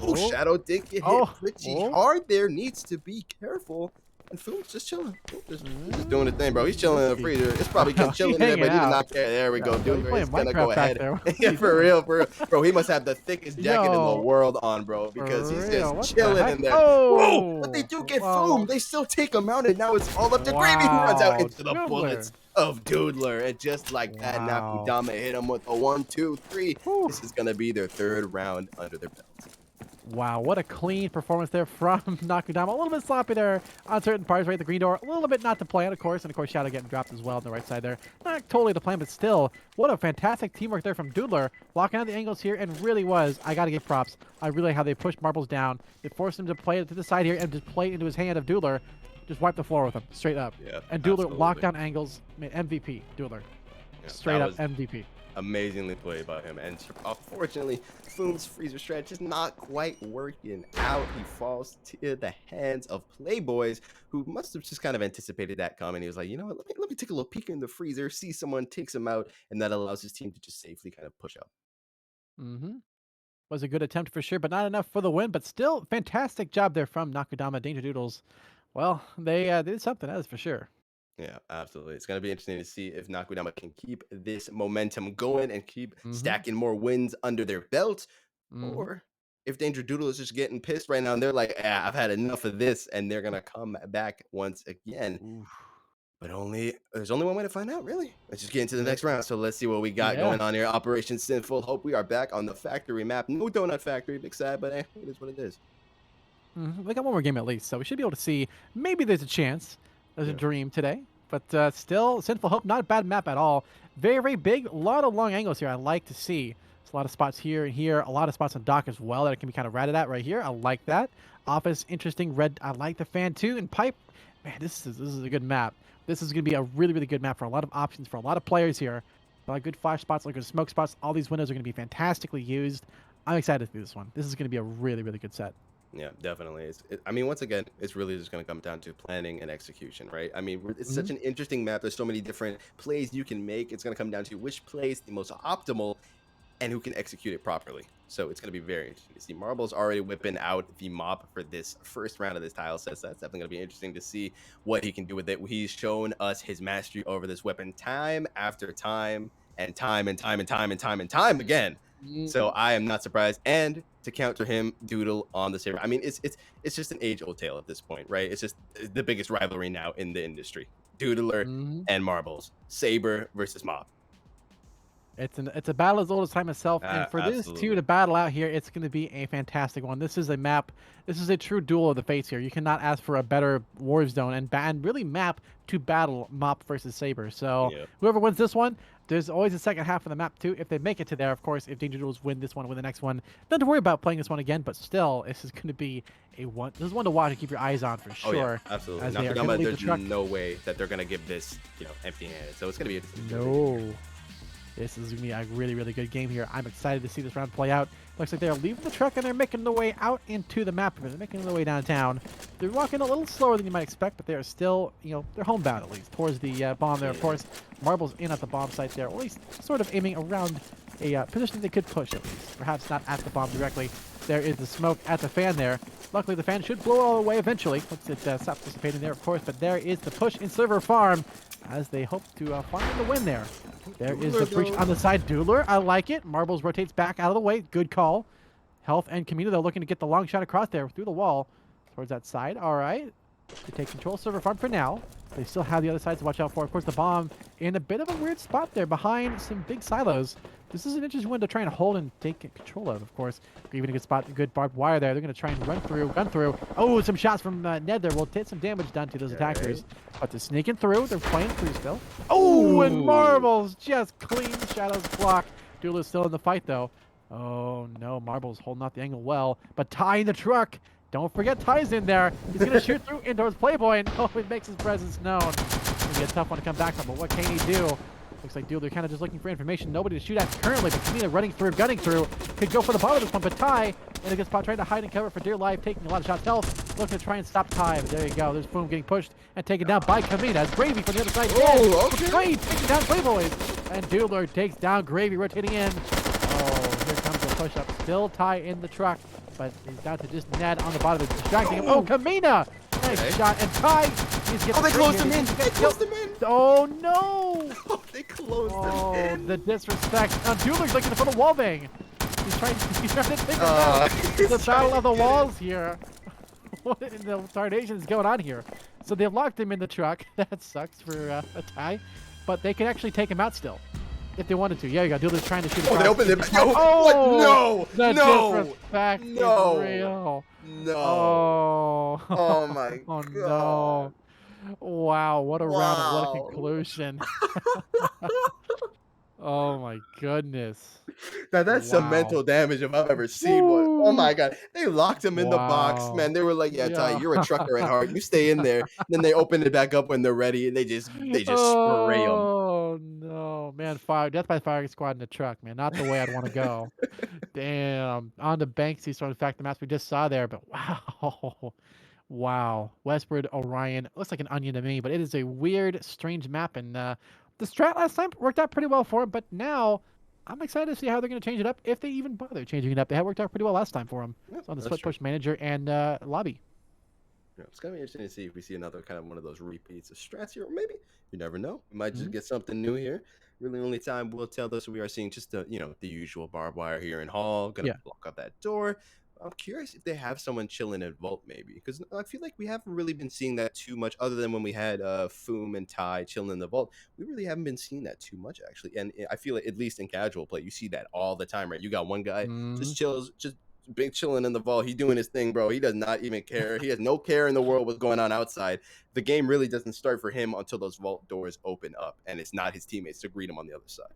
Oh, Oh. Shadow did get hit Oh. pretty Oh. hard there. Needs to be careful. And Foom's just chilling. He's just doing the thing, bro. He's chilling in the Risky. freezer. It's probably He's chilling in there, hanging but he did out. not care. There we Yeah, go. he's Doodler playing is going to go Minecraft back ahead. there. What is Yeah, he for doing? real, for real. Bro, he must have the thickest jacket in the Yo, world on, bro, because for he's real, just what the chilling heck? in there. Whoa! But they Oh, do get wow, Foom. They still take him out, and now it's all up to Gravy, who runs out wow, into the bullets Doodler. of Doodler. And just like that, Wow. Nakudama hit him with a 1, 2, 3. Whew. This is going to be their third round under their belt. Wow, what a clean performance there from Nakudama. A little bit sloppy there on certain parts, right? The green door, a little bit not to plan, of course, and of course Shadow getting dropped as well on the right side there. Not totally the plan, but still, what a fantastic teamwork there from Doodler, locking out the angles here, and really was, I gotta give props. I really like how they pushed marbles down. They forced him to play it to the side here and just play it into his hand of Doodler. Just wipe the floor with him, straight up. Yeah, And Doodler locked absolutely. down angles, man, MVP, Doodler. Yeah, Straight that up was MVP. amazingly played by him. And unfortunately, Foom's freezer stretch is not quite working out. He falls to the hands of Playboys, who must have just kind of anticipated that coming. He was like, you know what, let me take a little peek in the freezer, see someone takes him out, and that allows his team to just safely kind of push up. Mm-hmm. Was a good attempt for sure, but not enough for the win. But still, fantastic job there from Nakudama Danger Doodles. Well, they did something, that is for sure. Yeah, absolutely. It's going to be interesting to see if Nakudama can keep this momentum going and keep Mm-hmm. stacking more wins under their belt, Mm-hmm. or if Danger Doodle is just getting pissed right now and they're like, I've had enough of this, and they're going to come back once again. Oof. But there's only one way to find out, really. Let's just get into the Yep. next round. So let's see what we got Yeah. going on here. Operation Sinful Hope. We are back on the factory map. No donut factory. Big sad, but it is what it is. We got one more game at least, so we should be able to see. Maybe there's a chance. There's a Yeah. dream today, but still, Sinful Hope, not a bad map at all. Very, very big. A lot of long angles here. I like to see. There's a lot of spots here and here. A lot of spots on dock as well that it can be kind of ratted at right here. I like that. Office, interesting. Red. I like the fan too. And pipe. Man, this is a good map. This is going to be a really, really good map for a lot of options for a lot of players here. A lot of good flash spots, a lot of good smoke spots. All these windows are going to be fantastically used. I'm excited to do this one. This is going to be a really, really good set. Yeah, definitely. I mean, once again, it's really just going to come down to planning and execution, right? I mean, it's Hmm. such an interesting map. There's so many different plays you can make. It's going to come down to which play is the most optimal and who can execute it properly. So it's going to be very interesting to see. Marble's already whipping out the mop for this first round of this tile set. So that's definitely going to be interesting to see what he can do with it. He's shown us his mastery over this weapon time after time and time and time and time and time and time again. So I am not surprised. And to counter him, Doodle on the saber. I mean, it's just an age-old tale at this point, right? It's just the biggest rivalry now in the industry. Doodler Hmm. and Marbles. Saber versus Mop. It's a battle as old as time itself, and for this two Absolutely. to battle out here, it's going to be a fantastic one. This is a map. This is a true duel of the fates here. You cannot ask for a better war zone and really map to battle Mop versus Saber. So Yeah. whoever wins this one, there's always a second half of the map too. If they make it to there, of course, if Danger Duels win this one, win the next one, don't worry about playing this one again. But still, this is going to be a one. This is one to watch and keep your eyes on for Oh yeah, sure, absolutely. as they are going to Nakudama, leave the there's truck. no way that they're gonna give this, empty-handed. So it's gonna be interesting. No. This is going to be a really, really good game here. I'm excited to see this round play out. Looks like they're leaving the truck and they're making their way out into the map. They're making their way downtown. They're walking a little slower than you might expect, but they are still, they're homebound at least towards the bomb there. Of course, Marble's in at the bomb site there, or at least sort of aiming around a position they could push at least. Perhaps not at the bomb directly. There is the smoke at the fan there. Luckily, the fan should blow all the way eventually once it stops dissipating there, of course. But there is the push in Silver Farm as they hope to find the win there. There is the breach on the side. Doodler, I like it. Marbles rotates back out of the way. Good call. Health and Camino, though, looking to get the long shot across there through the wall towards that side. All right. To take control of Silver Farm for now. They still have the other side to watch out for. Of course, the bomb in a bit of a weird spot there behind some big silos. This is an interesting one to try and hold and take control of course. Even a good spot, a good barbed wire there. They're going to try and gun through. Oh, some shots from Ned there will get some damage done to those attackers. But they're sneaking through. They're playing through still. Oh, and Marbles just clean Shadow's block. Doodle is still in the fight, though. Oh, no. Marbles holding out the angle well. But Ty in the truck. Don't forget Ty's in there. He's going to shoot through indoors Playboy, and oh, it makes his presence known. It's going to be a tough one to come back from, but what can he do? Looks like Doodle, they're kind of just looking for information. Nobody to shoot at currently, but Kamina running through, gunning through. Could go for the bottom of this one, but Ty in a good spot, trying to hide and cover for dear life, taking a lot of shots. Health, looking to try and stop Ty, but there you go. There's Boom getting pushed and taken down by Kamina. As Gravy from the other side. Oh, okay. Great, taking down Playboys. And Doodler takes down Gravy, rotating in. Oh, here comes the push-up. Still Ty in the truck, but he's down to just Ned on the bottom. It's distracting him. Oh, Kamina! Nice shot. And Ty, he's getting They closed him in. They closed him in. Oh, no! Oh, they closed him in. The disrespect. Doodler's looking for the wall bang. He's trying to take him out. The battle of the walls here. What in the tarnation is going on here? So they've locked him in the truck. That sucks for a Ty. But they can actually take him out still. If they wanted to. Yeah, you got Doodler's trying to shoot across. Oh, they opened it. No. Oh, What? The No. disrespect is No. real. No. Oh. Oh my Oh, god. no. Wow, what a round and what a Wow. conclusion. Oh my goodness. Now that's some Wow. mental damage if I've ever seen one. Oh my god. They locked him in the box, Wow. man. They were like, yeah, Ty, Yeah. you're a trucker at heart. You stay in there. Then they open it back up when they're ready and they just spray him. Oh no, man! Death by firing squad in the truck, man. Not the way I'd want to go. Damn. On to Banksy, so in fact the match we just saw there, but wow. Wow. Westward Orion. Looks like an onion to me, but it is a weird, strange map. And the strat last time worked out pretty well for him, but now I'm excited to see how they're going to change it up, if they even bother changing it up. They had worked out pretty well last time for him. Yeah, It's on the that's split true. push manager and lobby. Yeah, it's gonna be interesting to see if we see another kind of one of those repeats of strats here, or maybe you never know. We might just Mhm. get something new here. Really, only time will tell us. We are seeing just the usual barbed wire here in Hall. Gonna Yeah. block up that door. I'm curious if they have someone chilling at Vault, maybe, because I feel like we haven't really been seeing that too much, other than when we had Foom and Ty chilling in the Vault. We really haven't been seeing that too much, actually. And I feel like, at least in casual play, you see that all the time, right? You got one guy Mhm. just chills, just big chilling in the vault. He doing his thing, bro. He does not even care. He has no care in the world what's going on outside. The game really doesn't start for him until those vault doors open up, and it's not his teammates to greet him on the other side.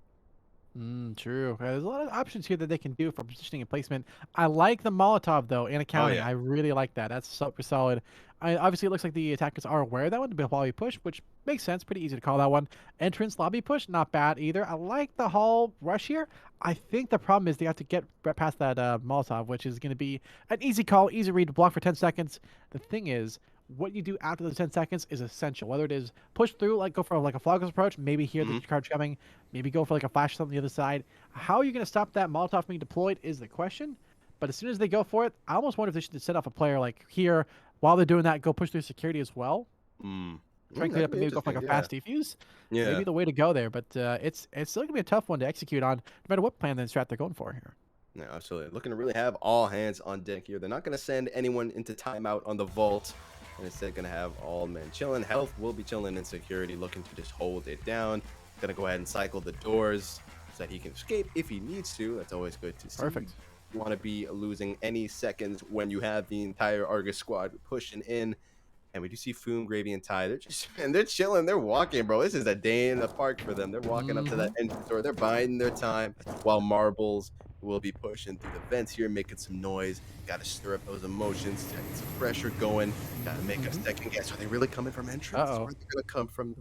True. There's a lot of options here that they can do for positioning and placement. I like the Molotov though and Oh accounting. yeah, I really like that. That's super solid. Obviously, it looks like the attackers are aware of that one to be a lobby push, which makes sense. Pretty easy to call that one. Entrance lobby push, not bad either. I like the hall rush here. I think the problem is they have to get past that Molotov, which is going to be an easy call, easy read, block for 10 seconds. The thing is, what you do after those 10 seconds is essential. Whether it is push through, like go for like a flawless approach, maybe hear the charge coming, maybe go for like a flash on the other side. How are you going to stop that Molotov being deployed is the question. But as soon as they go for it, I almost wonder if they should set off a player like here while they're doing that, go push through security as well. Try and clean That'd up and be maybe go for like a interesting. fast defuse. Yeah, Maybe yeah, the way to go there, but it's still gonna be a tough one to execute on, no matter what plan and strat they're going for here. yeah, absolutely. Looking to really have all hands on deck here. They're not going to send anyone into timeout on the vault, and instead going to have all men chilling. Health will be chilling in security, looking to just hold it down. Gonna go ahead and cycle the doors. so that he can escape if he needs to. That's always good to see. Perfect. You want to be losing any seconds when you have the entire Argus squad pushing in. And we do see Foom, Gravy, and Ty. They're just and they're chilling. They're walking, bro. This is a day in the park for them. They're walking up to that entrance door. They're biding their time while Marbles will be pushing through the vents here, making some noise. Got to stir up those emotions, get some pressure going. Got to make a second guess. Are they really coming from entrance? Or Uh-oh. are they gonna come from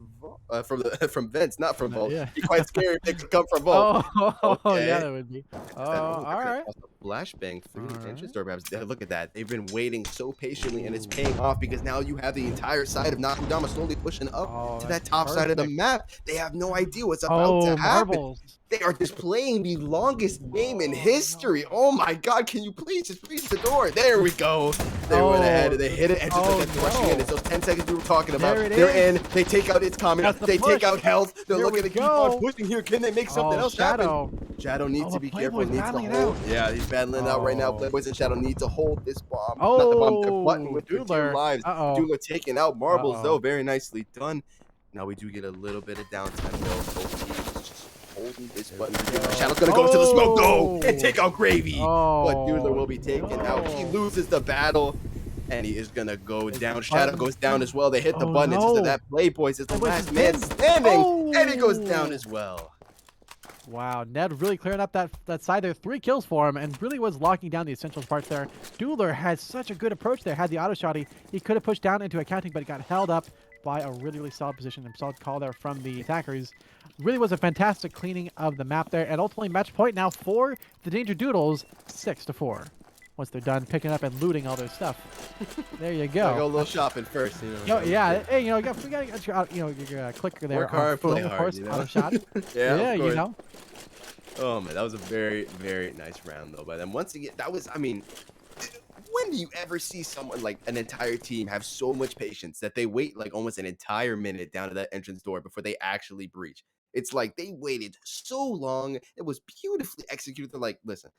the from vents, not from vault? Yeah. Be quite scary if they could come from vault. Oh, yeah, Okay. that would be. Oh, All all right. Flashbang through the entrance Alright. door. Perhaps look at that. They've been waiting so patiently, and it's paying off because now you have the entire side of Nakudama slowly pushing up Oh, to that's that top side of the perfect. map. They have no idea what's about to Oh, happen. marbles. They are just playing the longest game in Oh, history. no. Oh my God! Can you please just reach the door? There we go. They went ahead. They hit it and just like that rushing in. It's those 10 seconds we were talking about. There it They're is. in. They take out its comment. That's the They take push. out health. They're Here looking we to keep on go. pushing here. Can they make something Oh, else happen? Shadow. Shadow needs Oh, to but be careful. He Playboy's needs to battling it hold. out. Yeah, he's battling out right now. Oh. Playboys and Shadow need to hold this bomb. Not the bomb, their button Oh, with their 2 Doodler. lives. Uh-oh. Doodler taking out Marbles, though. Uh-oh. Very nicely done. Now we do get a little bit of downtime, though. OT is just holding this button. Shadow's going to go into the smoke. Go! And take out Gravy. But Doodler will be taken out. He loses the battle. And he is going to go down. Shadow goes down as well. They hit the button. It's just that Playboys is the last man standing. And he goes down as well. Wow, Ned really clearing up that side there. 3 kills for him and really was locking down the essentials parts there. Doodler had such a good approach there. Had the auto shot. He could have pushed down into accounting, but he got held up by a really, really solid position and solid call there from the attackers. Really was a fantastic cleaning of the map there. And ultimately, match point now for the Danger Doodles, 6-4. Once they're done picking up and looting all their stuff. There you go. I'll go a little shopping first. Yeah. Hey, you got your clicker there. Work hard, play hard, course, auto shot. Yeah, you know. Oh man, that was a very, very nice round though. But then once again, that was, I mean, when do you ever see someone like an entire team have so much patience that they wait like almost an entire minute down to that entrance door before they actually breach? It's like they waited so long. It was beautifully executed. They're like, listen,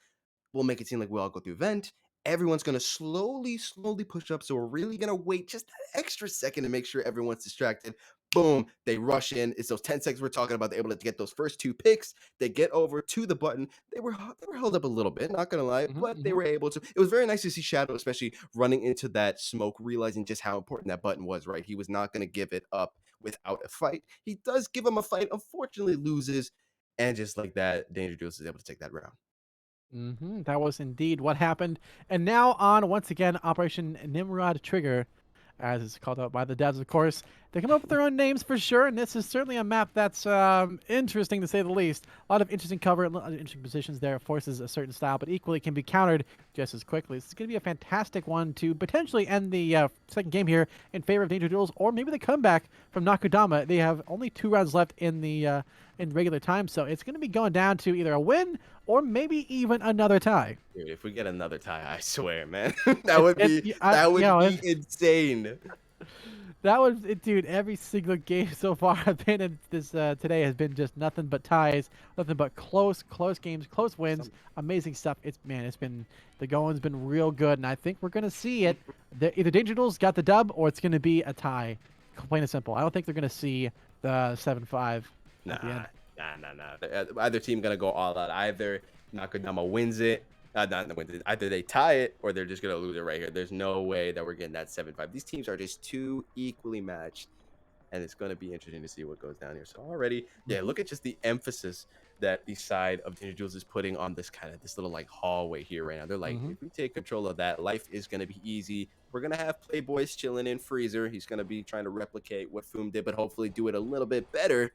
we'll make it seem like we all go through vent. Everyone's gonna slowly push up. So we're really gonna wait just that extra second to make sure everyone's distracted. Boom, they rush in. It's those 10 seconds we're talking about. They're able to get those first 2 picks. They get over to the button. They were held up a little bit, not gonna lie, but they were able to. It was very nice to see Shadow, especially running into that smoke, realizing just how important that button was, right? He was not gonna give it up without a fight. He does give him a fight, unfortunately loses, and just like that, Danger Juice is able to take that round. That was indeed what happened. And now on, once again, Operation Nimrod Trigger, as it's called out by the devs, of course. They come up with their own names for sure, and this is certainly a map that's interesting to say the least. A lot of interesting cover, a lot of interesting positions there. It forces a certain style, but equally can be countered just as quickly. This is going to be a fantastic one to potentially end the second game here in favor of Danger Duels, or maybe the comeback from Nakudama. They have only 2 rounds left in the in regular time, so it's going to be going down to either a win or maybe even another tie. Dude, if we get another tie, I swear, man, that would be insane. That was, dude. Every single game so far I've been in this today has been just nothing but ties, nothing but close games, close wins, amazing stuff. It's been the going's been real good, and I think we're gonna see it. Either Danger Duels got the dub, or it's gonna be a tie. Plain and simple. I don't think they're gonna see the 7-5 at the end. Nah. Either team gonna go all out. Either Nakudama wins it. Not wins it. Either they tie it or they're just gonna lose it right here. There's no way that we're getting that 7-5. These teams are just too equally matched, and it's gonna be interesting to see what goes down here. So already, yeah, look at just the emphasis that the side of Danger Jules is putting on this little like hallway here right now. They're like, if we take control of that, life is gonna be easy. We're gonna have Playboys chilling in Freezer. He's gonna be trying to replicate what Foom did, but hopefully do it a little bit better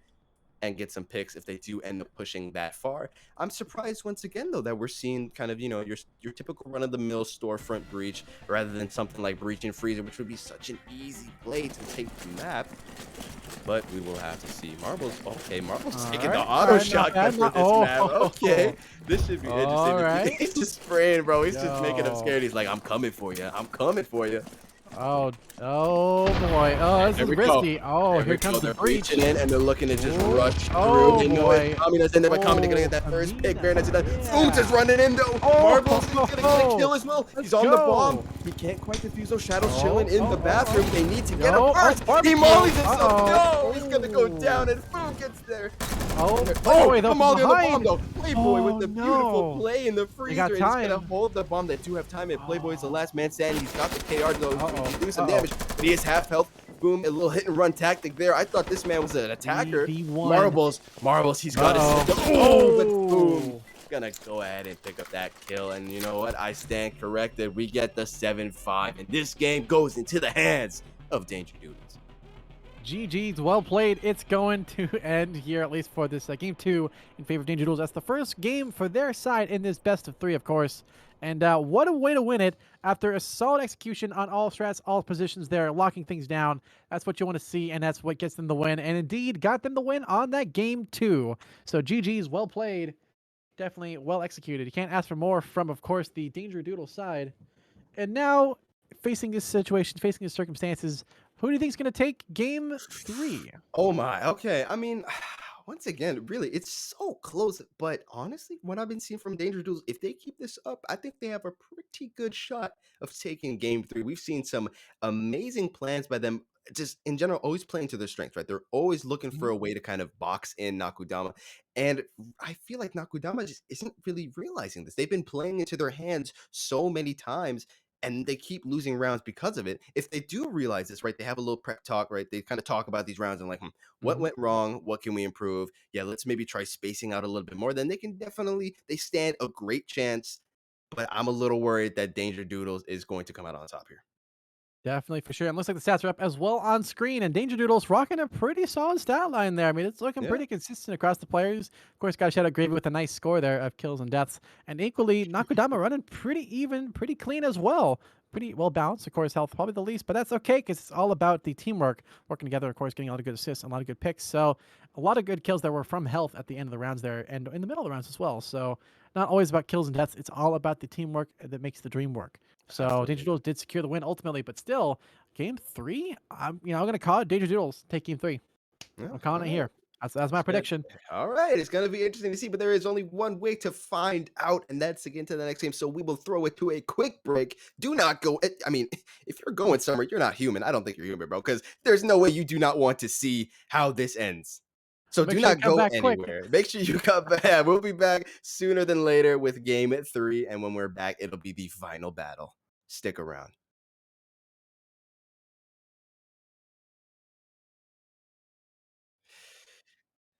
and get some picks if they do end up pushing that far. I'm surprised once again though that we're seeing kind of, you know, your typical run-of-the-mill storefront breach rather than something like breaching Freezer, which would be such an easy play to take the map. But we will have to see. Marbles, okay, Marbles taking the auto shotgun for this map. Okay, this should be interesting. He's just spraying, bro. He's just making him scared. He's like, I'm coming for you. I'm coming for you. Oh boy. Oh, this is risky. Oh, here comes the breach. In and they're looking to just rush through. Oh boy. Kami's in there, but Kami gonna get that first pick. Very nice. Foom's is running in though. Marbles is gonna get a kill as well. He's on the bomb. He can't quite defuse those shadows chilling in the bathroom. They need to get him first. He mollies himself. No, he's gonna go down and Foom gets there. Oh, Oh, Playboy though come from on, the other bomb behind. though. Playboy with Oh the beautiful no. play in the They got freezer, and he's gonna time. hold the bomb. They do have time, and Playboy is the Oh. last man standing. He's got the KR though. He Uh-oh. can do some Uh-oh. damage, but he is half health. Boom, a little hit and run tactic there. I thought this man was an attacker. 3v1. Marbles, he's got his Uh-oh. system. Oh, but boom. Oh. Gonna go ahead and pick up that kill. And you know what? I stand corrected. We get the 7-5, and this game goes into the hands of Danger Doodles. GG's, well played. It's going to end here, at least for this game 2 in favor of Danger Duels. That's the first game for their side in this best of 3, of course. And what a way to win it after a solid execution on all strats, all positions there, locking things down. That's what you want to see, and that's what gets them the win. And indeed, got them the win on that game 2. So GG's, well played. Definitely well executed. You can't ask for more from, of course, the Danger Doodle side. And now, facing this situation, facing these circumstances, who do you think is going to take game 3? Oh my, okay. I mean, once again, really, it's so close. But honestly, what I've been seeing from Danger Duels, if they keep this up, I think they have a pretty good shot of taking game 3. We've seen some amazing plans by them, just in general, always playing to their strengths, right? They're always looking for Mhm. a way to kind of box in Nakudama. And I feel like Nakudama just isn't really realizing this. They've been playing into their hands so many times and they keep losing rounds because of it. If they do realize this, right, they have a little prep talk, right? They kind of talk about these rounds and like, what Mhm. went wrong? What can we improve? Yeah, let's maybe try spacing out a little bit more. Then they can definitely they stand a great chance. But I'm a little worried that Danger Doodles is going to come out on top here. Definitely, for sure. And looks like the stats are up as well on screen. And Danger Doodle's rocking a pretty solid stat line there. I mean, it's looking Yeah, pretty consistent across the players. Of course, got to shout out Gravy with a nice score there of kills and deaths. And equally, Nakudama running pretty even, pretty clean as well. Pretty well balanced. Of course, health probably the least, but that's okay because it's all about the teamwork working together. Of course, getting a lot of good assists and a lot of good picks. So, a lot of good kills that were from health at the end of the rounds there and in the middle of the rounds as well. So, not always about kills and deaths. It's all about the teamwork that makes the dream work. So, Danger absolutely. Doodles did secure the win ultimately, but still, game 3, I'm gonna call it Danger Doodles take game 3. Yeah, I'm all calling it right. here. That's my It's gonna prediction. all right, it's gonna be interesting to see, but there is only one way to find out, and that's to get into the next game. So we will throw it to a quick break. Do not go. I mean, if you're going somewhere, you're not human. I don't think you're human, bro, because there's no way you do not want to see how this ends. So Make do sure you not come go back quick. anywhere. Make sure you come back. We'll be back sooner than later with game 3, and when we're back, it'll be the final battle. Stick around.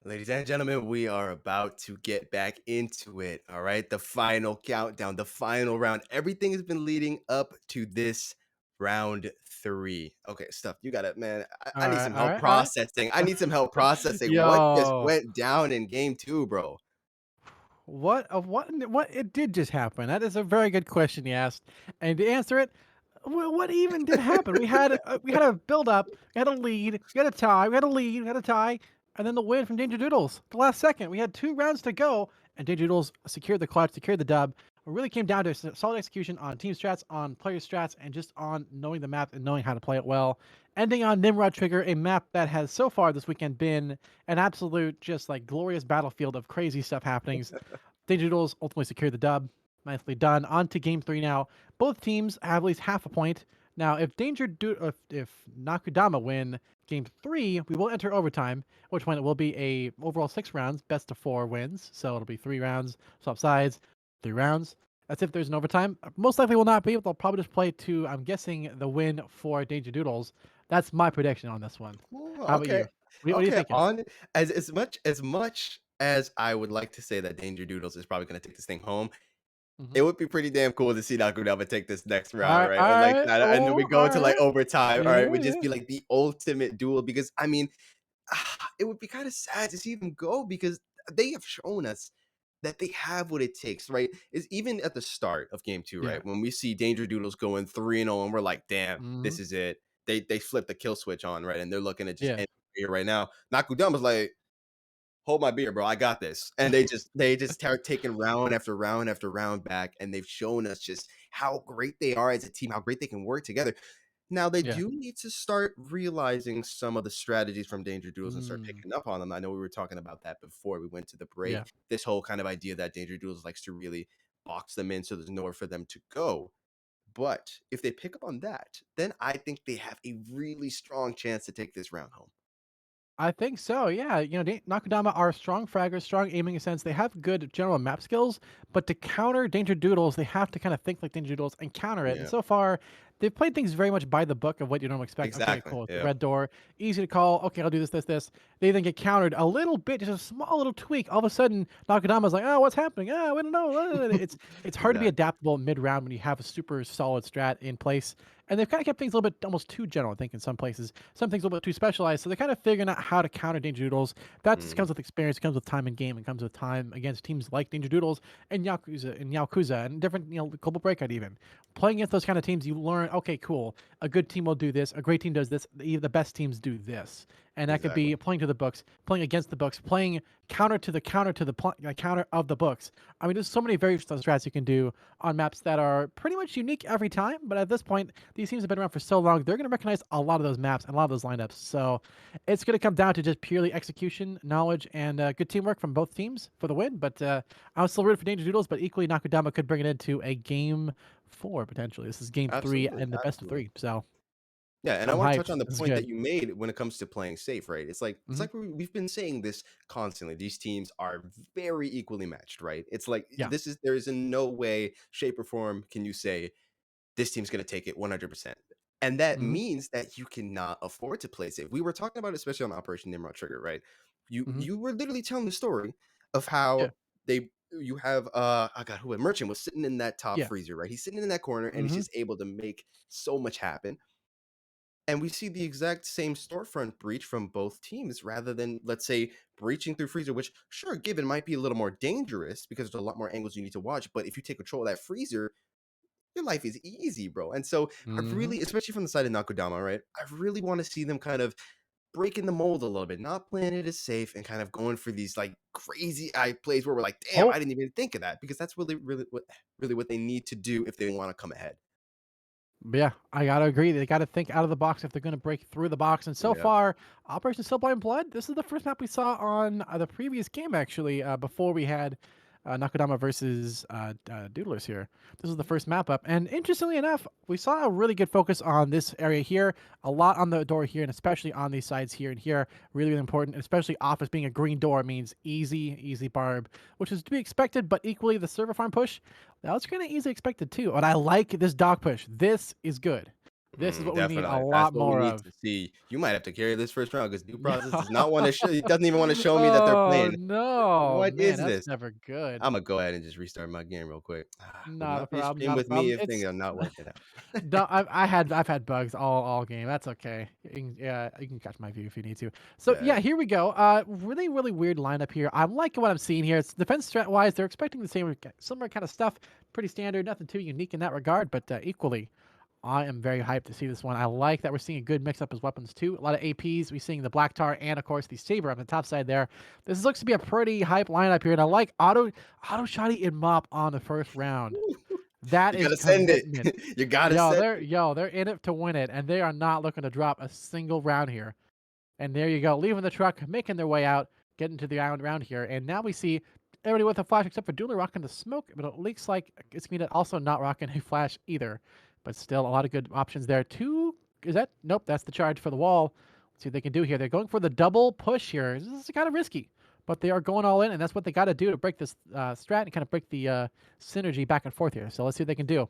Ladies and gentlemen, we are about to get back into it. All right. The final countdown, the final round. Everything has been leading up to this round 3. Okay, stuff. You got it, man. I need Alright, some help alright, alright. processing. I need some help processing what just Yo, went down in game 2, bro. what it did just happen? That is a very good question you asked, and to answer it, what even did happen? We had a build up, we had a lead, we had a tie, we had a lead, we had a tie, and then the win from Danger Doodles. The last second, we had 2 rounds to go, and Danger Doodles secured the clutch, secured the dub. It really came down to solid execution on team strats, on player strats, and just on knowing the map and knowing how to play it well. Ending on Nimrod Trigger, a map that has so far this weekend been an absolute, just like glorious battlefield of crazy stuff happening. Danger Duels ultimately secured the dub. Nicely done. On to game 3 now. Both teams have at least half a point. Now, if Nakudama win game 3, we will enter overtime, which point it will be a overall 6 rounds, best of 4 wins. So it'll be 3 rounds, swap sides, 3 rounds. That's if there's an overtime. Most likely will not be. They'll probably just play to, I'm guessing, the win for Danger Doodles. That's my prediction on this one. Ooh, How about okay. you? What are you Okay, thinking? on as much as I would like to say that Danger Doodles is probably gonna take this thing home, Hmm. it would be pretty damn cool to see Nakudama take this next All round, right, right? all Or like right, that, and then we oh, go all into like right. overtime. All right, it Yeah, would just yeah. be like the ultimate duel because I mean, it would be kind of sad to see them go because they have shown us that they have what it takes, right? Is even at the start of game 2, Yeah. right? When we see Danger Doodles going 3-0 and we're like, damn, Mhm. this is it. They flipped the kill switch on, right? And they're looking at just Yeah. end here right now. Nakudama's like, hold my beer, bro. I got this. And they just start taking round after round after round back, and they've shown us just how great they are as a team, how great they can work together. Now they Yeah. do need to start realizing some of the strategies from Danger Duels and start Mm. picking up on them. I know we were talking about that before we went to the Yeah. break. This whole kind of idea that Danger Duels likes to really box them in so there's nowhere for them to go. But if they pick up on that, then I think they have a really strong chance to take this round home. I think so, yeah. Nakudama are strong fraggers, strong aiming in a sense. They have good general map skills, but to counter Danger Doodles, they have to kind of think like Danger Doodles and counter it. And Yeah, so far, they've played things very much by the book of what you don't expect. Okay, exactly. cool. It's a Yep. red door, easy to call. Okay, I'll do this, this, this. They then get countered a little bit, just a small little tweak. All of a sudden, Nakudama's like, "Oh, what's happening? Oh, I don't know." It's hard to be Exactly. adaptable mid round when you have a super solid strat in place. And they've kind of kept things a little bit almost too general, I think, in some places. Some things a little bit too specialized. So they're kind of figuring out how to counter Danger Doodles. That just Mhm. comes with experience, comes with time in game, and comes with time against teams like Danger Doodles and Yakuza and different, Global Breakout even. Playing against those kind of teams, you learn, okay, cool. A good team will do this. A great team does this. The best teams do this. And that could Exactly. be playing to the books, playing against the books, playing counter of the books. I mean, there's so many various strats you can do on maps that are pretty much unique every time. But at this point, these teams have been around for so long, they're going to recognize a lot of those maps and a lot of those lineups. So it's going to come down to just purely execution, knowledge, and good teamwork from both teams for the win. But I'm still rooting for Danger Doodles, but equally, Nakudama could bring it into a game four potentially. This is game three Absolutely. and the best of Absolutely. three. So Yeah, and I I'm want to touch hyped. on the This is point that good. you made when it comes to playing safe, right? It's Hmm. like we've been saying this constantly. These teams are very equally matched, right? It's like Yeah. there is in no way, shape, or form can you say this team's going to take it 100%. And that Hmm. means that you cannot afford to play safe. We were talking about it, especially on Operation Nimrod Trigger, right? Hmm. You were literally telling the story of Yeah. how you have I got who a merchant was sitting in that top Yeah. freezer, right? He's sitting in that corner and he's Hmm. just able to make so much happen. And we see the exact same storefront breach from both teams rather than, let's say, breaching through freezer, which, sure, given might be a little more dangerous because there's a lot more angles you need to watch. But if you take control of that freezer, your life is easy, bro. And so I Hmm. really, especially from the side of Nakudama, right? I really want to see them kind of breaking the mold a little bit, not playing it as safe and kind of going for these like crazy eye plays where we're like, damn, Oh, I didn't even think of that because that's really what they need to do if they want to come ahead. yeah, I gotta agree. They gotta think out of the box if they're gonna break through the box. And so Yeah. far, Operation Stillblind Blood, this is the first map we saw on the previous game, actually, before we had Nakudama versus Doodlers here. This is the first map up. And interestingly enough, we saw a really good focus on this area here, a lot on the door here, and especially on these sides here and here. Really, really important, especially office being a green door means easy barb, which is to be expected, but equally the server farm push. That was kind of easy expected too. And I like this dog push. This is good. This is what we need a Definitely. That's lot what we more need of. to see. You might have to carry this first round because Due Yeah. Process does not want to show. He doesn't even want to show me that they're Oh playing. no, What man, is that's this? never good. I'm gonna go ahead and just restart my game real quick. Would Not a not be a problem. shame Not a with me problem. if things It's are not working out. no, I've had bugs all game. That's okay. Yeah, you can catch my view if you need to. So yeah, Bad. here we go. Really weird lineup here. I'm liking what I'm seeing here. It's defense strat wise, they're expecting the same similar kind of stuff. Pretty standard, nothing too unique in that regard, but equally. I am very hyped to see this one. I like that we're seeing a good mix up as weapons too. A lot of APs. We're seeing the Black Tar and of course the Saber on the top side there. This looks to be a pretty hype lineup here, and I like auto shotty and mop on the first round. That You is gotta send it. commitment. You gotta Yo, send they're it. yo, they're in it to win it, and they are not looking to drop a single round here. And there you go, leaving the truck, making their way out, getting to the round here. And now we see everybody with a flash except for Doodler rocking the smoke, but it looks like it's gonna also not rocking a flash either. But still a lot of good options there. Two is that nope, that's the charge for the wall. Let's see what they can do here. They're going for the double push here. This is kind of risky. But they are going all in, and that's what they got to do to break this strat and kind of break the synergy back and forth here. So let's see what they can do.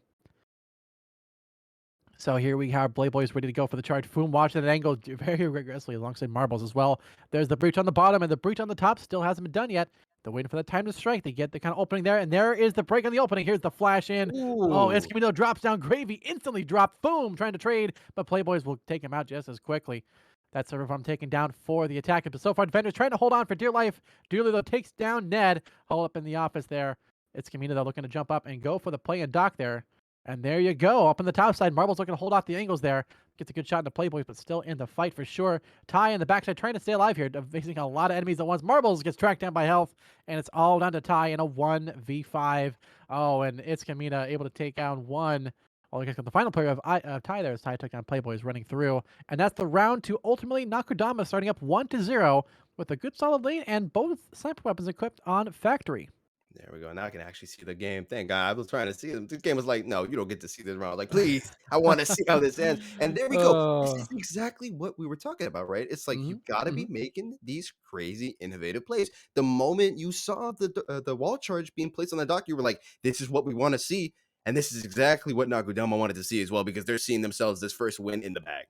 So here we have Blade Boys ready to go for the charge. Foom watching that angle very aggressively alongside Marbles as well. There's the breach on the bottom and the breach on the top still hasn't been done yet. They're waiting for the time to strike. They get the kind of opening there, and there is the break on the opening. Here's the flash in. Oh, Ooh. Escamino drops down. Gravy instantly dropped. Boom, trying to trade, but Playboys will take him out just as quickly. That's sort of I'm taken down for the attack. But so far, defenders trying to hold on for dear life. Dooley, though, takes down Ned. All up in the office there. It's Camino, though, looking to jump up and go for the play and dock there. And there you go. Up on the top side, Marble's looking to hold off the angles there. Gets a good shot into Playboys, but still in the fight for sure. Ty in the backside trying to stay alive here, facing a lot of enemies at once. Marbles gets tracked down by health, and it's all down to Ty in a 1v5. Oh, and it's Kamina able to take down one. Oh, I guess the final player of Ty there is Ty took down Playboys running through. And that's the round to ultimately Nakudama starting up 1-0 with a good solid lead and both sniper weapons equipped on Factory. There we go. Now I can actually see the game. Thank God. I was trying to see them. This game was like, no, you don't get to see this round. I was like, please, I want to see how this ends. And there we go. This is Oh. exactly what we were talking about, right? It's like you Mhm, got to be mhm. making these crazy, innovative plays. The moment you saw the wall charge being placed on the dock, you were like, this is what we want to see. And this is exactly what Nakudama wanted to see as well, because they're seeing themselves this first win in the bag.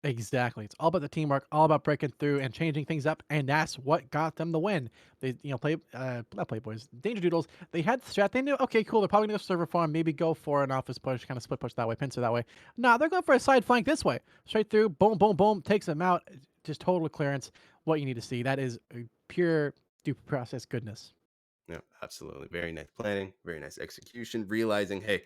Exactly. It's all about the teamwork, all about breaking through and changing things up, and that's what got them the win. They, play not Playboys, Danger Doodles. They had the strat. They knew, okay, cool. They're probably gonna go server farm, maybe go for an office push, kind of split push that way, pincer that way. No, they're going for a side flank this way, straight through. Boom, boom, boom. Takes them out. Just total clearance. What you need to see. That is pure due process goodness. Yeah, absolutely. Very nice planning, very nice execution, realizing, hey,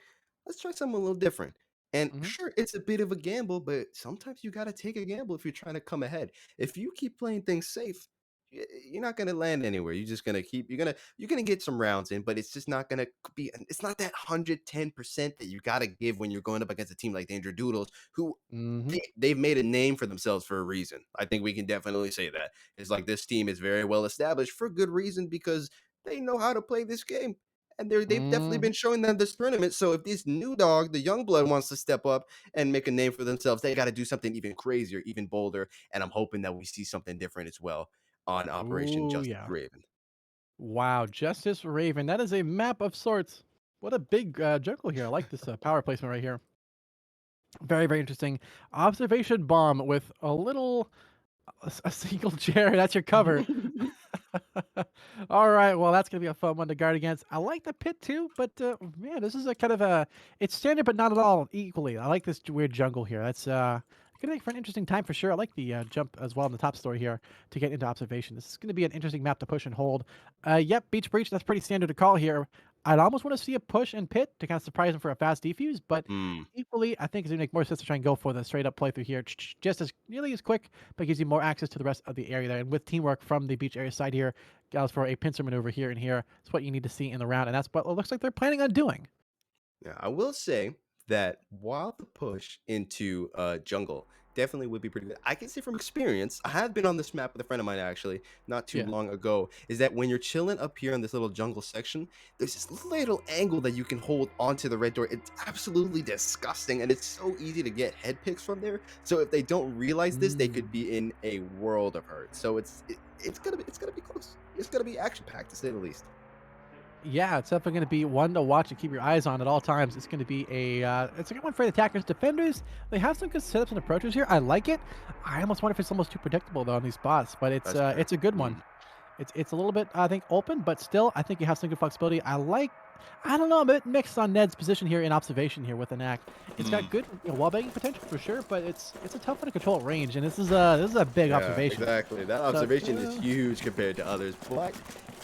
let's try something a little different. And Hmm. sure, it's a bit of a gamble, but sometimes you got to take a gamble if you're trying to come ahead. If you keep playing things safe, you're not going to land anywhere. You're just going to keep you're going to get some rounds in, but it's just not going to be it's not that 110% that you got to give when you're going up against a team like Danger Doodles who Hmm. they've made a name for themselves for a reason. I think we can definitely say that. It's like this team is very well established for good reason because they know how to play this game. And they've definitely Hmm. been showing them this tournament. So if this new dog, the young blood, wants to step up and make a name for themselves, they got to do something even crazier, even bolder. And I'm hoping that we see something different as well on Operation Ooh, Justice yeah. Raven. Wow, Justice Raven. That is a map of sorts. What a big jungle here. I like this power placement right here. Very, very interesting. Observation bomb with a little a single chair. That's your cover. All right, well, that's gonna be a fun one to guard against. I like the pit too, but man, this is a kind of a it's standard, but not at all equally. I like this weird jungle here. That's gonna make for an interesting time for sure. I like the jump as well in the top story here to get into observation. This is gonna be an interesting map to push and hold. Yep, beach breach. That's pretty standard to call here. I'd almost want to see a push and pit to kind of surprise him for a fast defuse, but Mm. equally, I think it's gonna make more sense to try and go for the straight up playthrough here, just as nearly as quick, but gives you more access to the rest of the area there. And with teamwork from the beach area side here, allows for a pincer maneuver here and here. It's what you need to see in the round, and that's what it looks like they're planning on doing. Now, I will say that while the push into jungle definitely would be pretty good, I can say from experience, I have been on this map with a friend of mine actually not too Yeah. long ago, is that when you're chilling up here in this little jungle section, there's this little angle that you can hold onto the red door. It's absolutely disgusting, and it's so easy to get head picks from there. So if they don't realize this, they could Mm. be in a world of hurt. So it's gonna be close. It's gonna be action packed to say the least. Yeah, it's definitely going to be one to watch and keep your eyes on at all times. It's going to be it's a good one for the attackers. Defenders, they have some good setups and approaches here. I like it. I almost wonder if it's almost too predictable though on these spots, but That's fair. it's a good one. Mm. It's a little bit, I think, open, but still, I think you have some good flexibility. I don't know, I'm a bit mixed on Ned's position here in observation here with the knack. It's got Mm. good, wall banging potential for sure, but it's a tough one to control at range, and this is a big Yeah, observation. exactly. That So observation is huge compared to others. But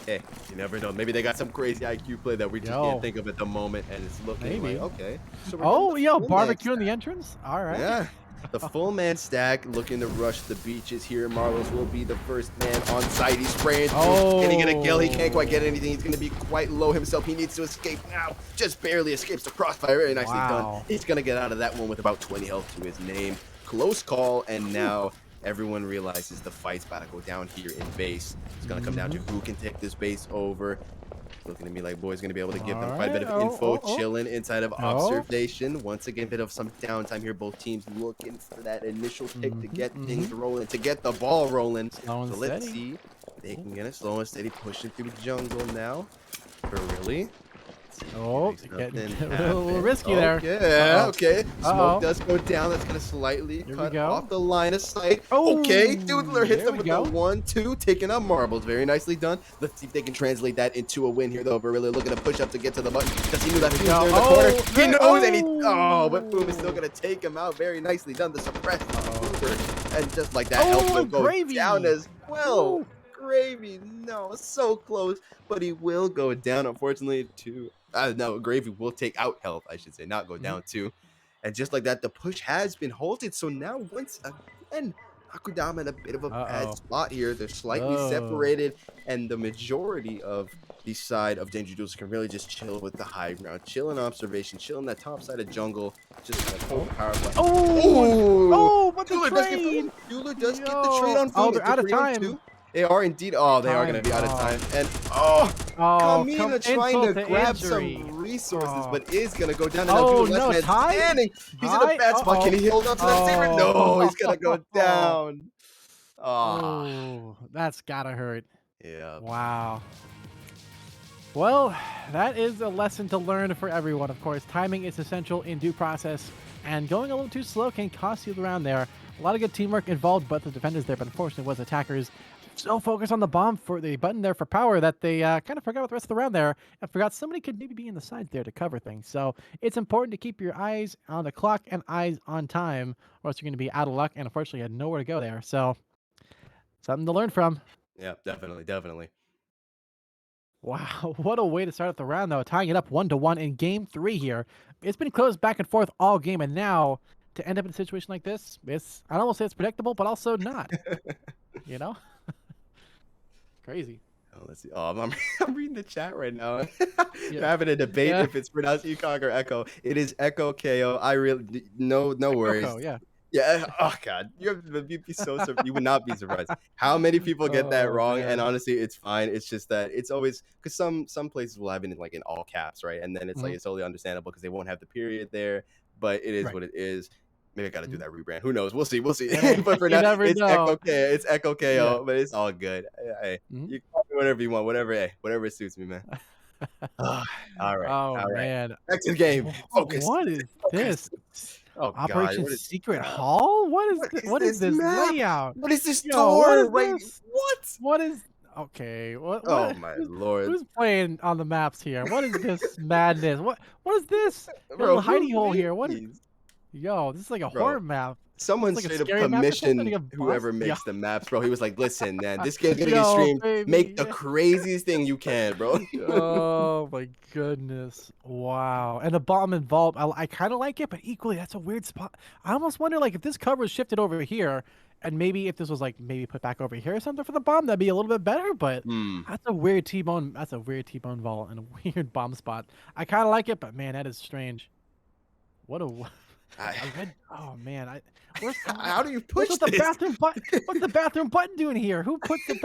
hey, you never know. Maybe they got some crazy IQ play that we just can't yo, think of at the moment, and it's looking like maybe. okay. So we're getting Oh, the yo, full man barbecue in the stack. entrance. All right. Yeah, the full man stack looking to rush the beaches here. Marlos will be the first man on site. He's spraying through. Can he get a kill? He can't quite get Oh, anything. He's going to be quite low himself. He needs to escape now. Just barely escapes the crossfire. Very nicely done. wow. He's going to get out of that one with about 20 health to his name. Close call, and Whew. now everyone realizes the fight's about to go down here in base. It's going to come down to Mhm. who can take this base over. Looking at me like boy's gonna be able to give them All quite a bit right. of Oh, info, oh, oh. chilling inside of Oh. observation. Once again, bit of some downtime here. Both teams looking for that initial pick to Mhm. get things Mhm. rolling, to get the ball rolling. Slow and So let's steady. see if they can get it slow and steady, pushing through the jungle now. For really? Oh, Let's see, getting nothing a little happen. risky there. Okay, Uh-oh. okay. Smoke Uh-oh. does go down. That's gonna slightly Here we cut go. off the line of sight. Okay, Oh, Doodler hits there them we with the go. 1-2, taking up marbles. Very nicely done. Let's see if they can translate that into a win here, though. We're really looking to push up to get to the button. Does he know that Here we Boom's go. there in the corner? Oh, He there. knows, and he but Boom is still Oh. gonna take him out. Very nicely done. The suppressed Uh-oh. Uber, and just like that, health Oh, will and go down gravy. as well. Woo. Gravy, no, so close, but he will go down, unfortunately, to no, Gravy will take out health, I should say, not go Mhm. down too. And just like that, the push has been halted. So now, once again, Nakudama in a bit of a bad Uh-oh. spot here. They're slightly Oh. separated, and the majority of the side of Danger Duels can really just chill with the high ground, chill in observation, chill in that top side of jungle, just kind of hold Oh. the power play. Oh. Oh, Oh, but the Dula does get trade. Boom. Dula does get the trade Yo. on Oh, Boom. they're It's a out of 3 on time. 2. They are indeed. Oh, they are going to Time. be out of Oh. time. And oh, Oh, come Kamina trying insult to to grab some injury. resources, Oh. but is gonna go down. And now Oh, Doodle last no, man tie? standing. He's in a Tie? bad spot. Can Uh-oh. he hold on to that saber? No, he's gonna go Oh. down. Ah, Oh, that's gotta hurt. yeah. Wow. Well, that is a lesson to learn for everyone, of course. Timing is essential in due process, and going a little too slow can cost you the round there. A lot of good teamwork involved, but the defenders there, but unfortunately was attackers so focused on the bomb for the button there for power that they kind of forgot about the rest of the round there and forgot somebody could maybe be in the sides there to cover things. So it's important to keep your eyes on the clock and eyes on time, or else you're going to be out of luck and unfortunately had nowhere to go there. So something to learn from. Yeah, definitely, definitely. Wow, what a way to start off the round, though, tying it up 1-1 in game three here. It's been close back and forth all game, and now to end up in a situation like this, I don't want to say it's predictable, but also not. You know, crazy. Oh, let's see. Oh, I'm reading the chat right now. Yeah, They're having a debate yeah. if it's pronounced Ekog or Echo. It is Echo KO. I really no worries. Coco, yeah. Yeah. Oh God, you'd be so you would not be surprised how many people get that Oh wrong. And man. honestly, it's fine. It's just that it's always because some places will have it in like in all caps, right? And then it's like Hmm. it's totally understandable because they won't have the period there. But it is Right. what it is. Maybe I got to do Mhm. that rebrand. Who knows? We'll see. We'll see. Hey, But for you now, never it's know. Echo KO. It's Echo Yeah. KO. But it's all good. Hey, Mhm. you call me whatever you want, whatever, hey, whatever suits me, man. Ah, all right, Oh all right. man. Back to the game. Focus, What is focus. this? Oh God, Operation what is Secret Hall? what is What is this this map? layout? What is this Yo, what door? is Right? this? What? What is okay? Oh What? my lord, Who's playing on the maps here? What is this madness? What is this? Got a bro. little Who hidey hole made here. What? these, Yo, this is like a bro? horror map. Someone It's like a straight up scary map or something. To commissioned get bust. whoever Yo, makes the maps, bro. He was like, "Listen, man, this game's gonna get yo, streamed. Make the baby. craziest thing you can, bro." Oh my goodness. Wow. And the bomb involved, I kind of like it, but equally that's a weird spot. I almost wonder like if this cover was shifted over here and maybe if this was like maybe put back over here or something for the bomb, that'd be a little bit better, but Hmm. that's a weird T-bone vault and a weird bomb spot. I kind of like it, but man, that is strange. What a I, a red oh man, where's how do you what's push with the this? bathroom button? What's the bathroom button doing here? Who puts the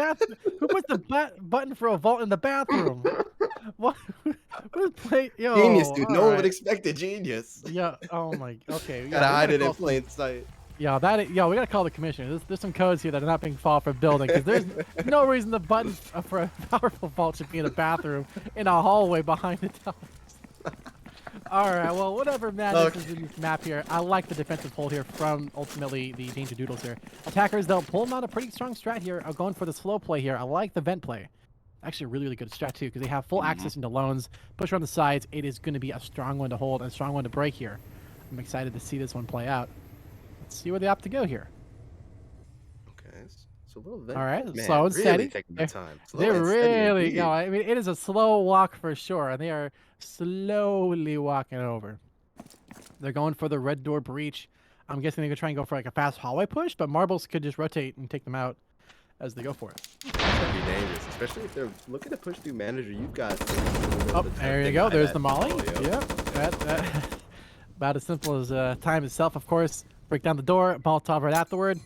button for a vault in the bathroom? What? Who's play? Genius, Yo, dude. all No one would right. expect a genius. Yeah. Oh my. Okay. Gotta Yeah, we hide gotta it in call some. plain sight. Yeah, yeah, we gotta call the commissioner. There's some codes here that are not being followed for building because there's no reason the button for a powerful vault should be in a bathroom in a hallway behind the towers. All right. Well, whatever madness is Okay. in this map here, I like the defensive hold here from ultimately the Danger Doodles here. Attackers, they'll pull them out a pretty strong strat here, going for the slow play here. I like the vent play. Actually, a really, really good strat too, because they have full Mhm. access into loans. Push around the sides. It is going to be a strong one to hold and a strong one to break here. I'm excited to see this one play out. Let's see where they opt to go here. Okay, so a little vent. All right, Man, slow and really steady. taking the They're, time. Slow they're and steady really, indeed. I mean, it is a slow walk for sure, and they are slowly walking over. They're going for the red door breach. I'm guessing they're gonna try and go for like a fast hallway push, but marbles could just rotate and take them out as they go for it. This could be dangerous, especially if they're looking to push through manager. You've got a little bit Oh, of a there you thing go. behind There's that the molly. wall, yo. Yep. That about as simple as time itself, of course. Break down the door, Molotov right afterward.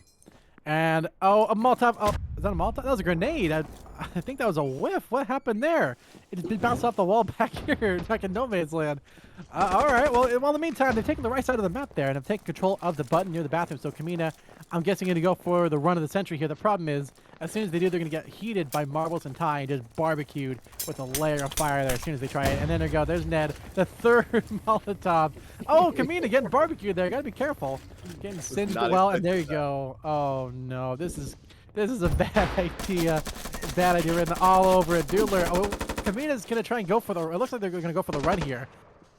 And oh, a Molotov. Oh, is that a Molotov? That was a grenade. I think that was a whiff. What happened there? It bounced off the wall back here, back in No Man's Land. All right. Well, in the meantime, they've taken the right side of the map there and have taken control of the button near the bathroom. So Kamina, I'm guessing, going to go for the run of the century here. The problem is, as soon as they do, they're going to get heated by Marbles and Ty and just barbecued with a layer of fire there as soon as they try it. And then there you go. There's Ned, the third Molotov. Oh, Kamina getting barbecued there. Got to be careful. Getting singed Not well, and there expecting you that. go. Oh no, this is a bad idea. Bad idea written all over it. Doodler. Oh, Kamina's gonna try and go for the. It looks like they're gonna go for the run here.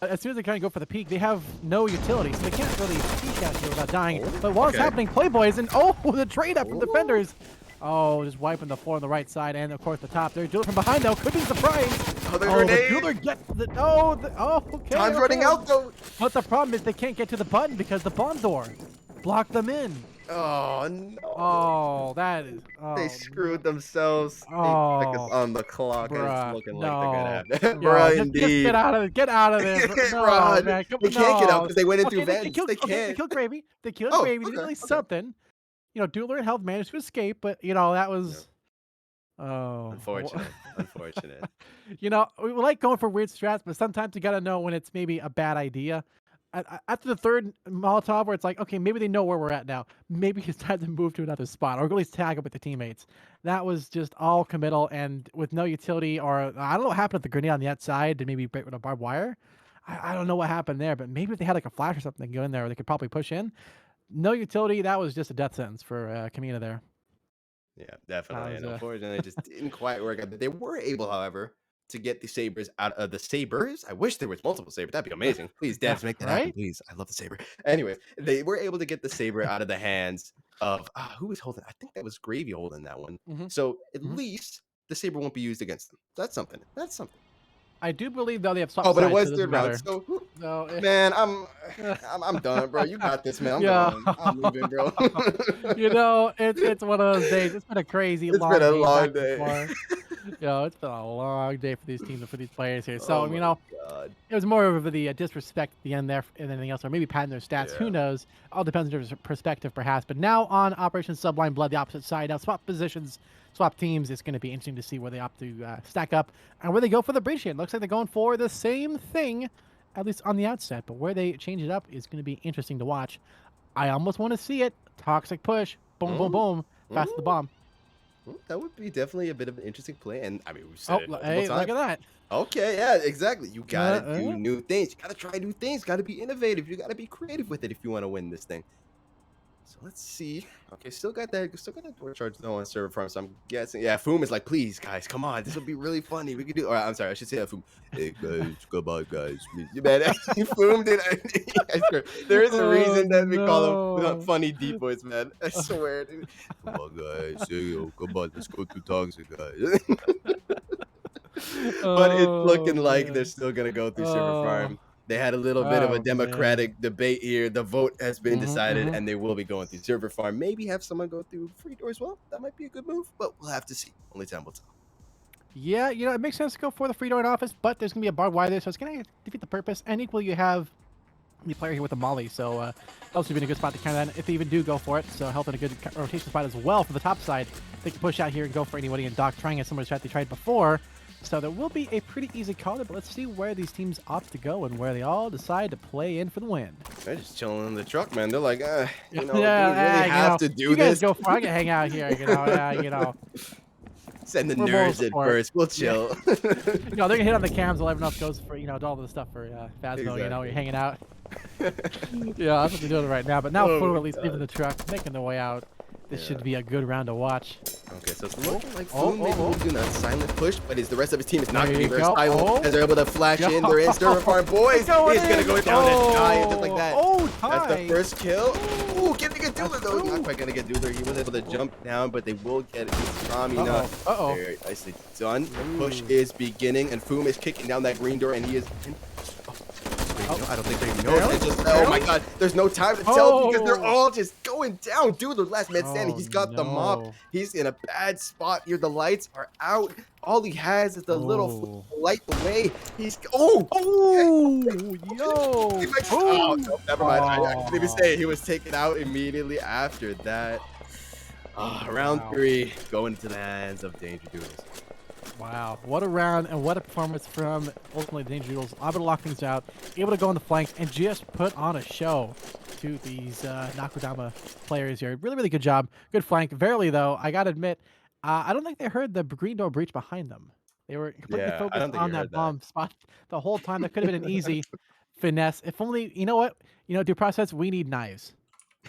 As soon as they try and go for the peak, they have no utility, so they can't really peek out here without dying. Oh, But while it's okay. happening, Playboys and oh, the trade up from Oh. defenders. Oh, just wiping the floor on the right side and of course the top. They're doing it from behind though. Could be a surprise. Oh, the Oh, the grenade. Doodler gets the. Okay. Time's running okay. out though. But the problem is they can't get to the button because the bomb door blocked them in. Oh no. Oh, that is. They Oh, screwed themselves. 8 seconds oh, on the clock, and it's bruh. looking like they're gonna No. have that. Yo, Bruh, just get indeed. out of it. Get out of there. No, Run. man. They can't get out No. because they went in through Okay, vents. They they can't. killed Gravy. They killed Oh, Gravy. They did okay, at least okay. something. You know, Doodler and Health managed to escape, but you know that Yeah. was Oh, Unfortunate. Unfortunate. we like going for weird strats, but sometimes you gotta know when it's maybe a bad idea. After the third Molotov, where it's like, okay, maybe they know where we're at now. Maybe it's time to move to another spot, or at least tag up with the teammates. That was just all committal and with no utility, or I don't know what happened with the grenade on the outside to maybe break with a barbed wire. I don't know what happened there, but maybe if they had like a flash or something go in there, they could probably push in. No utility. That was just a death sentence for Kamina there. Yeah, That definitely, was and unfortunately, it just didn't quite work out. They were able, however, to get the Sabres out of the Sabres. I wish there was multiple Sabres. That'd be amazing. Please, yeah, devs, make that happen, right. please. I love the Sabre. Anyways, they were able to get the Sabre out of the hands of who was holding. I think that was Gravy holding that one. hmm So at hmm least the Sabre won't be used against them. That's something. That's something. I do believe though they have swapped Oh, but it sides, so was it doesn't third round. matter. So So, man, I'm done, bro. You got this, man. I'm yeah. going. I'm leaving, bro. It's one of those days. It's been a crazy It's been long a game back long and day. forth. It's been a long day for these teams and for these players here. Oh So, my god. it was more of the disrespect at the end there than anything else, or maybe padding their stats. Who Yeah. knows? All depends on their perspective, perhaps. But now on Operation Sublime Blood, the opposite side. Now swap positions, swap teams. It's going to be interesting to see where they opt to stack up and where they go for the breach. It looks like they're going for the same thing, at least on the outset. But where they change it up is going to be interesting to watch. I almost want to see it. Toxic push. Boom, boom, Mm, boom. Fast the mm, bomb. that would be definitely a bit of an interesting play, and I mean, we've said Oh, it multiple hey, look times. at that. Okay, yeah, exactly. You Uh, gotta do uh. new things. You gotta try new things. Gotta be innovative. You gotta be creative with it if you want to win this thing. So let's see. Okay, still got that door charge though on server farm. So I'm guessing, yeah. Foom is like, please, guys, come on. This will be really funny. We could do. Or I'm sorry, I should say that Foom. Hey guys, come on, guys. You man, Foom did. I swear, there is a Oh, reason that we call him no. funny deep voice, man. I swear. Dude. Come on, guys. Hey, yo, come on, let's go through toxic, guys. But it's looking Oh, like they're man. still gonna go through server Oh, farm. They had a little bit of a oh, man. democratic debate here. The vote has been Mhm, decided, mhm. and they will be going through server farm. Maybe have someone go through free door as well. That might be a good move, but we'll have to see. Only time will tell. Yeah, it makes sense to go for the free door in office, but there's gonna be a barbed wire there, so it's gonna defeat the purpose. And equally, you have the player here with the molly, so also be in a good spot to counter that if they even do go for it. So health in a good rotation spot as well for the top side. They can push out here and go for anybody and Doc trying a similar strat they tried before. So there will be a pretty easy call there, but let's see where these teams opt to go and where they all decide to play in for the win. They're just chilling in the truck, man. They're like, Yeah, do we really yeah, have to you do guys this? go for it. I can hang out here, Send the we're moral nerds in support. first. We'll Yeah. chill. They're gonna hit on the cams while everyone else goes for, all the stuff for Phasmo, you're Exactly. hanging out. Yeah, that's what they're doing right now. But now Oh Flu my at least leaving god. the truck, making their way out. This Yeah. should be a good round to watch. Okay, so it's Oh, looking like oh, Foom oh, maybe will oh. be doing a silent push, but the rest of his team is not There going to be you very go. silent Oh, as they're able to flash in. They're in server farm. It's Boys, going he's going to in. go down and die just like that. Oh, That's the tie. first kill. Ooh, getting a That's Doodler though. Not two. quite going to get Doodler. He was able to jump down, but they will get it. Stamina. Uh-oh. Uh-oh. Very nicely done. The push Ooh. is beginning, and Foom is kicking down that green door, and he is in. Oh. I don't think they even know. Barely? It's just, oh my Barely? god, there's no time to tell because they're Oh. all just going down. Dude, the last man standing. Oh, He's got the mop. no. He's in a bad spot here. The lights are out. All he has is the little Oh. light the way. He's oh, Oh, he yo. might, oh Oh. no, never mind. I couldn't even say it. He was taken out immediately after that. Round Wow. 3 going into the hands of Danger Doodles. Wow, what a round and what a performance from ultimately the Danger Doodles. Able to lock things out, able to go on the flank and just put on a show to these Nakudama players here. Really, really good job. Good flank. Verily, though, I gotta admit, I don't think they heard the green door breach behind them. They were completely Yeah, I focused don't think on you that heard that. bomb spot the whole time. That could have been an easy finesse. If only, you know what? Due process, we need knives.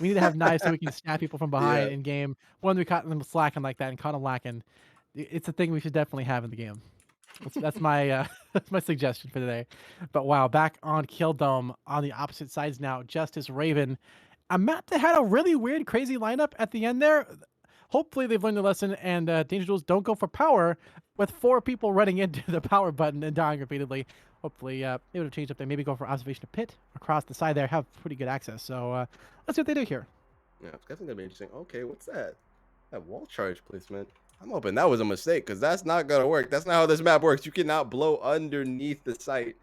We need to have knives so we can snap people from behind Yeah. in game. When we caught them slacking like that and caught them lacking, it's a thing we should definitely have in the game. That's my that's my suggestion for today. But wow, back on Kill Dome on the opposite sides now. Justice Raven. Matt had a really weird, crazy lineup at the end there. Hopefully they've learned the lesson and Danger Duels don't go for power with 4 people running into the power button and dying repeatedly. Hopefully they would have changed up there. Maybe go for observation of pit across the side there. Have pretty good access. So let's see what they do here. Yeah, it's definitely gonna be interesting. Okay, what's that? That wall charge placement. I'm hoping that was a mistake because that's not gonna work. That's not how this map works. You cannot blow underneath the site.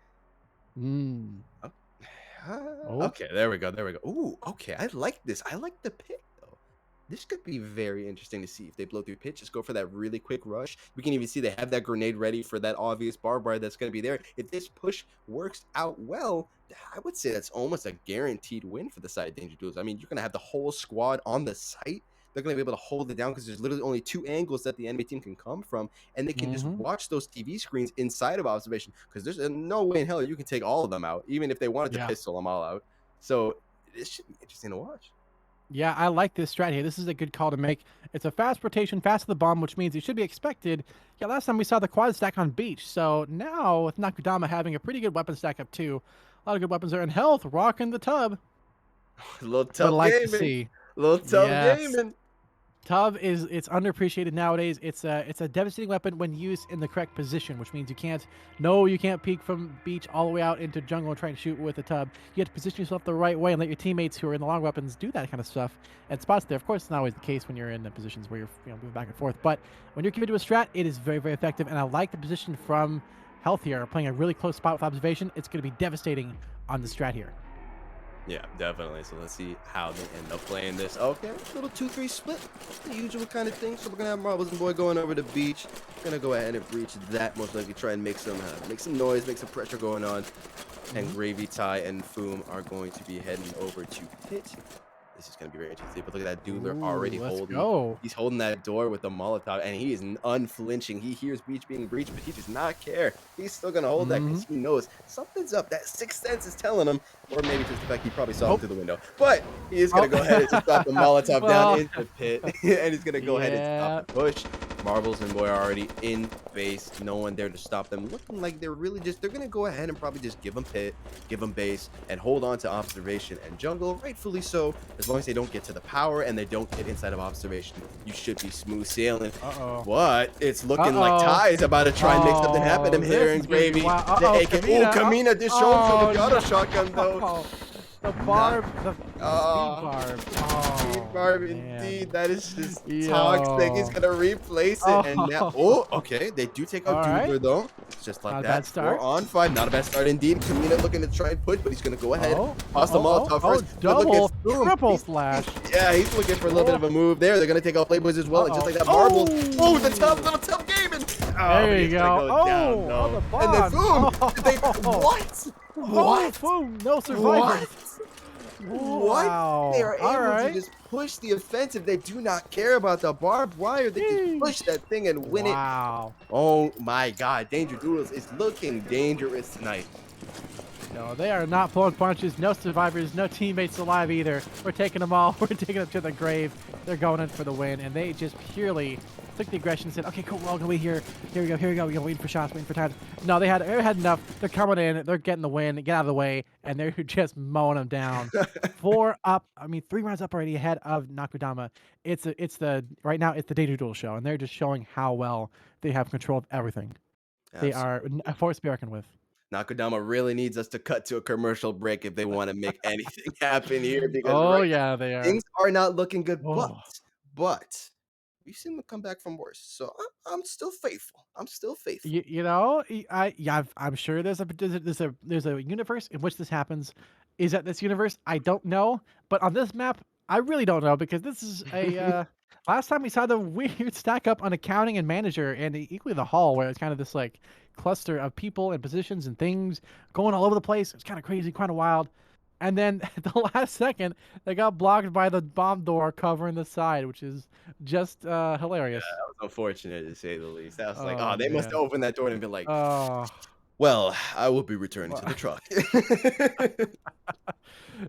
Mm. Oh, Oh. okay, there we go. There we go. Ooh, okay. I like this. I like the pick though. This could be very interesting to see if they blow through pitch. Just go for that really quick rush. We can even see they have that grenade ready for that obvious barbed wire that's going to be there. If this push works out well, I would say that's almost a guaranteed win for the side of Danger Duels. I mean, you're going to have the whole squad on the site. They're going to be able to hold it down because there's literally only two angles that the enemy team can come from, and they can just Mhm. watch those TV screens inside of observation because there's no way in hell you can take all of them out, even if they wanted to Yeah. pistol them all out. So this should be interesting to watch. Yeah, I like this strat here. This is a good call to make. It's a fast rotation, fast to the bomb, which means it should be expected. Yeah, last time we saw the quad stack on beach. So now with Nakudama having a pretty good weapon stack up too. A lot of good weapons there. And health, rocking the tub. A little Would tough like to gaming. see. A little tough Yes. gaming. Tub is it's underappreciated nowadays. It's a devastating weapon when used in the correct position, which means you can't peek from beach all the way out into jungle and try and shoot with a tub. You have to position yourself the right way and let your teammates who are in the long weapons do that kind of stuff and spots there. Of course, it's not always the case when you're in the positions where you're moving back and forth. But when you're committed to a strat, it is very, very effective. And I like the position from health here, playing a really close spot with observation. It's going to be devastating on the strat here. Yeah, definitely. So let's see how they end up playing this. Okay, little 2-3 split. The usual kind of thing. So we're gonna have Marbles and Boy going over the beach. Gonna go ahead and breach that. Most likely try and make some noise, make some pressure going on. And Gravy Tie and Foom are going to be heading over to Pit. This is going to be very interesting. But look at that Doodler already Ooh, let's holding. go. He's holding that door with the Molotov, and he is unflinching. He hears Beach being breached, but he does not care. He's still going to hold that because he knows something's up. That sixth sense is telling him, or maybe just the fact he probably saw him through the window. But he is going to go ahead and just drop the Molotov Well, down into Pit, and he's going to go ahead and yeah. stop the push. Marbles and Boy are already in base. No one there to stop them. Looking like they're going to go ahead and probably just give them Pit, give them base, and hold on to observation and jungle. Rightfully so, as long as they don't get to the power and they don't get inside of observation. You should be smooth sailing. Uh-oh. But it's looking like Ty is about to try and make something happen. Him here and Gravy. Kamina just showing from the auto shotgun though. The barb, the speed Oh, barb. speed Oh, barb man. indeed. That is just Yo. toxic. He's gonna replace it, and now okay, they do take out All Doodler right. though. It's just like Not a that. bad start. 4-on-5, not a bad start indeed. Kamina looking to try and push, but he's gonna go ahead, toss the Molotov first. But look double, at Boom. triple flash. Yeah, he's looking for a little bit of a move there. They're gonna take out Playboys as well, and just like that, Marbles. Oh, the little tough gaming. Oh, There you he's go. gonna go down, Oh, on the and then bond. boom. They, what? What? Boom, no survivors. What? Wow. They are All able right. to just push the offensive. They do not care about the barbed wire. They just push that thing and win it. Wow. Oh my God, Danger Doodles is looking dangerous tonight. No, they are not pulling punches. No survivors, no teammates alive either. We're taking them all. We're taking them to the grave. They're going in for the win, and they just purely took the aggression and said, "Okay, cool. We're all gonna wait here. Here we go. Here we go. We're waiting for shots, waiting for times." No, they had enough. They're coming in. They're getting the win. Get out of the way, and they're just mowing them down. 3 rounds up already ahead of Nakudama. Right now it's the Danger Duel show, and they're just showing how well they have control of everything. They are a force to be reckoned with. Nakudama really needs us to cut to a commercial break if they want to make anything happen here because Oh right yeah, they now, are. things are not looking good. Oh. But we've seen them come back from worse. So I'm still faithful. I'm still faithful. I'm sure there's a universe in which this happens. Is that this universe? I don't know, but on this map, I really don't know because this is a last time we saw the weird stack up on accounting and manager and equally the hall where it's kind of this like cluster of people and positions and things going all over the place. It's kind of crazy, kind of wild. And then at the last second, they got blocked by the bomb door covering the side, which is just hilarious. That was unfortunate to say the least. That was like, Oh oh, they must man. have opened that door and been like, Oh. well, I will be returning to the truck.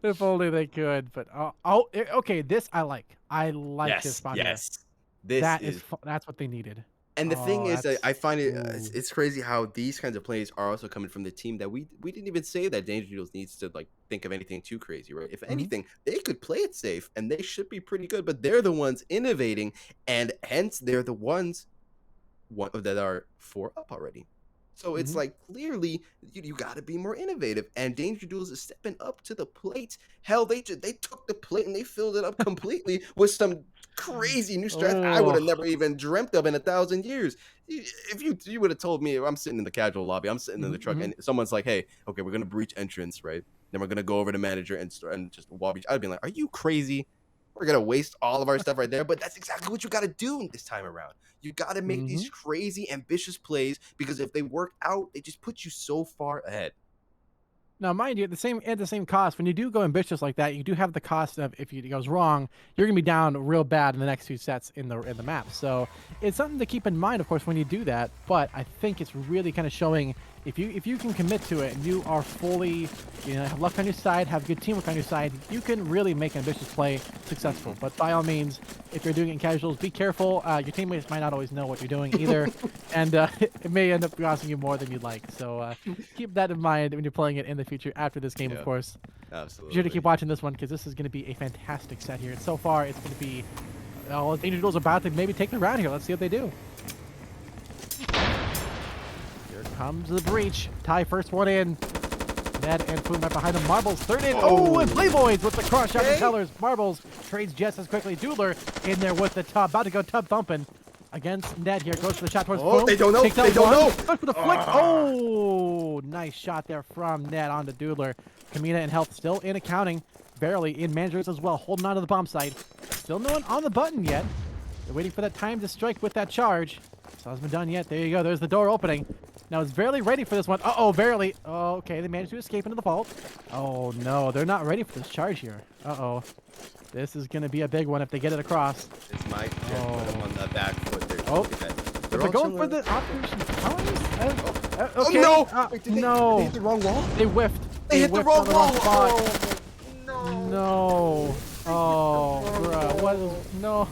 If only they could, but okay. This I like. I like this spot here. yes. This That is that's what they needed. And the thing is that I find it Ooh. it's crazy how these kinds of plays are also coming from the team that we didn't even say that Danger Doodles needs to like think of anything too crazy, right? If anything, they could play it safe and they should be pretty good, but they're the ones innovating, and hence they're the ones that are 4 up already. So it's like clearly you got to be more innovative, and Danger Duels is stepping up to the plate. Hell, they took the plate and they filled it up completely with some crazy new strats I would have never even dreamt of in 1,000 years. If you would have told me, I'm sitting in the casual lobby, I'm sitting in the truck, and someone's like, "Hey, okay, we're gonna breach entrance, right? Then we're gonna go over to manager and just wobby." I'd be like, "Are you crazy?" We're gonna waste all of our stuff right there. But that's exactly what you got to do this time around. You got to make these Mhm. crazy, ambitious plays because if they work out, they just put you so far ahead. Now, mind you, at the same cost, when you do go ambitious like that, you do have the cost of if it goes wrong, you're gonna be down real bad in the next 2 sets in the map. So it's something to keep in mind, of course, when you do that. But I think it's really kind of showing if you can commit to it and you are fully, have luck on your side, have good teamwork on your side, you can really make an ambitious play successful. But by all means, if you're doing it in casuals, be careful. Your teammates might not always know what you're doing either, and it may end up costing you more than you'd like. So keep that in mind when you're playing it in the future after this game, of Yeah, course. Be sure to keep absolutely. watching this one because this is going to be a fantastic set here. So far, it's going to be. Oh, Danger Doodles about to maybe take the round here. Let's see what they do. Here comes the breach. Ty first one in. Ned and Foon right behind him. Marbles third in. Oh, and Playboys with the cross shot and tellers. Marbles trades just as quickly. Doodler in there with the tub. About to go tub thumping against Ned here. Goes for the shot towards Oh, Foon. they don't know. Takes out They don't one. know. Goes for the flick. Oh, nice shot there from Ned onto Doodler. Kamina and Health still in accounting. Barely in managers as well. Holding on to the bomb site. Still no one on the button yet. They're waiting for that time to strike with that charge. So hasn't been done yet. There you go. There's the door opening. Now it's barely ready for this one. Uh-oh, barely. Oh, okay, they managed to escape into the vault. Oh, no. They're not ready for this charge here. Uh-oh. This is going to be a big one if they get it across. This might just put them on the back foot there. Oh. Look at that. They're all going for chilling. the operation powers? Okay. Oh no! Wait, did no. they hit the wrong wall? They whiffed. They hit the whiffed wrong on the wall. spot. Oh, no. No. Oh, bruh. What is... No.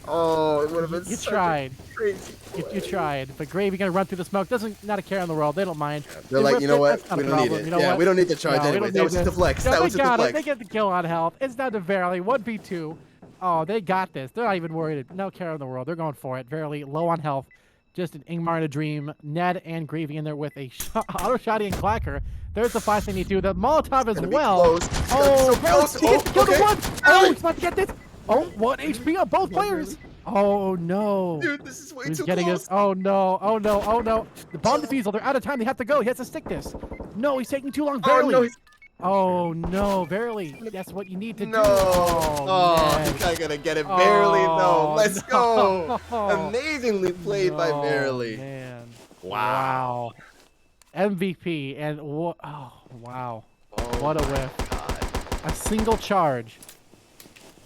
Oh, it would have been You such tried. a crazy You tried. But Gravy gonna run through the smoke. Not a care in the world. They don't mind. They're like, you know what? That's not We a don't need problem. it. You know Yeah, what? we don't need the charge No, we anyway. don't That need was just a this. flex. No, That they was just a got it. flex. They get the kill on Health. It's down to Verily. 1v2. Oh, they got this. They're not even worried. No care in the world. They're going for it. Verily low on health. Just an Ingmar and a dream. Ned and Gravy in there with a auto shotty and clacker. There's the 5 they need to. The Molotov as Gonna be well. close. It's gonna be Oh, so Verily, close. he gets killed Okay. in one. Oh, Verily. he's about to get this. Oh, 1 HP on both players. Oh, no. Dude, this is way He's too getting close. us. Oh no! Oh no! Oh no! The bomb defusal. They're out of time. They have to go. He has to stick this. No, he's taking too long. Oh, Verily. no, he's... Oh no! Verily. That's what you need to No. do. Oh, Ned. he's not gonna get it. Barely, no. Let's go. no. Amazingly played by No, Barely. Man. Wow. MVP and what? Oh wow! Oh, What a whiff! God. A single charge.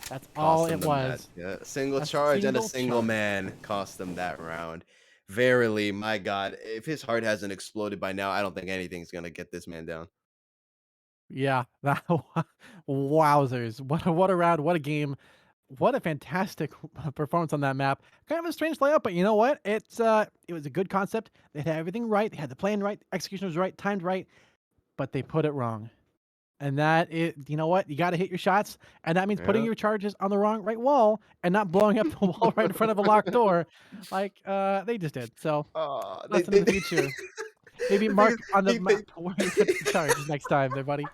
That's all Cost it them was. that. Yeah, a single A charge and a single single charge. man cost them that round. Verily, my God, if his heart hasn't exploded by now, I don't think anything's gonna get this man down. Yeah. Wowzers! What a round! What a game! What a fantastic performance on that map. Kind of a strange layout, but you know what? It was a good concept. They had everything right. They had the plan right. Execution was right. Timed right. But they put it wrong. And you know what? You got to hit your shots, and that means putting Yeah. your charges on the right wall and not blowing up the wall right in front of a locked door, like they just did. So They, lesson in the they, future. Maybe the thing is, mark on the they map where you put the charges next time, there, buddy.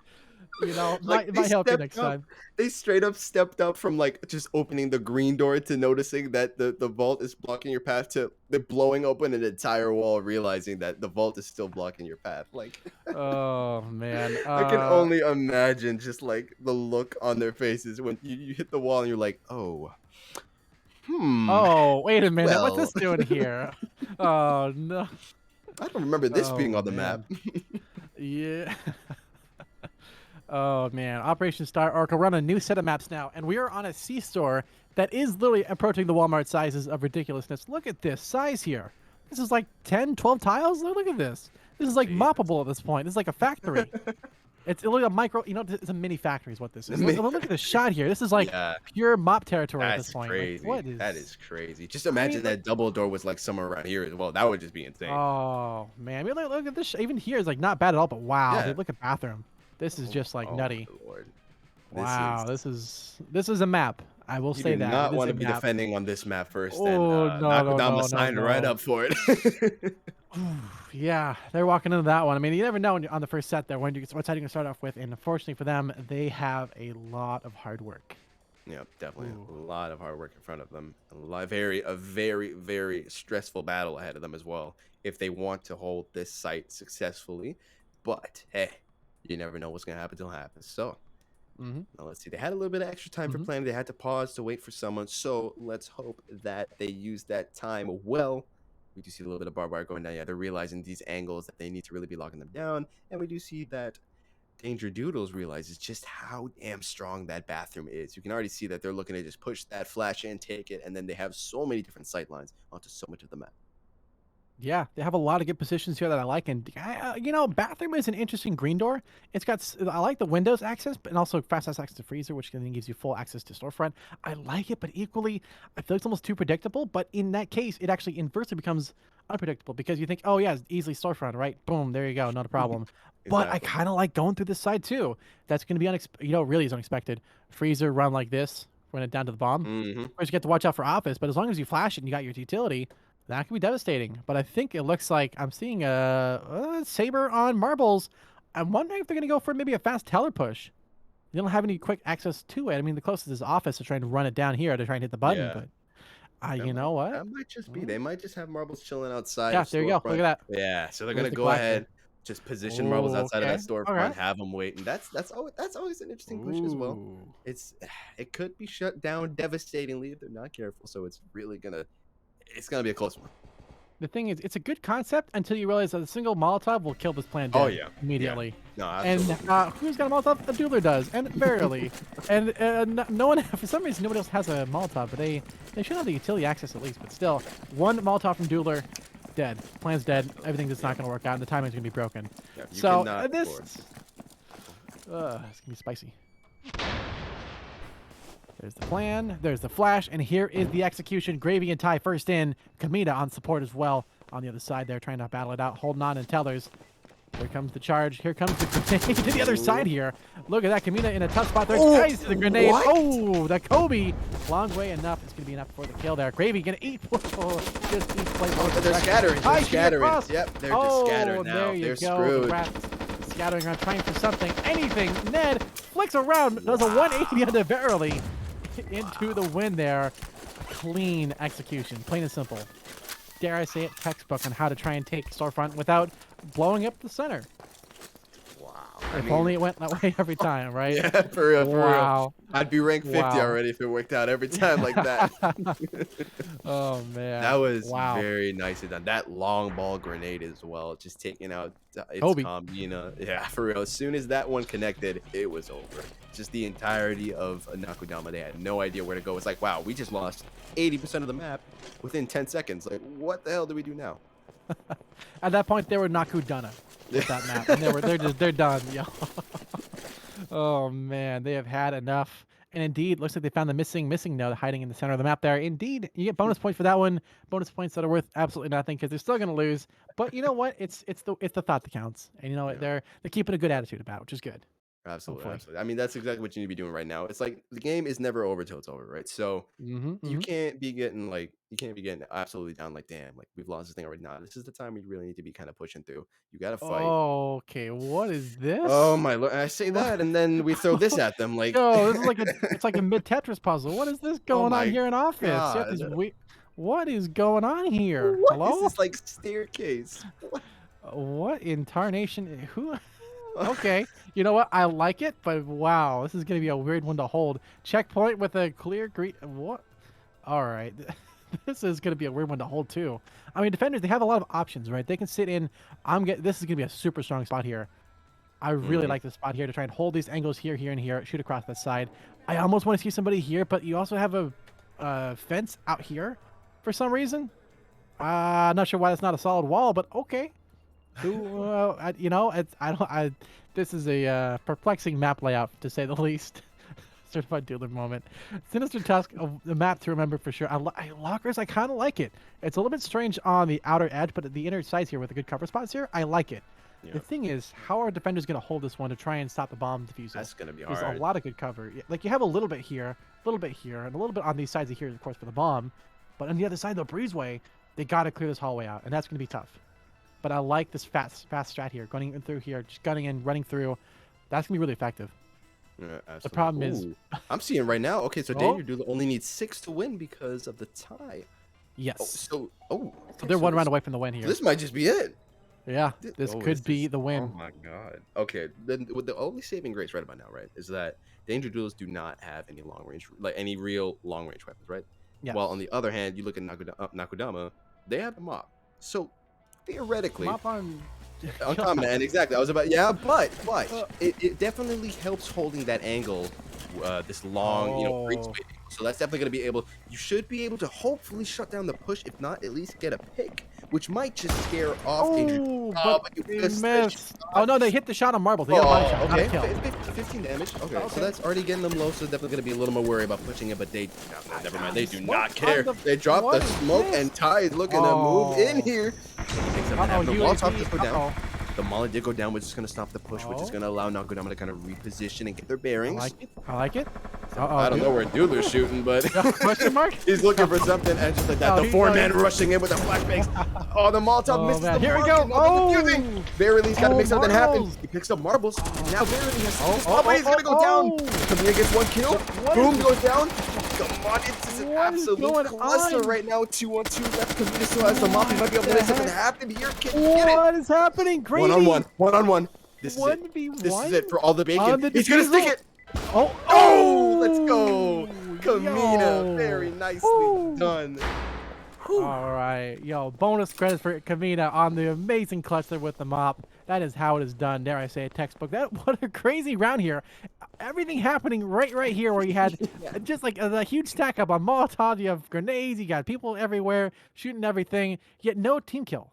like It they might help you stepped next up. time. They straight up stepped up from like just opening the green door to noticing that the vault is blocking your path to the blowing open an entire wall, realizing that the vault is still blocking your path. Like Oh man. I can only imagine just like the look on their faces when you hit the wall and you're like, oh, Oh, wait a minute. What's well, this doing here? Oh no. I don't remember this Oh being on the map. man. Yeah. Oh man. Operation Star Oracle. We're on a new set of maps now, and we are on a C-store that is literally approaching the Walmart sizes of ridiculousness. Look at this size here. This is like 10, 12 tiles. Look at this. This is like Jesus. moppable at this point. This is like a factory. It's literally a micro, it's a mini factory is what this is. Look at the shot here. This is like Yeah, pure mop territory at that's this point. Like, crazy. what is... That is crazy. Just I imagine mean, like, that double door was like somewhere around here as well. That would just be insane. oh man, I mean, look at this. Even here is like not bad at all, but wow, Yeah. dude, look at bathroom. This is just like Oh, nutty. my Lord. Wow, this is a map. I will You say do that. not It is want a to be map. defending on this map first, and Oh no, no, Nakudama no, no, signed right no. up for it. Yeah, they're walking into that one. I mean, you never know on the first set there what side you're gonna start off with, and unfortunately for them, they have a lot of hard work. Yeah, definitely Ooh. a lot of hard work in front of them. A very, very stressful battle ahead of them as well if they want to hold this site successfully. But hey, you never know what's gonna happen till it happens. So Mhm. Now let's see. They had a little bit of extra time for Mhm. planning. They had to pause to wait for someone. So let's hope that they use that time well. We do see a little bit of barbed wire going down. Yeah, they're realizing these angles that they need to really be locking them down. And we do see that Danger Doodles realizes just how damn strong that bathroom is. You can already see that they're looking to just push that flash in, take it, and then they have so many different sight lines onto so much of the map. Yeah, they have a lot of good positions here that I like, and bathroom is an interesting green door. It's got I like the Windows access, but and also fast access to freezer, which then gives you full access to storefront. I like it, but equally, I feel it's almost too predictable. But in that case, it actually inversely becomes unpredictable because you think, oh yeah, it's easily storefront, right? Boom, there you go, not a problem. But I Exactly. kind of like going through this side too. That's going to be really is unexpected. Freezer run like this, run it down to the bomb. Hmm. Of course, you get to watch out for office, but as long as you flash it and you got your utility, that could be devastating. But I think it looks like I'm seeing a saber on marbles. I'm wondering if they're going to go for maybe a fast teller push. They don't have any quick access to it. I mean, the closest is office to trying to run it down here to try and hit the button. Yeah. But you know what? That might just be. Mm, They might just have marbles chilling outside Yeah, of there you go. Look storefront. at that. Yeah, so they're There's gonna the go collector. ahead, just position marbles Oh, outside of that okay. All storefront, right. have them wait, and that's always an interesting push as well. Ooh. It's it could be shut down devastatingly if they're not careful. So it's gonna be a close one. The thing is, it's a good concept until you realize that a single Molotov will kill this plan Oh dead yeah, yeah. immediately. No, And absolutely. who's got a Molotov? A Doodler does, and barely. And no one, for some reason, nobody else has a Molotov, but they should have the utility access at least. But still, one Molotov from Doodler, dead. Plan's dead. Everything is not going to work out, and the timing's going to be broken. Yeah, you So cannot this, afford. it's going to be spicy. There's the plan, there's the flash, and here is the execution. Gravy and Ty first in. Kamita on support as well on the other side there, trying to battle it out, holding on and tellers. Here comes the charge. Here comes the grenade to the other side here. Look at that. Kamita in a tough spot. There's Oh, ice to the grenade. what? Oh, the Kobe. Long way enough. It's going to be enough for the kill there. Gravy going to eat. Oh, just eat play But they're scattering. They're scattering. Yep, they're just scattered now. there you They're go. The screwed. rats scattering around, trying for something, anything. Ned flicks around, does a 180 onto Verily into the win there. Clean execution, plain and simple. Dare I say it, textbook on how to try and take storefront without blowing up the center. Wow. If only it went that way every time, right? Yeah, for real, for real. Wow. I'd be ranked 50 Wow. already if it worked out every time like that. Oh man. That was wow. very nicely done. That long ball grenade as well, just taking out its Kobe. combina. Yeah, for real. As soon as that one connected, it was over. Just the entirety of Nakudama, they had no idea where to go. It's like, wow, we just lost 80% of the map within 10 seconds. Like, what the hell do we do now? At that point, they were Nakudana with that map, and they're done. Yo. Oh man, they have had enough. And indeed, looks like they found the missing node hiding in the center of the map there. Indeed, you get bonus points for that one. Bonus points that are worth absolutely nothing because they're still going to lose. But you know what? It's the thought that counts. And you know what? Yeah. They're keeping a good attitude about it, which is good. Absolutely, Hopefully. absolutely. I mean, that's exactly what you need to be doing right now. It's like the game is never over till it's over, right? So Mhm. you Mhm. can't be getting absolutely down like, damn, like we've lost this thing already. Nah, this is the time where you really need to be kind of pushing through. You got to fight. Okay, what is Oh this? my lord! I say What? that, and then we throw this at them, like, Yo, this is like it's like a mid Tetris puzzle. What is this oh going on my here in office? You have god, these what is going on here? what is Hello? this like staircase? What? What in tarnation? Who? Okay. You know what? I like it, but wow, this is gonna be a weird one to hold. Checkpoint with a clear green. What? All right. This is gonna be a weird one to hold too. I mean, defenders they have a lot of options, right? They can sit in. This is gonna be a super strong spot here. I really Mhm. like this spot here to try and hold these angles here, here, and here. Shoot across that side. I almost want to see somebody here, but you also have a fence out here for some reason. Not sure why that's not a solid wall, but okay. Who, it's I don't I. This is a perplexing map layout to say the least. Certified dealer moment. Sinister Tusk, the map to remember for sure. Lockers, I kind of like it. It's a little bit strange on the outer edge, but at the inner sides here with the good cover spots here, I like it. The Yeah, thing is, how are defenders going to hold this one to try and stop the bomb defusal? that's gonna be There's a hard. lot of good cover. Like you have a little bit here, a little bit here, and a little bit on these sides of here, of course, for the bomb. But on the other side, the breezeway, they got to clear this hallway out, and that's going to be tough. But I like this fast strat here, going in through here, just gunning in, running through. That's going to be really effective. Yeah, The absolutely. problem is, Ooh, I'm seeing right now. Okay, so oh, Danger Doodle only needs 6 to win because of the tie. Oh, yes. so So okay, they're so one round this away from the win so here. this might just be it. Yeah, this Oh, could this be is the oh win. my god. Okay, then with the only saving grace right about now, right, is that Danger Duels do not have any long range, like any real long range weapons, right? While on Yes. the other hand, you look at Nakudama, they have the mop. So theoretically, Mop on. uncommon, God. and exactly, I was about yeah, but Uh, it definitely helps holding that angle, this long, breach oh. waiting. So that's definitely gonna be able. You should be able to hopefully shut down the push, if not at least get a pick, which might just scare off Danger. Oh, Oh, but but you they missed the missed. Oh shot. no, they hit the shot on marbles. They got a body Oh, shot, not a okay. kill. 15 damage. Okay, so Okay. that's already getting them low. So definitely gonna be a little more worried about pushing it. But they, no, never mind. The They do not smoke on care. the. They drop the What is smoke, this? and Ty is looking to move in Oh. here. Picks up and Uh-oh, having the wall top just UAV. go down. Uh-oh. The Molly did go down, which is going to stop the push, which is Oh, going to allow Nakudama to kind of reposition and get their I bearings. like it. I like it. I Uh-oh, don't know where Doodles shooting, but Question mark? he's looking for something. And just like that, Oh, the four-man rushing in with the flashbangs. Oh, the Molotov Oh, misses man. the Here we mark, go. and nothing confusing. Verily got to Oh, make something happen. marbles. He picks up marbles. Now Verily has Oh, oh, but he's going to go down. oh. Kamina gets one kill. What Boom, is- goes down. Come on, it's an What is absolute going cluster on? right now. 2-on-2 left. Kamina still has the mop. He might be able to What make the something heck? happen here. Can he get it? What is happening? Gravy. One-on-one. This is it. 1v1? This is it for all the bacon. On the He's gonna stick defusal? it. Oh, Oh, let's go. Kamina, yo. very nicely Woo. done. Whew. All right, yo, bonus credits for Kamina on the amazing cluster with the mop. That is how it is done. Dare I say a textbook? What a crazy round here. Everything happening right here where you had just like a huge stack up on Molotov. You have grenades. You got people everywhere shooting everything. Yet no team kill.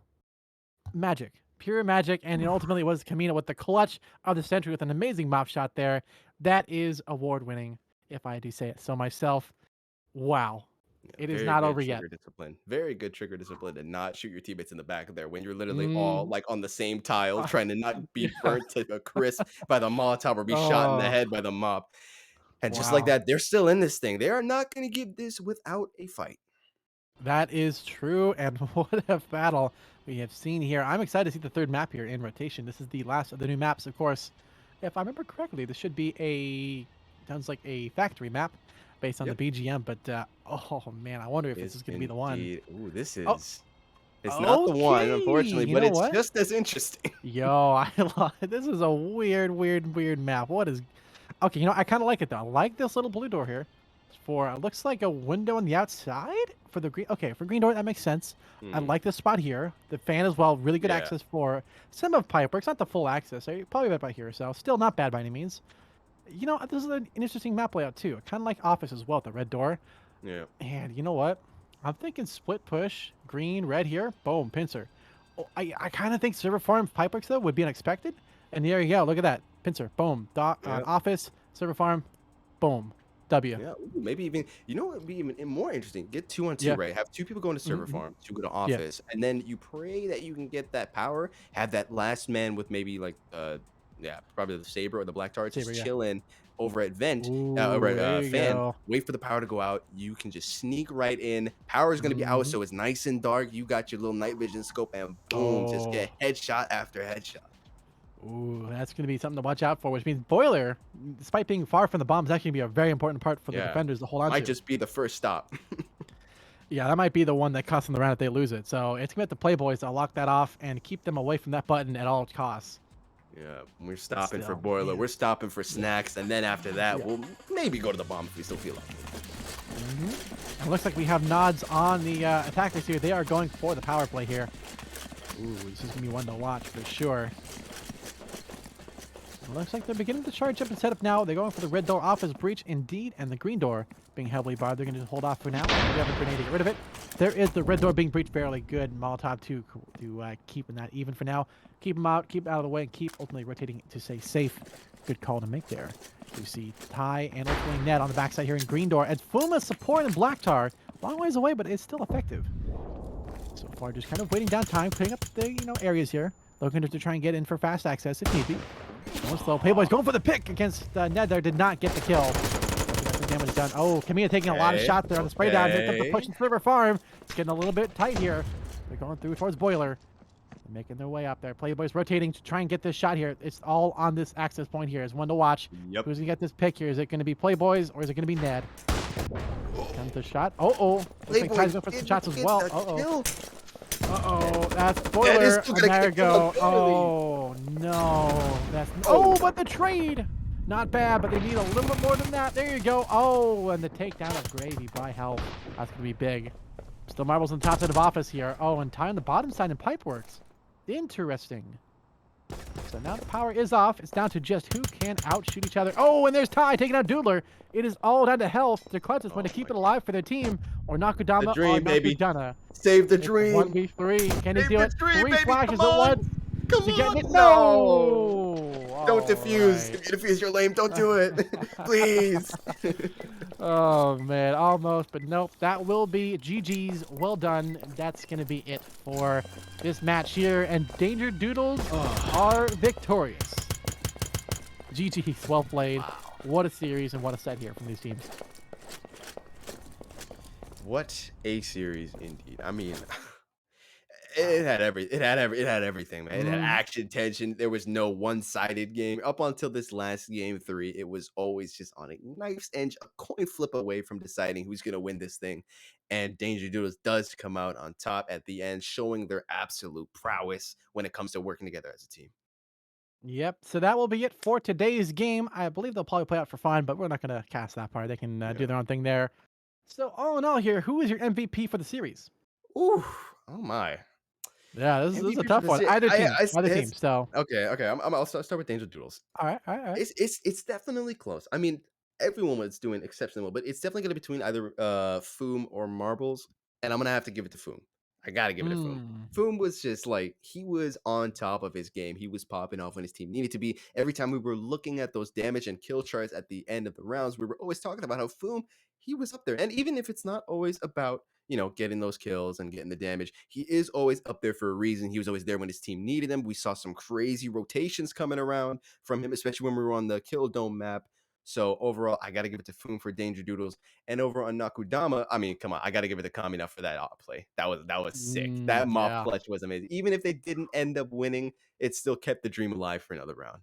Magic. Pure magic, and it ultimately was Kamina with the clutch of the century with an amazing mop shot there. That is award-winning, if I do say it so myself. Wow. It is Very not good over yet. trigger discipline. Very good trigger discipline to not shoot your teammates in the back there when you're literally all Mm. like on the same tile, trying to not be burnt to a crisp by the Molotov or be shot in the Oh, head by the mop. And just like wow. that, they're still in this thing. They are not going to give this without a fight. That is true, and what a battle we have seen here. I'm excited to see the third map here in rotation. This is the last of the new maps, of course. If I remember correctly, this should be sounds like a factory map based on Yep. the BGM, but oh man, I wonder if this is going to be the one. Ooh, this Oh, is. It's not the one, okay. unfortunately, You but know it's what? just as interesting. Yo, this is a weird map. What is? Okay, I kind of like it though. I like this little blue door here. For looks like a window on the outside for the green. Okay, for green door that makes sense. I Hmm. like this spot here. The fan as well. Really good Yeah. access for some of Pipeworks. Not the full access. So probably right by here. So still not bad by any means. This is an interesting map layout too. Kind of like Office as well. The red door. Yeah. And you know what? I'm thinking split push, green, red here. Boom, pincer. Oh, I kind of think server farm Pipeworks though would be unexpected. And there you go. Look at that. Pincer. Boom. Yeah. Office, server farm. Boom. W. Yeah, ooh, maybe even what would be even more interesting? Get 2-on-2, Yeah. right? Have two people going to server Mhm. farm, two go to Yeah. office, and then you pray that you can get that power. Have that last man with maybe like yeah, probably the saber or the black tar Saber, just yeah. chilling over at vent, Ooh, over at there you fan. go. Wait for the power to go out. You can just sneak right in. Power is going to be out, Mhm. so it's nice and dark. You got your little night vision scope, and boom, just Oh. get headshot after headshot. Ooh, that's going to be something to watch out for, which means Boiler, despite being far from the bomb, is actually going to be a very important part for the Yeah, defenders to hold on might to. just be the first stop. Yeah, that might be the one that costs them the round if they lose it. So it's going to have to Playboys to lock that off and keep them away from that button at all costs. Yeah, we're stopping for Still, boiler. man. We're stopping for snacks, and then after that, Yeah. we'll maybe go to the bomb if we still feel like it. And it looks like we have nods on the attackers here. They are going for the power play here. Ooh, this is going to be one to watch for sure. It looks like they're beginning to charge up and set up now. They're going for the red door office breach indeed, and the green door being heavily barred. They're going to just hold off for now. We have a grenade to get rid of it. There is the red door being breached fairly good. Molotov too to keeping that even for now. Keep them out, keep it out of the way, and keep ultimately rotating to stay safe. Good call to make there. You see Ty and ultimately Ned on the backside here in green door. And Fuma's support in black tar. Long ways away, but it's still effective. So far, just kind of waiting down time, putting up the areas here. Looking to try and get in for fast access if need be. Going slow. Playboy's going for the pick against Ned there. Did not get the kill. That's the damage done. Oh, Kamina taking a lot of shots there on the spray down. Here comes the push in Sliver Farm. It's getting a little bit tight here. They're going through towards Boiler. They're making their way up there. Playboy's rotating to try and get this shot here. It's all on this access point here. It's one to watch. Yep. Who's going to get this pick here? Is it going to be Playboys or is it going to be Ned? Comes the shot. Looks like Ty's going for some shots as well. Uh-oh, that's And it's spoiler, still and gonna there get you killed on go. Bailey. Oh, no. Oh, But the trade! Not bad, but they need a little bit more than that. There you go. Oh, and the takedown of Gravy by Health. That's gonna be big. Still marbles on the top side of office here. Oh, and tie on the bottom side in pipe works. Interesting. So now the power is off. It's down to just who can outshoot each other. Oh, and there's Ty taking out Doodler. It is all down to health. The clutch is going to oh keep my it god. alive for their team, or The Nakudama or dream, baby. Nakudana. Save the It's a dream. 1v3. Can he Save do the it? dream, Three baby. Come flashes at on. once. Come Is he getting on. it? No. No! Don't All defuse. right. If you defuse, you're lame. Don't do it. Please. Oh, man. Almost, but nope. That will be GG's. Well done. That's going to be it for this match here. And Danger Doodles are victorious. GG's. Well played. Wow. What a series and what a set here from these teams. What a series indeed. I mean, Wow. it had everything, man. It had Mhm. action, tension. There was no one-sided game. Up until this last game 3, it was always just on a knife's edge, a coin flip away from deciding who's gonna win this thing. And Danger Doodles does come out on top at the end, showing their absolute prowess when it comes to working together as a team. Yep. So that will be it for today's game. I believe they'll probably play out for fun, but we're not going to cast that part. They can do Yeah. their own thing there. So all in all here, who is your MVP for the series? Ooh, oh my. Yeah, this is a MVP for tough the one. series. Either team, I either team. it's So okay, okay. I'll start with Danger Doodles. all right, all right, all right. It's definitely close. I mean, everyone was doing exceptionally well, but it's definitely gonna be between either Foom or Marbles, and I'm gonna have to give it to Foom. I gotta give it to Foom. Hmm. Foom was just like he was on top of his game. He was popping off when his team needed to be. Every time we were looking at those damage and kill charts at the end of the rounds, we were always talking about how Foom he was up there. And even if it's not always about getting those kills and getting the damage. He is always up there for a reason. He was always there when his team needed him. We saw some crazy rotations coming around from him, especially when we were on the Kill Dome map. So overall, I got to give it to Foom for Danger Doodles. And over on Nakudama, I mean, come on, I got to give it to Kamina for that play. That was sick. That mob Yeah. clutch was amazing. Even if they didn't end up winning, it still kept the dream alive for another round.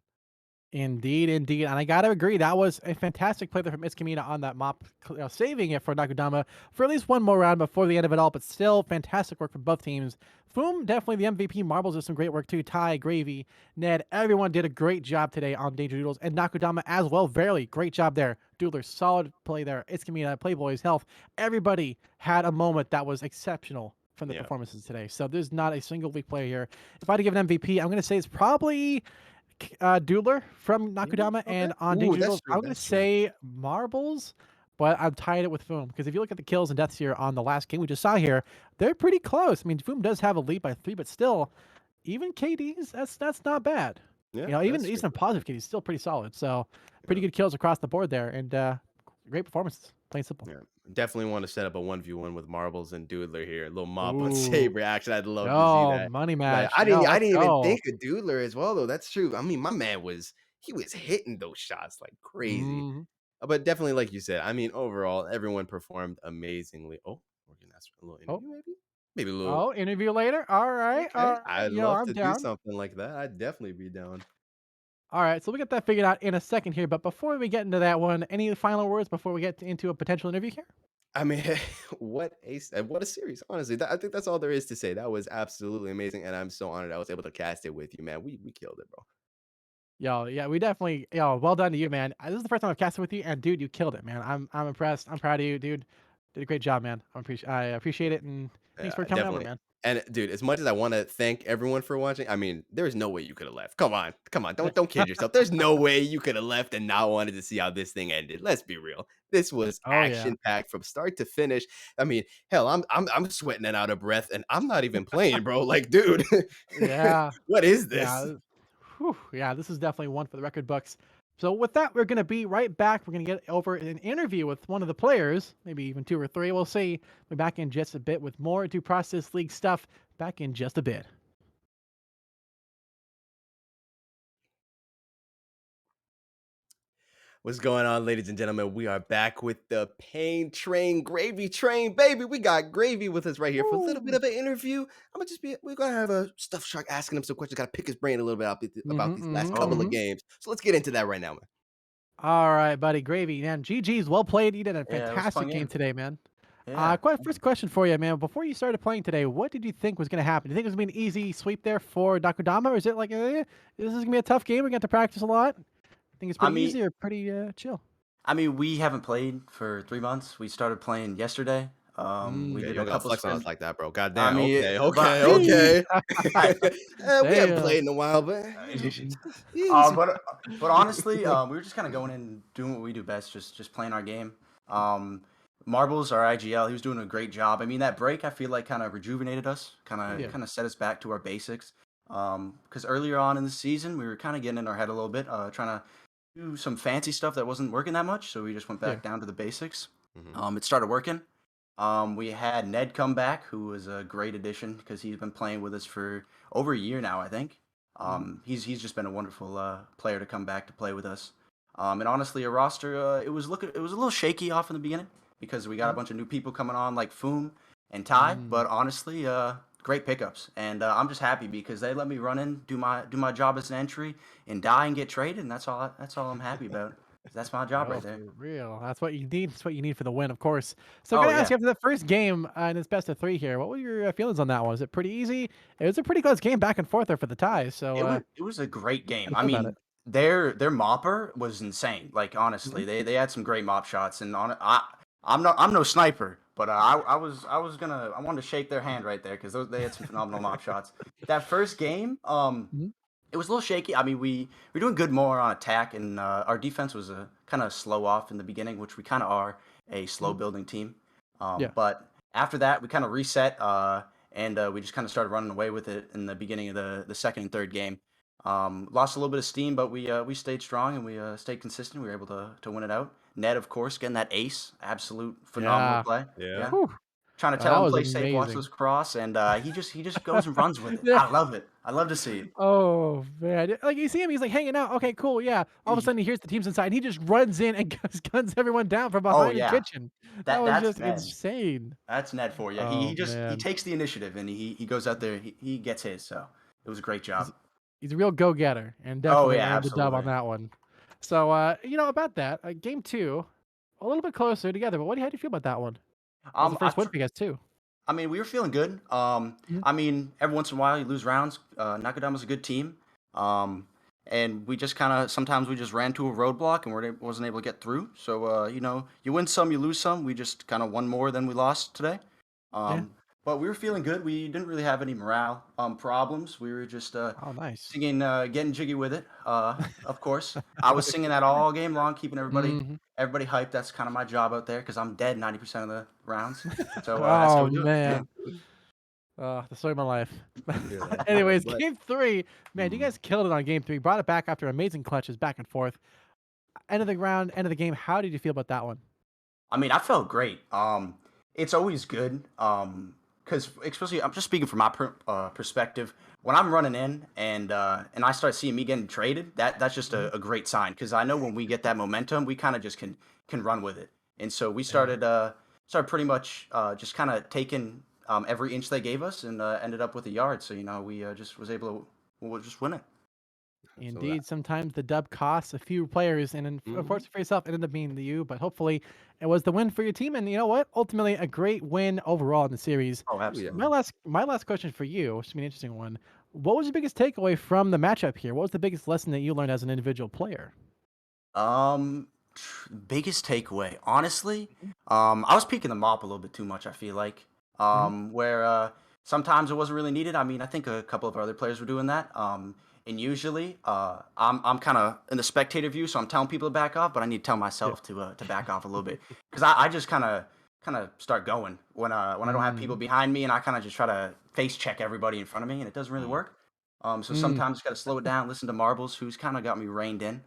Indeed, indeed, and I gotta agree, that was a fantastic play there from Iskamina on that mop, saving it for Nakudama for at least one more round before the end of it all, but still fantastic work from both teams. Foom, definitely the MVP. Marbles did some great work too. Ty, Gravy, Ned, everyone did a great job today on Danger Doodles, and Nakudama as well. Verily, great job there. Doodler, solid play there. Iskamina, Playboys, Health. Everybody had a moment that was exceptional from the Yeah. performances today. So there's not a single weak player here. If I had to give an MVP, I'm gonna say it's probably Doodler from Mhm. Nakudama, Okay. and on Ooh, Danger that's Doodles, true. I'm gonna That's true. say Marbles, but I'm tied it with Foom because if you look at the kills and deaths here on the last game we just saw here, they're pretty close. I mean, Foom does have a lead by 3, but still, even KD's that's not bad. Yeah, Even that's true. even a positive KD is still pretty solid. So pretty Yeah. good kills across the board there, and great performances. Plain simple. Yeah, definitely want to set up a 1v1 with Marbles and Doodler here. A little mop on Ooh, Saber action. I'd love to see yo, that. money But match. Yo, I let's didn't even go. think of Doodler as well, though. That's true. I mean, my man was he was hitting those shots like crazy. Mhm. But definitely, like you said, I mean, overall, everyone performed amazingly. Oh, we're gonna ask for a little Oh, interview, maybe? Maybe a little. oh, interview later. All right, Okay, all right. I'd Yo, love I'm to do down. something like that. I'd definitely be down. All right, so we get that figured out in a second here. But before we get into that one, any final words before we get into a potential interview here? I mean, what a series! Honestly, I think that's all there is to say. That was absolutely amazing, and I'm so honored I was able to cast it with you, man. We killed it, bro. Yo, yeah, we definitely, well done to you, man. This is the first time I've casted with you, and dude, you killed it, man. I'm impressed. I'm proud of you, dude. Did a great job, man. I appreciate it, and thanks Yeah, for coming over, definitely. man. And dude, as much as I want to thank everyone for watching, I mean, there is no way you could have left. Come on, don't kid yourself. There's no way you could have left and not wanted to see how this thing ended. Let's be real. This was Oh yeah, action packed from start to finish. I mean, hell, I'm sweating and out of breath, and I'm not even playing, bro. Like, dude, yeah. what is this? Yeah, whew, yeah, this is definitely one for the record books. So with that, we're gonna be right back. We're gonna get over an interview with one of the players, maybe even two or three. We'll see. We're back in just a bit with more Due Process League stuff. Back in just a bit. What's going on, ladies and gentlemen? We are back with the Pain Train Gravy Train, baby. We got Gravy with us right here for a little bit Woo. of an interview. We're gonna have a stuffed shark asking him some questions. Got to pick his brain a little bit about these last couple of Mhm. games. So let's get into that right now, man. All right, buddy. Gravy, man. GG's well played. You did a Yeah, it was a fun fantastic game game. today, man. Yeah. First question for you, man. Before you started playing today, what did you think was going to happen? Do you think it was going to be an easy sweep there for Nakudama, or is it like, this is going to be a tough game? We got to practice a lot. Think it's I pretty mean, easy or pretty chill? we haven't played for 3 months. We started playing yesterday. We Mm. Okay, you did a don't gotta couple flex on us scrims. like that, bro. I Goddamn. mean, Okay, but okay, Hey! okay. I, We haven't Damn. played in a while, but Uh, easy. but but honestly, we were just kind of going in and doing what we do best, just playing our game. Um, Marbles, our IGL, he was doing a great job. I mean, that break I feel like kind of rejuvenated us, kind of Yeah. kind of set us back to our basics. Because earlier on in the season, we were kind of getting in our head a little bit, trying to do some fancy stuff that wasn't working that much. So we just went Yeah. back down to the basics. Mhm. It started working. We had Ned come back, who was a great addition because he's been playing with us for over a year now, I think. Mhm. He's just been a wonderful player to come back to play with us. And honestly, a roster it was a little shaky off in the beginning because we got a Mhm. bunch of new people coming on like Foom and Ty. Mm. But honestly, great pickups, and I'm just happy because they let me run in, do my job as an entry, and die and get traded, and that's all I'm happy about. 'Cause that's my job Oh, right for there. real. That's what you need. That's what you need for the win, of course. So, Oh gonna ask yeah, you after that first game in this best of three here, what were your feelings on that one? Was it pretty easy? It was a pretty close game back and forth there for the ties. So, it was a great how game. do you I feel about it? mean, their mopper was insane. Like honestly, Mhm. they had some great mop shots, and I'm no sniper, but I was gonna I wanted to shake their hand right there because they had some phenomenal mop shots. That first game, Mhm. it was a little shaky. I mean, we're doing good more on attack, and our defense was kind of slow off in the beginning, which we kind of are a slow Mhm. building team. Yeah. But after that, we kind of reset, and we just kind of started running away with it in the beginning of the second and third game. Lost a little bit of steam, but we stayed strong and we stayed consistent. We were able to win it out. Ned, of course, getting that ace, absolute phenomenal Yeah. play. Yeah. Yeah, Whew. trying to Oh, tell that him was play safe, watch amazing. those cross, and he just goes and runs with it. Yeah. I love it. I love to see Oh, man. Like, you see him, he's, like, hanging out. Okay, cool, yeah. All of a it. sudden, he hears the team's inside, and he just runs in and guns everyone down from Oh behind the yeah, kitchen. That was that's just Ned. insane. That's Ned for you. Oh, He man. takes the initiative and he goes out there. He gets his. So it was a great He's job. he's a real go-getter and Oh definitely yeah, earned the dub on absolutely. that one. So, about that, game 2, a little bit closer together, but how do you feel about that one? That was the I first win for you guys too. I mean, we were feeling good. Mhm. I mean, every once in a while you lose rounds. Nakudama's a good team. Um, and we just kind of sometimes we just ran to a roadblock and wasn't able to get through. So you win some, you lose some. We just kind of won more than we lost today. Yeah. But we were feeling good. We didn't really have any morale problems. We were just Oh, nice. singing, getting jiggy with it. Of course, I was singing that all game long, keeping Mhm. everybody hyped. That's kind of my job out there because I'm dead 90% of the rounds. So that's how Oh, we do it. Yeah. man. The story of my life. I feel that. I feel that. Anyways, But game 3, man, you mm, guys killed it on game 3, brought it back after amazing clutches back and forth. End of the round, end of the game, how did you feel about that one? I mean, I felt great. It's always good. Because especially I'm just speaking from my perspective. When I'm running in and I start seeing me getting traded, that's just Mhm. a great sign. Because I know when we get that momentum, we kind of just can run with it. And so we Yeah. started pretty much just kind of taking every inch they gave us and ended up with a yard. So we just was able to we'll just win it. I feel that. Indeed, sometimes the dub costs a few players, and Mhm. unfortunately for yourself, it ended up being you. But hopefully, it was the win for your team. And you know what? Ultimately, a great win overall in the series. Oh, Oh yeah. absolutely. My last question for you, which is an interesting one. What was your biggest takeaway from the matchup here? What was the biggest lesson that you learned as an individual player? Um, Biggest takeaway, honestly, Mhm. I was peeking the mop a little bit too much. I feel like, Mhm. where sometimes it wasn't really needed. I mean, I think a couple of our other players were doing that. And usually, I'm kind of in the spectator view, so I'm telling people to back off, but I need to tell Yeah. myself to back off a little bit because I just kind of start going when I don't have people Mm. behind me, and I kind of just try to face check everybody in front of me, and it doesn't really Mm. work. So Mm. sometimes you got to slow it down, listen to Marbles, who's kind of got me reined in.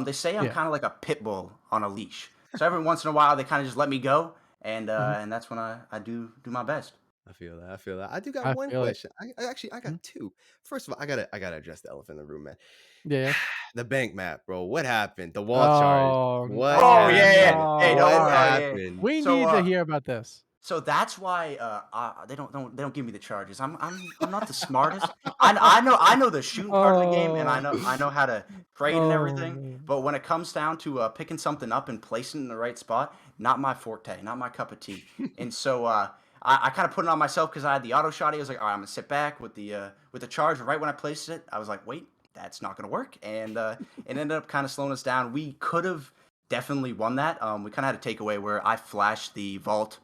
They say I'm Yeah. kind of like a pit bull on a leash. So every once in a while, they kind of just let me go, Mhm. and that's when I do my best. I feel that. I feel that. I do got I one feel it. question. I actually I Mhm. got two. First of all, I gotta address the elephant in the room, man. Yeah, yeah. The bank map, bro. What happened? The wall charge. Oh, What Oh oh yeah, yeah. happened? Hey, no! don't What worry. Alright. Yeah. happened? We So need to hear about this. So that's why they don't give me the charges. I'm not the smartest. I know the shooting part of the game, and Oh, I know how to trade and oh everything. man. But when it comes down to picking something up and placing it in the right spot, not my forte, not my cup of tea. And so I kind of put it on myself because I had the auto shot. I was like, all right, I'm gonna sit back with the charge. And right when I placed it, I was like, wait, that's not gonna work, and it ended up kind of slowing us down. We could have definitely won that. We kind of had a takeaway where I flashed the vault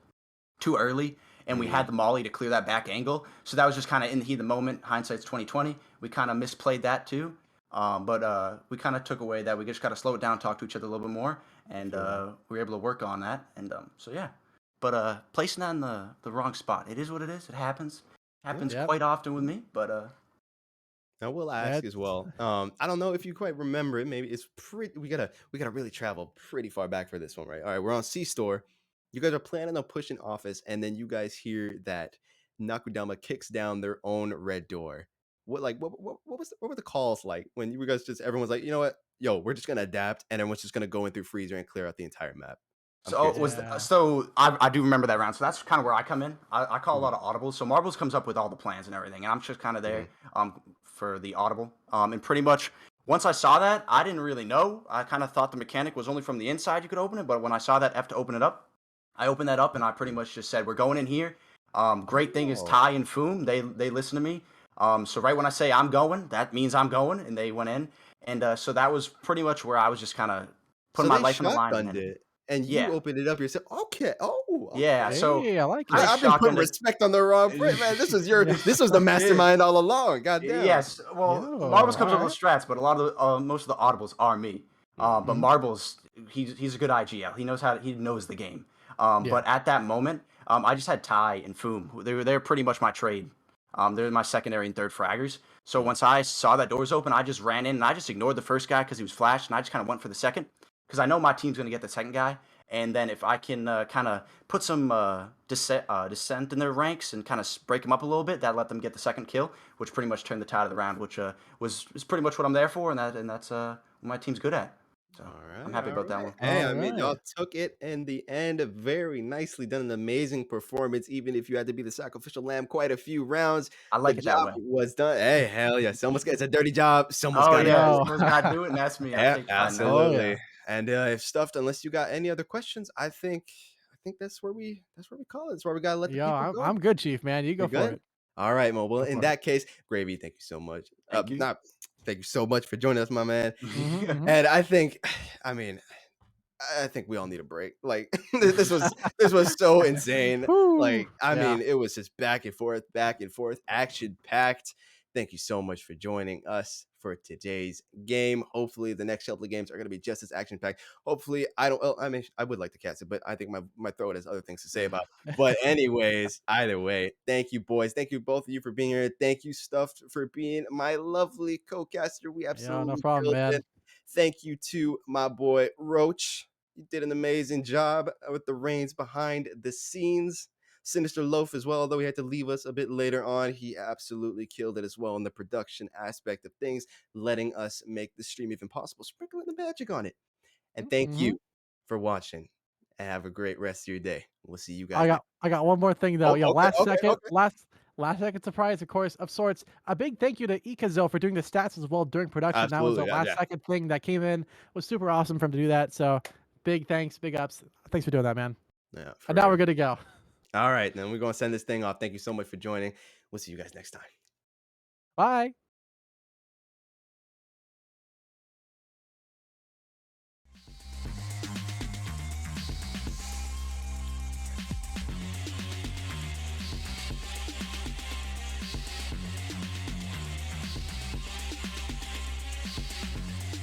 too early, and we Mhm. had the molly to clear that back angle. So that was just kind of in the heat of the moment. Hindsight's 2020. We kind of misplayed that too. But we kind of took away that we just got to slow it down, talk to each other a little bit more, and Sure. we were able to work on that. And so yeah, but placing that in the wrong spot, it is what it is. It happens. Yeah. Happens Yep. quite often with me. But I will ask as That's well. I don't know if you quite remember it. Maybe it's pretty. We gotta really travel pretty far back for this one, right? All right, we're on C store. You guys are planning on pushing office, and then you guys hear that Nakudama kicks down their own red door. What were the calls like when you guys just everyone's like, you know what, yo, we're just gonna adapt, and everyone's just gonna go in through freezer and clear out the entire map. I'm So curious was about yeah. so I do remember that round. So that's kind of where I come in. I call a that. lot of audibles. So Marbles comes up with all the plans and everything, and I'm just kind of Hmm. there for the audible. And pretty much once I saw that, I didn't really know. I kind of thought the mechanic was only from the inside you could open it, but when I saw that F to open it up, I opened that up and I pretty much just said, "We're going in here." Great thing is Oh, Ty and Foom. They listen to me. So right when I say I'm going, that means I'm going, and they went in. And so that was pretty much where I was just kind of putting so my they life on the line. And shotgunned then it, and you yeah, opened it up yourself. Okay. Oh, yeah. okay. So Hey, I like I it. I've been putting shotgunned it. respect on the wrong foot, man. Yeah. This was the Yeah. mastermind all along. Goddamn. Yes. Well, Yo, Marbles all comes up with right. strats, but a lot of most of the audibles are me. But Mhm. Mhm. Marbles, he's a good IGL. He knows the game. Yeah. But at that moment, I just had Ty and Foom. They're pretty much my trade. They're my secondary and third fraggers. So Mm. once I saw that doors open, I just ran in and I just ignored the first guy because he was flashed, and I just kind of went for the second because I know my team's gonna get the second guy. And then if I can kind of put some dissent in their ranks and kind of break them up a little bit, that let them get the second kill, which pretty much turned the tide of the round, which was is pretty much what I'm there for, and that's what my team's good at. So All I'm right, happy all about that right. one. Hey, All I mean, y'all right. took it in the end. Very nicely done. An amazing performance, even if you had to be the sacrificial lamb quite a few rounds. I The like it that job way. was done. Hey, hell yeah. Someone's got it's a dirty job. Someone's Oh got to yeah, do it. Yo. someone's got to do it, and that's me. I Yeah, take pride in that. Oh yeah. absolutely. And if stuffed, unless you got any other questions, I think that's where we call it. That's where we gotta let the Yo, people go. I'm good, Chief, man. You go You're for good? it. All right, Mo. Well, Go in for it. that case, Gravy, thank you so much. Thank you. Not thank you so much for joining us, my man. Mhm. Mhm. And I think, I mean, I think we all need a break. Like this was so insane. Whew. Like, I Yeah. mean, it was just back and forth, action packed. Thank you so much for joining us for today's game. Hopefully, the next couple of games are going to be just as action packed. Hopefully, I don't. Well, I mean, I would like to cast it, but I think my throat has other things to say about it. But anyways, either way, thank you, boys. Thank you both of you for being here. Thank you, Stuffed, for being my lovely co-caster. We Yeah, no absolutely problem, killed man. it. Thank you to my boy Roach. You did an amazing job with the reins behind the scenes. Sinister Loaf as well, although he had to leave us a bit later on. He absolutely killed it as well in the production aspect of things, letting us make the stream even possible, sprinkling the magic on it. And thank Mhm. you for watching and have a great rest of your day. We'll see you I guys next. got I got one more thing though. Oh, Yo, okay, okay, okay. last second surprise, of course, of sorts. A big thank you to Ikazo for doing the stats as well during production. That was a Absolutely. Yeah, last yeah, second thing that came in. Was super awesome for him to do that. So big thanks, big ups. Thanks for doing that, man. yeah, And for now real. we're good to go. All right, then we're going to send this thing off. Thank you so much for joining. We'll see you guys next time. Bye.